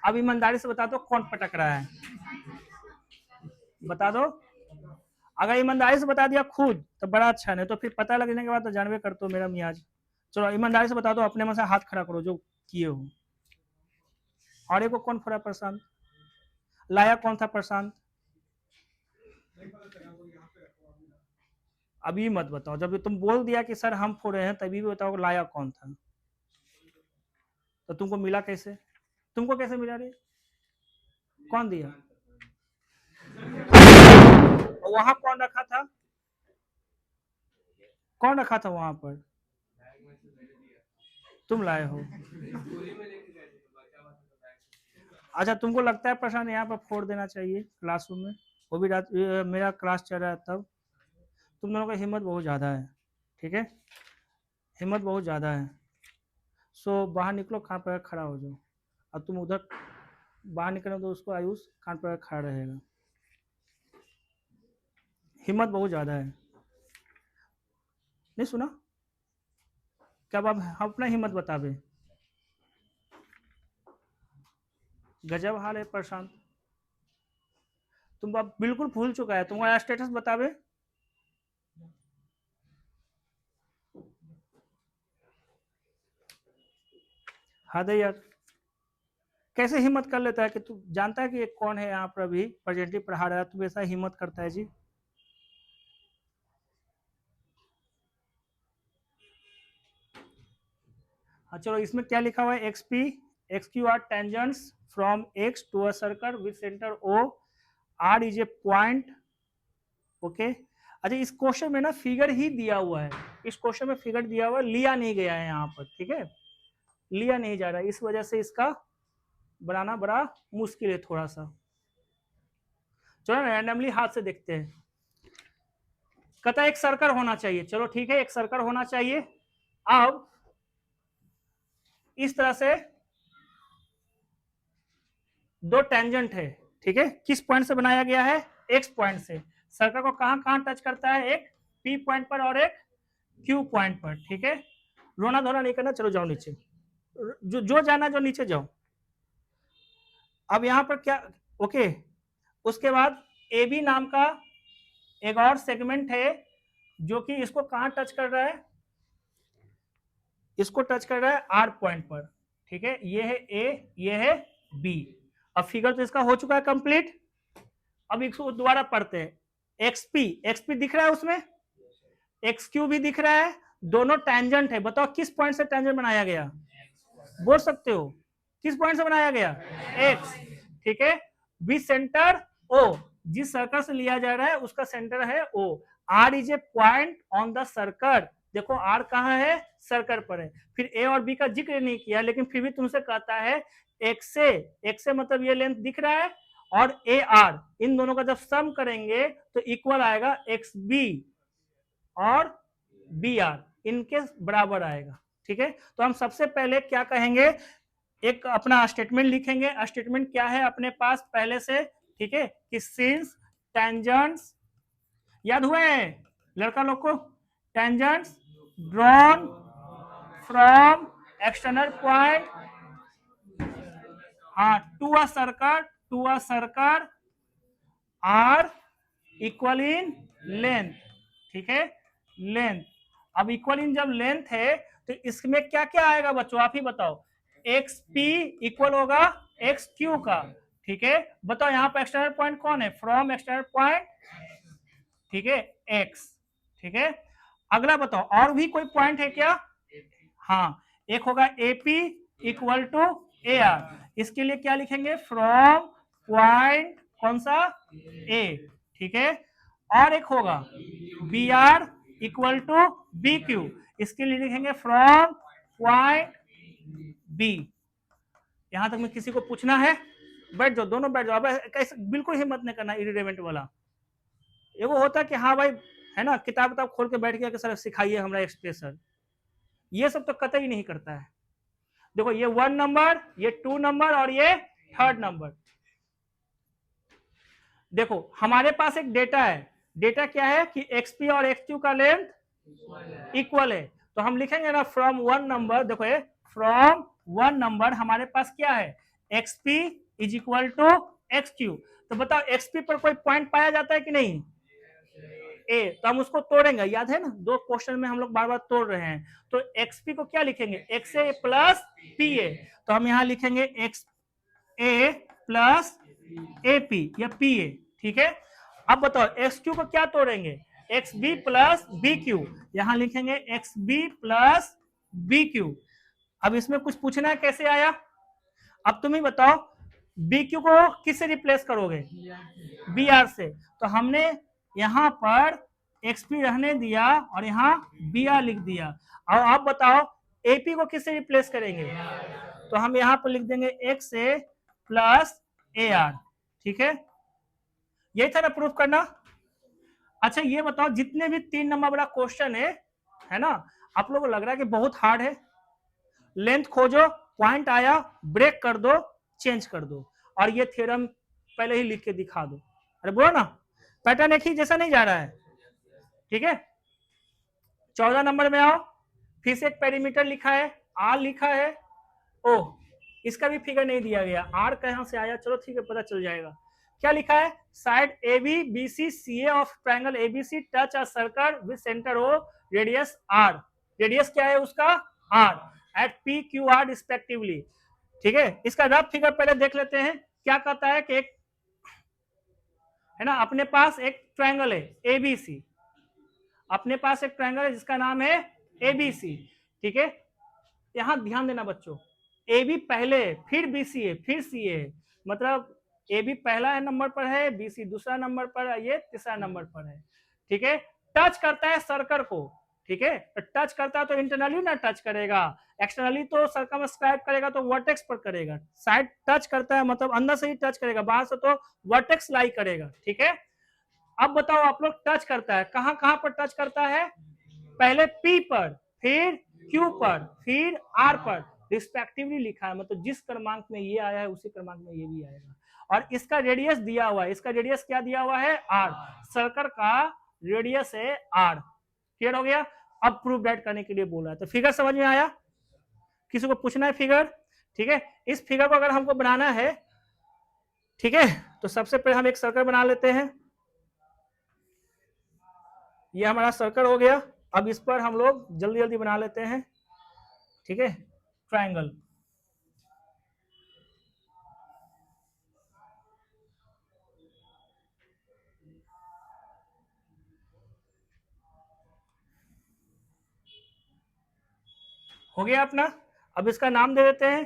अब ईमानदारी से बता दो कौन पटक रहा है, बता दो। अगर ईमानदारी से बता दिया खुद तो बड़ा अच्छा, नहीं तो फिर पता लगने के बाद तो जानवे करते हो मेरा मियाज। चलो ईमानदारी से बता दो, अपने में से हाथ खड़ा करो जो किए हो। और एक को कौन फोड़ा? प्रशांत लाया, कौन था प्रशांत? अभी मत बताओ, जब तुम बोल दिया कि सर हम फोड़े हैं तभी भी बताओ लाया कौन था, तो तुमको मिला कैसे? तुमको कैसे मिला रे? कौन दिया? वहां कौन रखा था? कौन रखा था वहां पर? तुम लाए हो? अच्छा तुमको लगता है प्रशांत यहाँ पर फोड़ देना चाहिए क्लासरूम में? वो भी रात मेरा क्लास चल रहा है तब। तुम दोनों का हिम्मत बहुत ज़्यादा है, ठीक है, हिम्मत बहुत ज़्यादा है। सो बाहर निकलो, कान पर खड़ा हो जाओ, अब तुम उधर बाहर निकलो तो उसको आयुष कान पर खड़ा रहेगा। हिम्मत बहुत ज्यादा है। नहीं सुना? क्या आप अपना हिम्मत बतावे? गजब हाल है प्रशांत, तुम अब बिल्कुल भूल चुका है, तुम्हारा स्टेटस बतावे। हद है यार, कैसे हिम्मत कर लेता है कि तू जानता है कि ये कौन है यहाँ पर अभी प्रेजेंटली पढ़ा रहा है, तू ऐसा हिम्मत करता है जी। हाँ चलो, इसमें क्या लिखा हुआ है? X P X Q are tangents from X to a circle with centre O, R is a point. Okay, अच्छा इस क्वेश्चन में ना फिगर ही दिया हुआ है, इस क्वेश्चन में फिगर दिया हुआ है, लिया नहीं गया है यहाँ पर, ठीक है, लिया नहीं जा रहा है, इस वजह से इसका बनाना बड़ा मुश्किल है थोड़ा सा। चलो रैंडमली हाथ से देखते हैं। कहता है एक सर्कल होना चाहिए, चलो ठीक है, एक सर्कल होना चाहिए। अब इस तरह से दो टेंजेंट है, ठीक है, किस पॉइंट से बनाया गया है? एक्स पॉइंट से। सर्कल को कहां कहां टच करता है? एक पी पॉइंट पर और एक क्यू पॉइंट पर, ठीक है। रोना धोना नहीं करना, चलो जाओ नीचे, जो जाना जो नीचे जाओ। अब यहां पर क्या, ओके, उसके बाद ए बी नाम का एक और सेगमेंट है जो कि इसको कहां टच कर रहा है? इसको टच कर रहा है आर पॉइंट पर, ठीक है, ये है ए, ये है बी। अब फिगर तो इसका हो चुका है कंप्लीट। अब इसको दोबारा पढ़ते हैं। एक्सपी, एक्सपी दिख रहा है उसमें, एक्स क्यू भी दिख रहा है, दोनों टेंजेंट है। बताओ किस पॉइंट से टेंजेंट बनाया गया? बोल सकते हो किस पॉइंट से बनाया गया? एक्स, ठीक है। बी सेंटर ओ, जिस सर्कल से लिया जा रहा है उसका सेंटर है O. R is a point on the circle, देखो आर कहाँ है? सर्कल पर है। फिर ए और बी का जिक्र नहीं किया, लेकिन फिर भी तुमसे कहता है एक्स से मतलब ये लेंथ दिख रहा है, और ए आर, इन दोनों का जब सम करेंगे तो इक्वल आएगा एक्स बी और बी आर, इनके बराबर आएगा, ठीक है। तो हम सबसे पहले क्या कहेंगे, एक अपना स्टेटमेंट लिखेंगे। स्टेटमेंट क्या है अपने पास पहले से, ठीक है, कि सिंस टेंजेंट्स, याद हुए लड़का लोग को, tangents drawn from external point, हाँ, to a circle are equal in length, ठीक है, लेंथ। अब इक्वल इन जब लेंथ है तो इसमें क्या क्या आएगा बच्चों, आप ही बताओ। एक्स पी इक्वल होगा एक्स क्यू का, ठीक है। बताओ यहाँ पर एक्सटर्नल पॉइंट कौन है? फ्रॉम एक्सटर्नल पॉइंट, ठीक है, एक्स, ठीक है। अगला बताओ और भी कोई पॉइंट है क्या? हाँ, एक होगा AP equal to A R, इसके लिए क्या लिखेंगे? फ्रॉम पॉइंट कौन सा? ए, ठीक है। और एक होगा B R equal to B Q, इसके लिए लिखेंगे फ्रॉम पॉइंट बी। यहां तक में किसी को पूछना है? बैठ जाओ, दोनों बैठ जाओ। अब कैसे, बिल्कुल हिम्मत नहीं करना इरिलेवेंट वाला। ये वो होता है कि हाँ भाई, है ना, किताब किताब खोल के बैठ गया कि सर सिखाइए हमारा एक्सप्रेशन, ये सब तो कतई नहीं करता है। देखो ये 1 नंबर, ये 2 नंबर और ये 3rd नंबर। देखो हमारे पास एक डेटा है, डेटा क्या है कि एक्सपी और एक्सक्यू का लेंथ इक्वल है, तो हम लिखेंगे ना फ्रॉम 1 नंबर। देखो ये फ्रॉम 1 नंबर हमारे पास क्या है? XP is equal to XQ. तो बताओ एक्सपी पर कोई पॉइंट पाया जाता है कि नहीं? ए, तो हम उसको तोड़ेंगे, याद है ना, दो क्वेश्चन में हम लोग बार बार तोड़ रहे हैं। तो एक्सपी को क्या लिखेंगे? X A plus P A, तो हम यहां लिखेंगे X A plus A P या पी ए, ठीक है। अब बताओ एक्स क्यू को क्या तोड़ेंगे? X B plus B Q, यहां लिखेंगे X B plus B Q. अब इसमें कुछ पूछना है कैसे आया? अब तुम ही बताओ, बी क्यू को किससे रिप्लेस करोगे? बी आर से। तो हमने यहां पर एक्सपी रहने दिया और यहां बी आर लिख दिया। और आप बताओ एपी को किससे रिप्लेस करेंगे? तो हम यहां पर लिख देंगे x A plus A R, ठीक है। यही था ना प्रूफ करना। अच्छा ये बताओ, जितने भी 3 नंबर वाला क्वेश्चन है ना, आप लोगों को लग रहा है कि बहुत हार्ड है? लेंथ खोजो, पॉइंट आया, ब्रेक कर दो, चेंज कर दो, और ये थ्योरम पहले ही लिख के दिखा दो। अरे बोलो ना, पैटर्न एक ही जैसा नहीं जा रहा है? ठीक है, 14 नंबर में आओ, फिर से एक पेरीमीटर लिखा है, आर लिखा है, ओ इसका भी फिगर नहीं दिया गया, आर कहां से आया, चलो ठीक है पता चल जाएगा। क्या लिखा है, side A B B C C A of triangle ABC touch a circle with centre O radius R, radius क्या है उसका R at P Q R respectively. ठीक है, इसका रफ फिगर पहले देख लेते हैं। क्या कहता है कि एक है ना, अपने पास एक ट्रायंगल है एबीसी, अपने पास एक ट्रायंगल है जिसका नाम है एबीसी। ठीक है, यहां ध्यान देना बच्चों, ए बी पहले, फिर बी सी ए, फिर सी ए, मतलब ए बी पहला नंबर पर है, बी सी दूसरा नंबर पर है, ये तीसरा नंबर पर है। ठीक है, टच करता है सर्कल को। ठीक है, तो टच करता है तो इंटरनली ना टच करेगा, एक्सटर्नली तो सर्कमस्क्राइब करेगा तो वर्टेक्स पर करेगा। साइड टच करता है मतलब अंदर से ही टच करेगा, बाहर से तो वर्टेक्स लाई करेगा। ठीक है, अब बताओ आप लोग, टच करता है कहां कहां पर टच करता है, पहले P पर, फिर Q पर, फिर R पर रिस्पेक्टिवली लिखा है, मतलब जिस क्रमांक में ये आया है उसी क्रमांक में ये भी आएगा। और इसका रेडियस दिया हुआ है, इसका रेडियस क्या दिया हुआ है R, सर्कल का रेडियस है R। क्लियर हो गया, अब प्रूफ दैट करने के लिए बोला है, तो फिगर समझ में आया, किसी को पूछना है फिगर। ठीक है, इस फिगर को अगर हमको बनाना है, ठीक है, तो सबसे पहले हम एक सर्कल बना लेते हैं, ये हमारा सर्कल हो गया। अब इस पर हम लोग जल्दी जल्दी बना लेते हैं। ठीक है, ट्रायंगल, हो गया अपना। अब इसका नाम दे देते हैं।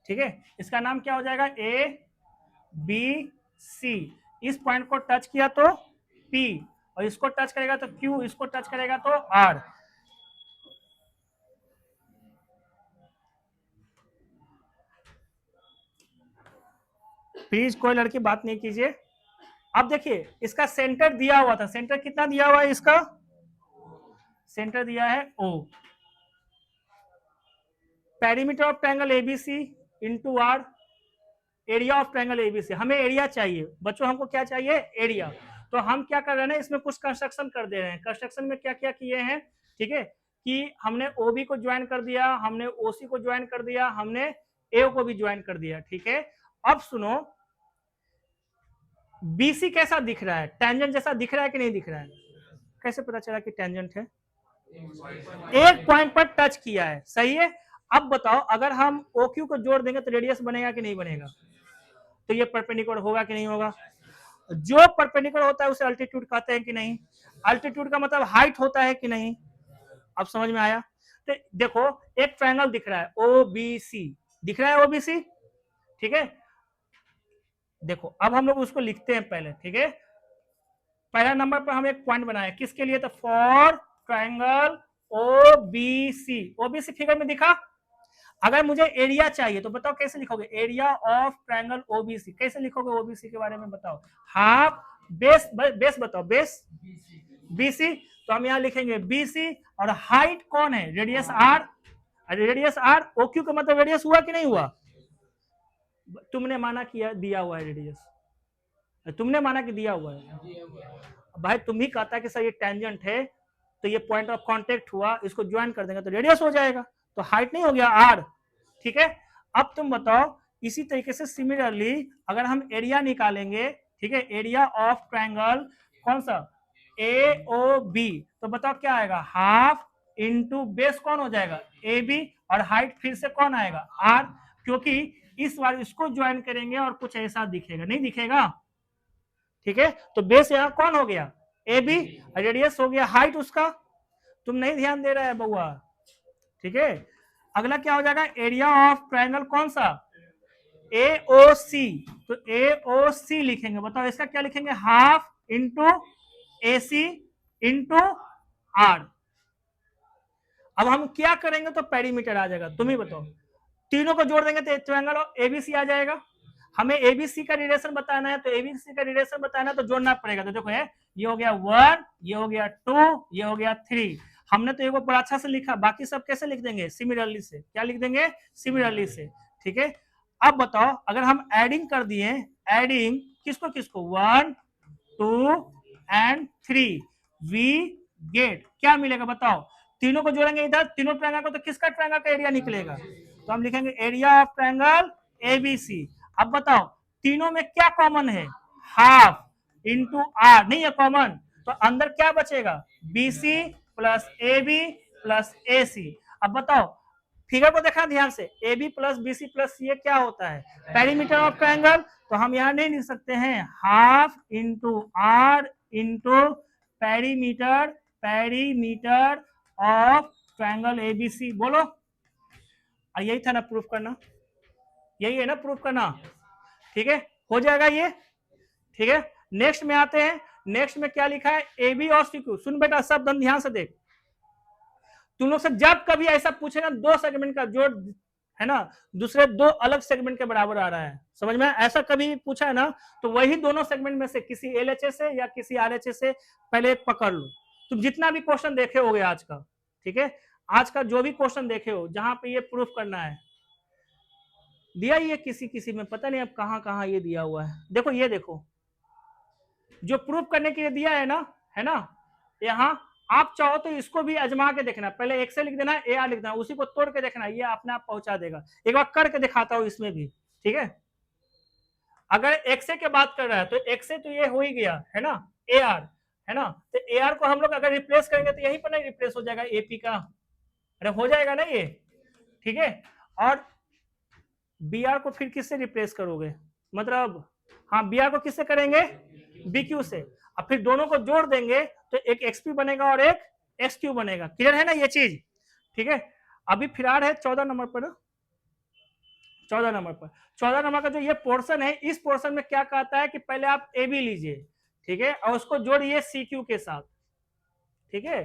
ठीक है, इसका नाम क्या हो जाएगा, ए बी सी, इस पॉइंट को टच किया तो P, और इसको टच करेगा तो Q, इसको टच करेगा तो R। प्लीज कोई लड़की बात नहीं कीजिए। अब देखिए, इसका सेंटर दिया हुआ था, सेंटर कितना दिया हुआ है, इसका सेंटर दिया है O, perimeter of triangle ABC into R, area of triangle ABC, हमें एरिया चाहिए बच्चों, हमको क्या चाहिए, एरिया। तो हम क्या कर रहे हैं, इसमें कुछ कंस्ट्रक्शन कर दे रहे हैं। कंस्ट्रक्शन में क्या क्या किए हैं, ठीक है, कि हमने ओबी को ज्वाइन कर दिया, हमने ओसी को ज्वाइन कर दिया, हमने ए को भी ज्वाइन कर दिया। ठीक है, अब सुनो, बीसी कैसा दिख रहा है, टेंजेंट जैसा दिख रहा है कि नहीं दिख रहा है, कैसे पता चला कि टेंजेंट है, एक पॉइंट पर टच किया है, सही है। अब बताओ, अगर हम OQ को जोड़ देंगे तो रेडियस बनेगा कि नहीं बनेगा, तो ये परपेंडिकुलर होगा कि नहीं होगा, जो परपेंडिकुलर होता है उसे अल्टीट्यूड कहते हैं कि नहीं, अल्टीट्यूड का मतलब हाइट होता है कि नहीं। अब समझ में आया, तो देखो एक ट्रायंगल दिख रहा है OBC, दिख रहा है OBC। ठीक है, देखो अब हम लोग उसको लिखते हैं पहले। ठीक है, पहला नंबर पर हम एक पॉइंट बनाए, किसके लिए, तो for triangle OBC, OBC figure में दिखा। अगर मुझे एरिया चाहिए तो बताओ कैसे लिखोगे, एरिया ऑफ ट्रायंगल ओबीसी, कैसे लिखोगे ओबीसी के बारे में बताओ, हाफ बेस, बेस बताओ, बेस बीसी, तो हम यहां लिखेंगे बीसी, और हाइट कौन है, radius R, radius R, OQ का मतलब रेडियस हुआ कि नहीं हुआ, तुमने माना किया दिया हुआ है रेडियस, तुमने माना कि दिया हुआ है, भाई तुम ही कहता है कि सर ये टेंजेंट है, तो ये पॉइंट ऑफ कांटेक्ट हुआ, इसको ज्वाइन कर देंगे तो रेडियस हो जाएगा, तो हाइट नहीं हो गया आर। ठीक है, अब तुम बताओ, इसी तरीके से सिमिलरली अगर हम एरिया निकालेंगे, ठीक है, एरिया ऑफ ट्रायंगल कौन सा, AOB, तो बताओ क्या आएगा, हाफ इंटू बेस कौन हो जाएगा, AB, और हाइट फिर से कौन आएगा, R, क्योंकि इस बार इसको ज्वाइन करेंगे और कुछ ऐसा दिखेगा, नहीं दिखेगा। ठीक है, तो बेस यहां कौन हो गया, AB, रेडियस हो गया हाइट उसका, तुम नहीं ध्यान दे रहा है बउआ। ठीक है, अगला क्या हो जाएगा, एरिया ऑफ ट्रायंगल कौन सा, AOC, तो AOC लिखेंगे, बताओ इसका क्या लिखेंगे, half into AC into R। अब हम क्या करेंगे तो पेरीमीटर आ जाएगा, तुम ही बताओ, तीनों को जोड़ देंगे तो ट्रायंगल ABC आ जाएगा। हमें ABC का रिलेशन बताना है, तो ABC का रिलेशन बताना है तो जोड़ना पड़ेगा, तो देखो ये हो गया 1, ये हो गया 2, ये हो गया 3, हमने तो एगो बड़ा अच्छा से लिखा, बाकी सब कैसे लिख देंगे, सिमिलरली से, क्या लिख देंगे, सिमिलरली से। ठीक है, अब बताओ अगर हम एडिंग कर दिए, एडिंग किसको किसको, 1 2 एंड 3, V गेट, क्या मिलेगा बताओ, तीनों को जोड़ेंगे इधर, तीनों ट्रायंगल को, तो किसका ट्रायंगल का एरिया निकलेगा, तो हम लिखेंगे एरिया ऑफ ट्रायंगल एबीसी। अब बताओ तीनों में क्या कॉमन है, हाफ इंटू आर, नहीं है कॉमन, तो अंदर क्या बचेगा, BC plus A B plus A C. अब बताओ फिगर को देखना ध्यान से, A B plus B C plus ये क्या होता है, पेरीमीटर ऑफ ट्रायंगल, तो हम यहां नहीं लिख सकते हैं half into R into perimeter, perimeter of triangle ABC. बोलो यही था ना प्रूफ करना, यही है ना प्रूफ करना, ठीक है हो जाएगा ये, ठीक है। नेक्स्ट में आते हैं, नेक्स्ट में क्या लिखा है, ए बी और सी क्यू। सुन बेटा सब ध्यान से देख, तुम लोग से जब कभी ऐसा पूछेगा दो सेगमेंट का जोड़ है ना दूसरे दो अलग सेगमेंट के बराबर आ रहा है, समझ में, ऐसा कभी पूछा है ना, तो वही दोनों सेगमेंट में से किसी एलएचएस से या किसी आरएचएस से पहले एक पकड़ लो। तुम जितना भी क्वेश्चन देखे होगे आज का, ठीक है, आज का जो भी क्वेश्चन देखे हो जहां पे ये प्रूफ करना है, दिया ये किसी किसी में, पता नहीं अब कहां कहां ये दिया हुआ है। देखो ये देखो जो प्रूफ करने के लिए दिया है ना यहाँ, आप चाहो तो इसको भी अजमा के देखना, पहले एक्स लिख देना, ए आर लिख देना, उसी को तोड़ के देखना, ये अपने आप पहुंचा देगा। एक बार करके दिखाता हूं इसमें भी, ठीक है। अगर एक्स के बात कर रहा है तो एक्स तो ये हो ही गया है ना, ए आर है ना, तो ए आर को हम लोग अगर रिप्लेस करेंगे तो यहीं पर नहीं रिप्लेस हो जाएगा एपी का, अरे हो जाएगा ना ये, ठीक है। और बी आर को फिर किससे रिप्लेस करोगे, मतलब हाँ बी आर को किससे करेंगे, बी क्यू से, अब फिर दोनों को जोड़ देंगे तो एक एक्सपी बनेगा और एक एक्स क्यू बनेगा, क्लियर है ना ये चीज, ठीक है। अभी फिलहाल है 14 नंबर पर, 14 नंबर पर, 14 नंबर का जो ये पोर्शन है, इस पोर्शन में क्या कहता है कि पहले आप ए बी लीजिए, ठीक है, और उसको जोड़िए सी क्यू के साथ, ठीक है।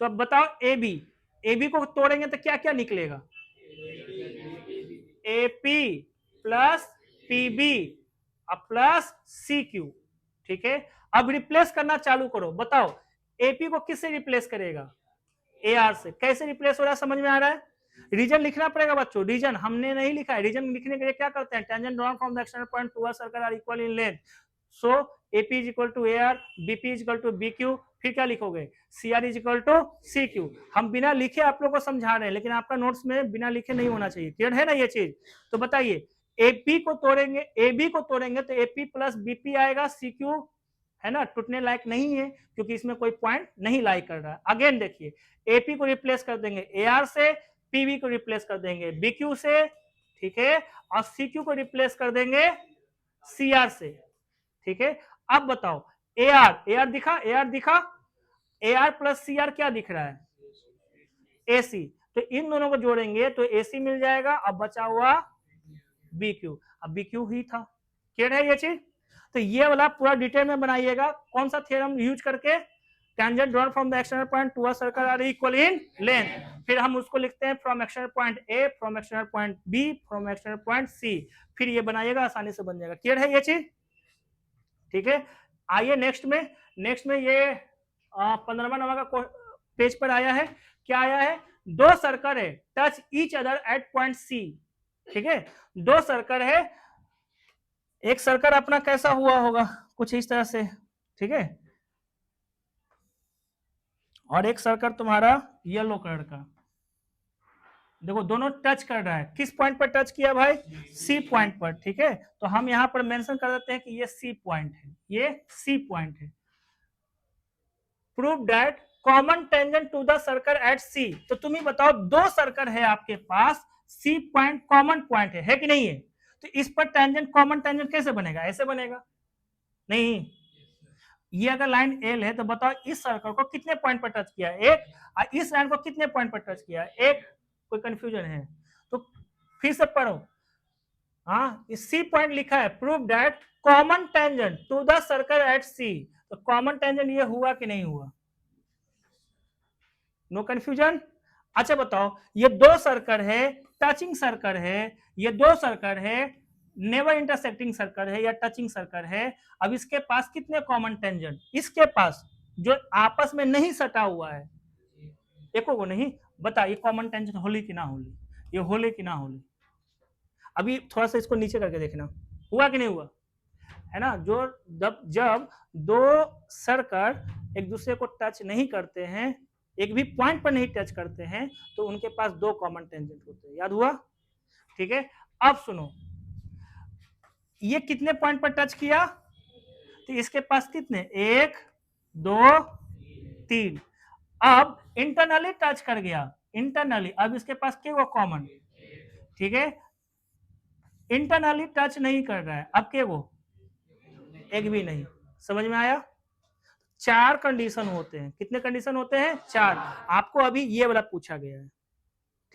तो अब बताओ ए बी को तोड़ेंगे तो क्या क्या निकलेगा, A P plus P B plus C Q, ठीक है। अब रिप्लेस करना चालू करो, बताओ एपी को किससे रिप्लेस करेगा, ए आर से, कैसे रिप्लेस हो रहा है समझ में आ रहा है। रीजन लिखना पड़ेगा बच्चों, रीजन हमने नहीं लिखा है, रीजन लिखने के लिए क्या करते हैं, tangent drawn from the external point to a circle are equal in length, so AP is equal to A R, BP is equal to B Q, फिर क्या लिखोगे, C R is equal to C Q. हम बिना लिखे आप लोग को समझा रहे हैं, लेकिन आपका नोट्स में बिना लिखे नहीं होना चाहिए, क्लियर है ना ये चीज। तो बताइए एपी को तोड़ेंगे, ए बी को तोड़ेंगे तो एपी प्लस बीपी आएगा, सी क्यू है ना टूटने लायक नहीं है क्योंकि इसमें कोई पॉइंट नहीं लाई कर रहा है। अगेन देखिए एपी को रिप्लेस कर देंगे ए आर से, पीवी को रिप्लेस कर देंगे बीक्यू से, ठीक है, और सीक्यू को रिप्लेस कर देंगे सीआर से, ठीक है। अब बताओ ए आर दिखा, ए आर दिखा, A R plus C R क्या दिख रहा है, एसी, तो इन दोनों को जोड़ेंगे तो एसी मिल जाएगा, अब बचा हुआ बीक्यू, अब बीक्यू ही था, क्लियर है ये चीज। तो ये वाला पूरा डिटेल में बनाइएगा, कौन सा थ्योरम यूज करके, tangent drawn from the external point to a circle are equal in length, फिर हम उसको लिखते हैं from external point A, from external point B, from external point C, फिर ये बनाइएगा आसानी से बन जाएगा, क्लियर है ये चीज, ठीक है। आइए नेक्स्ट में ये 15वां नंबर का पेज पर आया है, क्या आया है, दो सर्कल है touch each other at point C, ठीक है, दो सर्कल है, एक सर्कल अपना कैसा हुआ होगा कुछ इस तरह से, ठीक है, और एक सर्कल तुम्हारा येलो कलर का, देखो दोनों टच कर रहा है, किस पॉइंट पर टच किया भाई, सी पॉइंट पर, ठीक है। तो हम यहां पर मेंशन कर देते हैं कि ये सी पॉइंट है, ये सी पॉइंट है। Prove that common tangent to the circle at C, तो तुम ही बताओ दो सर्कल है आपके पास, सी पॉइंट कॉमन पॉइंट है कि नहीं है, तो इस पर टेंजेंट कॉमन टेंजेंट कैसे बनेगा, ऐसे बनेगा नहीं, ये अगर लाइन एल है तो बताओ इस सर्कल को कितने पॉइंट पर टच किया, एक, और इस लाइन को कितने पॉइंट पर टच किया, एक, कोई कंफ्यूजन है तो फिर से पढ़ो, हाँ सी पॉइंट लिखा है, prove that common tangent to the circle at C, तो कॉमन टेंजेंट ये हुआ कि नहीं हुआ, नो कंफ्यूजन। अच्छा बताओ ये दो सर्कल है, टचिंग सर्कल है, ये दो सर्कल है, नेवर इंटरसेक्टिंग सर्कल है या टचिंग सर्कल है, अब इसके पास कितने कॉमन टेंजेंट, इसके पास जो आपस में नहीं सटा हुआ है, एको को नहीं, बता ये कॉमन टेंजेंट होली कि ना होली, ये होली कि ना होली, अभी थोड़ा सा इसको नीचे करके देखना हुआ कि नहीं हुआ, है ना, जो जब दो सर्कल एक दूसरे को टच नहीं करते हैं, एक भी पॉइंट पर नहीं टच करते हैं, तो उनके पास दो कॉमन टेंजेंट होते हैं। याद हुआ? ठीक है, अब सुनो, ये कितने पॉइंट पर टच किया, तो इसके पास कितने, 1 2 3। अब इंटरनली टच कर गया, इंटरनली, अब इसके पास क्या वो कॉमन, ठीक है, इंटरनली टच नहीं कर रहा है, अब क्या वो एक भी नहीं। समझ में आया? 4 कंडीशन होते हैं। कितने कंडीशन होते हैं? 4। आपको अभी ये वाला पूछा गया है,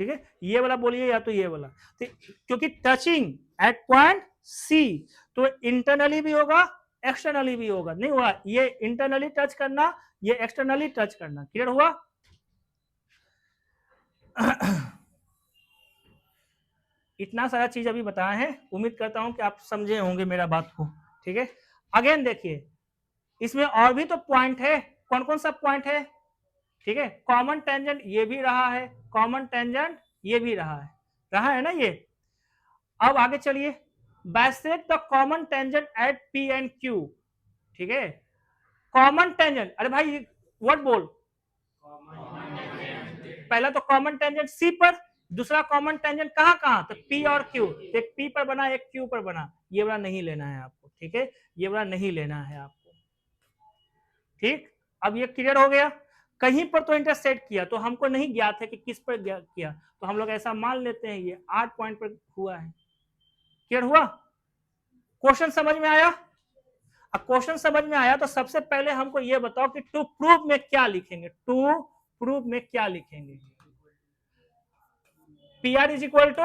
ठीक है, ये वाला बोलिए या तो ये वाला, तो क्योंकि टचिंग एट पॉइंट सी, तो इंटरनली भी होगा एक्सटर्नली भी होगा। नहीं हुआ, ये इंटरनली टच करना, ये एक्सटर्नली टच करना। क्लियर हुआ? इतना सारा चीज अभी बताया है, उम्मीद करता हूं कि आप समझे होंगे मेरा बात को। ठीक है, अगेन देखिए, इसमें और भी तो पॉइंट है। कौन कौन सा पॉइंट है? ठीक है, कॉमन टेंजेंट ये भी रहा है, कॉमन टेंजेंट ये भी रहा है ना ये। अब आगे चलिए, bisect the common tangent at P and Q. ठीक है, कॉमन टेंजेंट, अरे भाई वर्ड बोल, पहला तो कॉमन टेंजेंट सी पर, दूसरा कॉमन टेंजेंट कहां कहां, तो पी और क्यू। एक पी पर बना, एक क्यू पर बना, ये वाला नहीं लेना है आपको। ठीक है, ये वाला नहीं लेना है आपको। ठीक, अब ये क्लियर हो गया। कहीं पर तो इंटरसेक्ट किया, तो हमको नहीं ज्ञात है कि किस पर किया, तो हम लोग ऐसा मान लेते हैं ये 8 पॉइंट पर हुआ है। क्लियर हुआ? क्वेश्चन समझ में आया? अब क्वेश्चन समझ में आया तो सबसे पहले हमको ये बताओ कि टू प्रूव में क्या लिखेंगे, टू प्रूव में क्या लिखेंगे। P R is equal to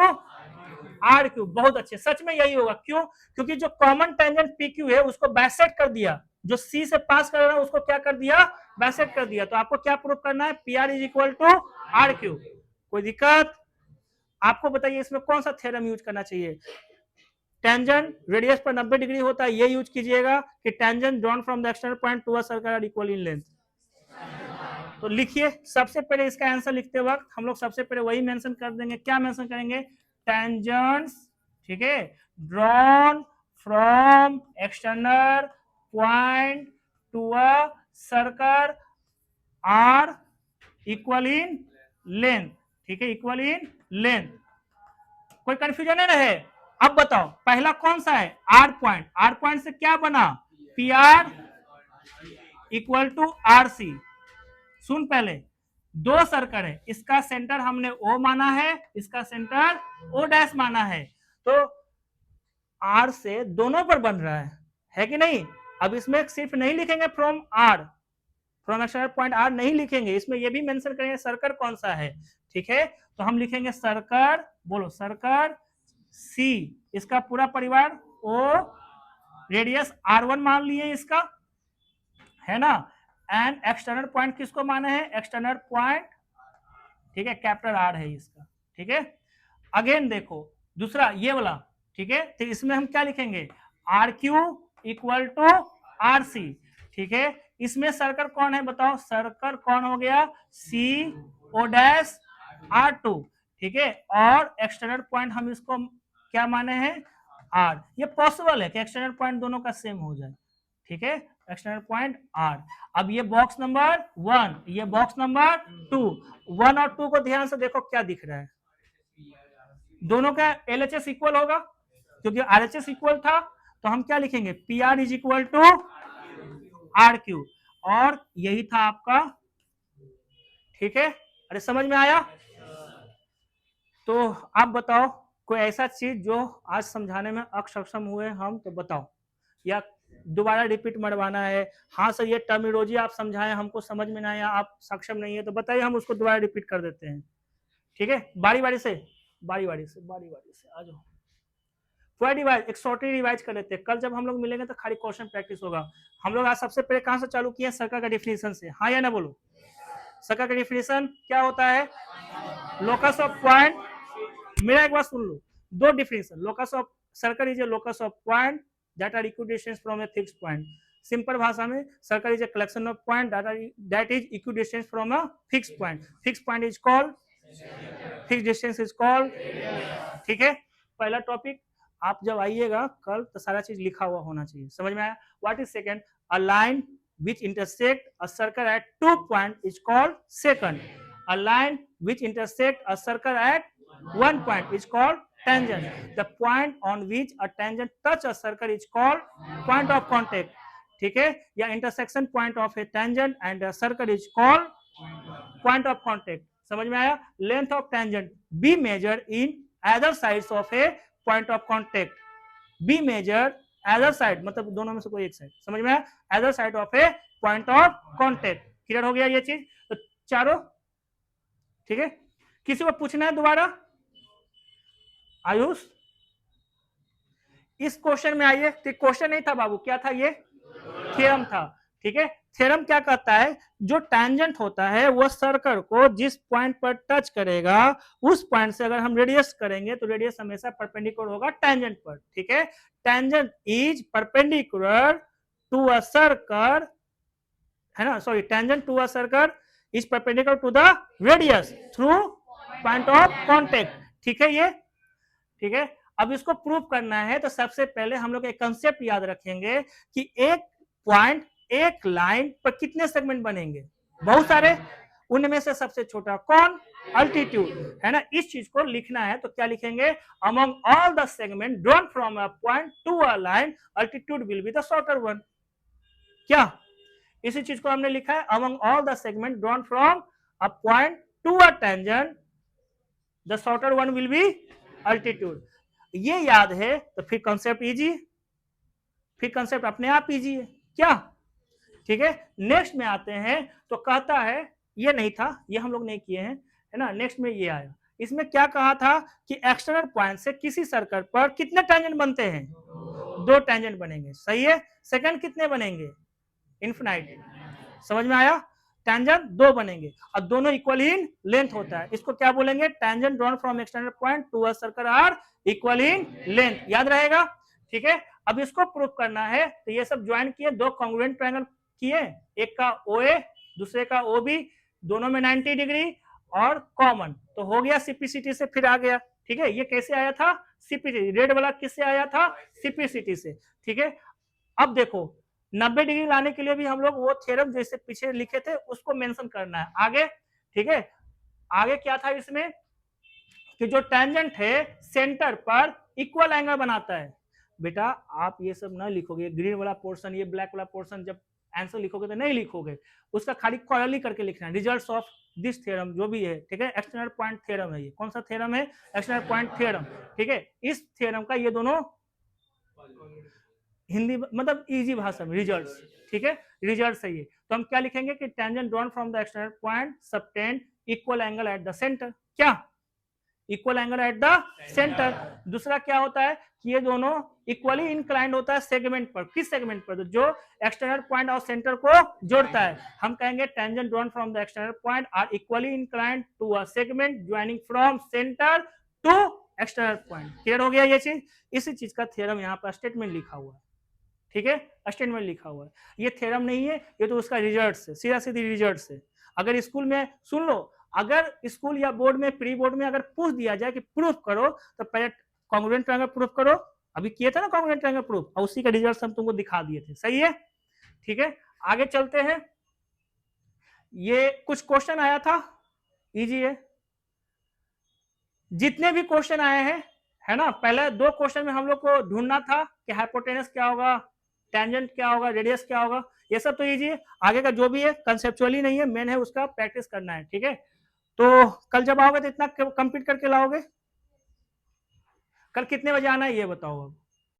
R Q. बहुत अच्छे, सच में यही होगा। क्यों? क्योंकि जो कॉमन टेंजेंट पी क्यू है उसको बाइसेक्ट कर दिया, जो सी से पास कर रहा है उसको क्या कर दिया, बाइसेक्ट कर दिया। तो आपको क्या प्रूव करना है, P R is equal to R Q. कोई दिक्कत? आपको बताइए इसमें कौन सा थ्योरम यूज करना चाहिए। टेंजेंट रेडियस पर 90 डिग्री होता है, ये यूज कीजिएगा, कि tangent drawn from the external point to a circle are equal in length. तो लिखिए, सबसे पहले इसका आंसर लिखते वक्त हम लोग सबसे पहले वही मेंशन कर देंगे। क्या मेंशन करेंगे? टेंजेंट्स, ठीक है, drawn from external point to a circle are equal in length. ठीक है, इक्वल इन लेंथ। कोई कंफ्यूजन है रहे? अब बताओ पहला कौन सा है, आर पॉइंट। आर पॉइंट से क्या बना, P R equal to R C. सुन, पहले दो सर्कल है, इसका सेंटर हमने ओ माना है, इसका सेंटर ओ डैश माना है, तो आर से दोनों पर बन रहा है कि नहीं। अब इसमें सिर्फ नहीं लिखेंगे from R, from external point R नहीं लिखेंगे, इसमें ये भी मेंशन करेंगे सर्कल कौन सा है। ठीक है, तो हम लिखेंगे सर्कल, बोलो सर्कल सी, इसका पूरा परिवार ओ, रेडियस R1 मान लिए इसका, है ना, एंड एक्सटर्नल पॉइंट किसको माने हैं, एक्सटर्नल पॉइंट, ठीक है, कैपिटल आर है इसका। ठीक है, अगेन देखो दूसरा ये वाला, ठीक है, तो इसमें हम क्या लिखेंगे, R Q equal to R C. ठीक है, इसमें सर्कल कौन है बताओ, सर्कल कौन हो गया, सी ओ डैश आर टू। ठीक है, और एक्सटर्नल पॉइंट हम इसको क्या माने हैं, आर। ये पॉसिबल है कि एक्सटर्नल पॉइंट दोनों का सेम हो जाए। ठीक है, एक्सटर्नल पॉइंट आर। अब ये बॉक्स नंबर 1, ये बॉक्स नंबर 2। 1 और 2 को ध्यान से देखो क्या दिख रहा है, दोनों का LHS इक्वल होगा, क्योंकि RHS इक्वल था, तो हम क्या लिखेंगे, P R is equal to R Q, और यही था आपका। ठीक है, अरे समझ में आया? तो आप बताओ कोई ऐसा चीज जो आज समझाने में अक्षम हुए हम, तो बताओ, या दोबारा रिपीट मरवाना है। हाँ सर, ये टर्मिनोलॉजी आप समझाएं, हमको समझ में नहीं आया, आप सक्षम नहीं है, तो बताइए, हम उसको दोबारा रिपीट कर देते हैं। ठीक है, बारी बारी से आ जाओ। पूरा रिवाइज, एक शॉर्टली रिवाइज कर लेते हैं। कल जब हम लोग मिलेंगे तो खाली क्वेश्चन प्रैक्टिस होगा। हम लोग आज सबसे पहले कहां से चालू किए, सर्कल का डिफिनेशन से, हाँ या ना बोलो। सर्कल का डिफिनेशन क्या होता है, लोकस ऑफ पॉइंट। मेरा एक बार सुन लो, दो definition, locus of circle is a locus of point that are equidistance from a fixed point. Simple भाषा में circle is a collection of point that is equidistance from a fixed point. Fixed point is called, fixed distance is called. ठीक है, पहला topic. आप जब आइएगा कल तो सारा चीज लिखा हुआ होना चाहिए, समझ में आया? What is second? A line which intersect a circle at 2 points is called secant. A line which intersect a circle at 1 point is called tangent. The point on which a tangent touch a circle is called point of contact. ठीक है, या intersection point of a tangent and a circle is called point of contact. समझ में आया? Length of tangent be measured in either sides of a point of contact. Be measured either side, मतलब दोनों में से कोई एक साइड, समझ में आया? either side of a point of contact. Clear हो गया ये चीज? तो चारों ठीक है। किसी को पूछना है दोबारा? आयुष, इस क्वेश्चन में आइए। क्वेश्चन नहीं था बाबू, क्या था ये? थ्योरम था। ठीक है, थ्योरम क्या कहता है? जो टैंजेंट होता है वो सर्कल को जिस पॉइंट पर टच करेगा उस पॉइंट से अगर हम रेडियस करेंगे तो रेडियस हमेशा परपेंडिकुलर होगा टैंजेंट पर। ठीक है, tangent is perpendicular to a circle, है ना, sorry, tangent to a circle is perpendicular to the radius through point of contact. ठीक है, ये ठीक है। अब इसको प्रूव करना है तो सबसे पहले हम लोग एक कंसेप्ट याद रखेंगे कि एक पॉइंट, एक लाइन पर कितने सेगमेंट बनेंगे? बहुत सारे। उनमें से सबसे छोटा कौन? अल्टीट्यूड, है ना। इस चीज को लिखना है तो क्या लिखेंगे? Among all the segment drawn from a point to a line altitude will be the shorter one. क्या इसी चीज को हमने लिखा है? Among all the segment drawn from a point to a tangent the shorter one will be altitude. ये याद है तो फिर कॉन्सेप्ट इजी, फिर कॉन्सेप्ट अपने आप इजी है। क्या? ठीक है, नेक्स्ट में आते हैं तो कहता है, ये नहीं था, ये हम लोग नहीं किए हैं, है ना। नेक्स्ट में ये आया, इसमें क्या कहा था कि एक्सटर्नल पॉइंट से किसी सर्कल पर कितने टेंजेंट बनते हैं? 2 टेंजेंट बनेंगे, सही है। सेकंड कितने बनेंगे? इनफिनाइट। समझ में आया? टेंजेंट 2 बनेंगे और दोनों इक्वल इन लेंथ होता है। इसको क्या बोलेंगे? Tangent drawn from external point to a circle are equal in length. याद रहेगा? ठीक है, अब इसको प्रूफ करना है तो ये सब ज्वाइन किए, 2 कॉन्ग्रुएंट ट्रायंगल किए, एक का OA दूसरे का OB, दोनों में 90 डिग्री और कॉमन, तो हो गया सीपीसीटी से। फिर आ गया, ठीक है, ये कैसे आया था? सीपीसीटी। रेड वाला किससे आया था? सीपीसीटी से। ठीक है, अब देखो 90 डिग्री लाने के लिए भी हम लोग वो थ्योरम जैसे पीछे लिखे थे उसको मेंशन करना है आगे। ठीक है, आगे क्या था इसमें कि जो टेंजेंट है सेंटर पर इक्वल एंगल बनाता है। बेटा आप ये सब ना लिखोगे, ग्रीन वाला पोर्शन, ये ब्लैक वाला पोर्शन, जब आंसर लिखोगे तो नहीं लिखोगे, उसका खाली कॉलरली करके लिखना है, रिजल्ट्स ऑफ दिस थ्योरम जो भी है। ठीक है, एक्सटर्नल पॉइंट थ्योरम है। ये कौन सा थ्योरम है? External point theorem. ठीक है, इस थ्योरम का ये दोनों हिंदी मतलब इजी भाषा में रिजल्ट्स। ठीक है, रिजल्ट्स है ये। तो हम क्या लिखेंगे कि tangent drawn from the external point subtend equal angle at the centre. क्या? Equal angle at the centre. दूसरा क्या होता है कि ये दोनों इक्वली इंक्लाइंड होता है सेगमेंट पर। किस सेगमेंट पर? तो जो एक्सटर्नल पॉइंट और सेंटर को जोड़ता है। हम कहेंगे tangent drawn from the external point are equally inclined to a segment joining from centre to external point. Clear हो गया ये चीज? इसी चीज का थ्योरम यहाँ पर स्टेटमेंट लिखा हुआ है। ठीक है, स्टेटमेंट लिखा हुआ है। ये थ्योरम नहीं है, ये तो उसका रिजल्ट है, सीधा सीधी रिजल्ट है। अगर स्कूल में सुन लो, अगर स्कूल या बोर्ड में, प्री बोर्ड में अगर पूछ दिया जाए कि प्रूफ करो, तो पहले कॉन्ग्रुएंट ट्रायंगल प्रूफ करो। अभी किए थे ना कॉन्ग्रुएंट ट्रायंगल प्रूफ, और उसी का रिजल्ट हम तुमको दिखा दिए थे। सही है, ठीक है, आगे चलते हैं। ये कुछ क्वेश्चन आया था, इजी है। जितने भी क्वेश्चन आए हैं, है ना, पहले 2 क्वेश्चन में हम लोग को ढूंढना था कि हाइपोटेनस क्या होगा, टेंजेंट क्या होगा, रेडियस क्या होगा। ये सब तो इजी है। आगे का जो भी है कंसेप्चुअली नहीं है, मेन है उसका प्रैक्टिस करना है। ठीक है, तो कल जब आओगे तो इतना कंप्लीट करके लाओगे। कल कितने बजे आना है ये बताओ अब।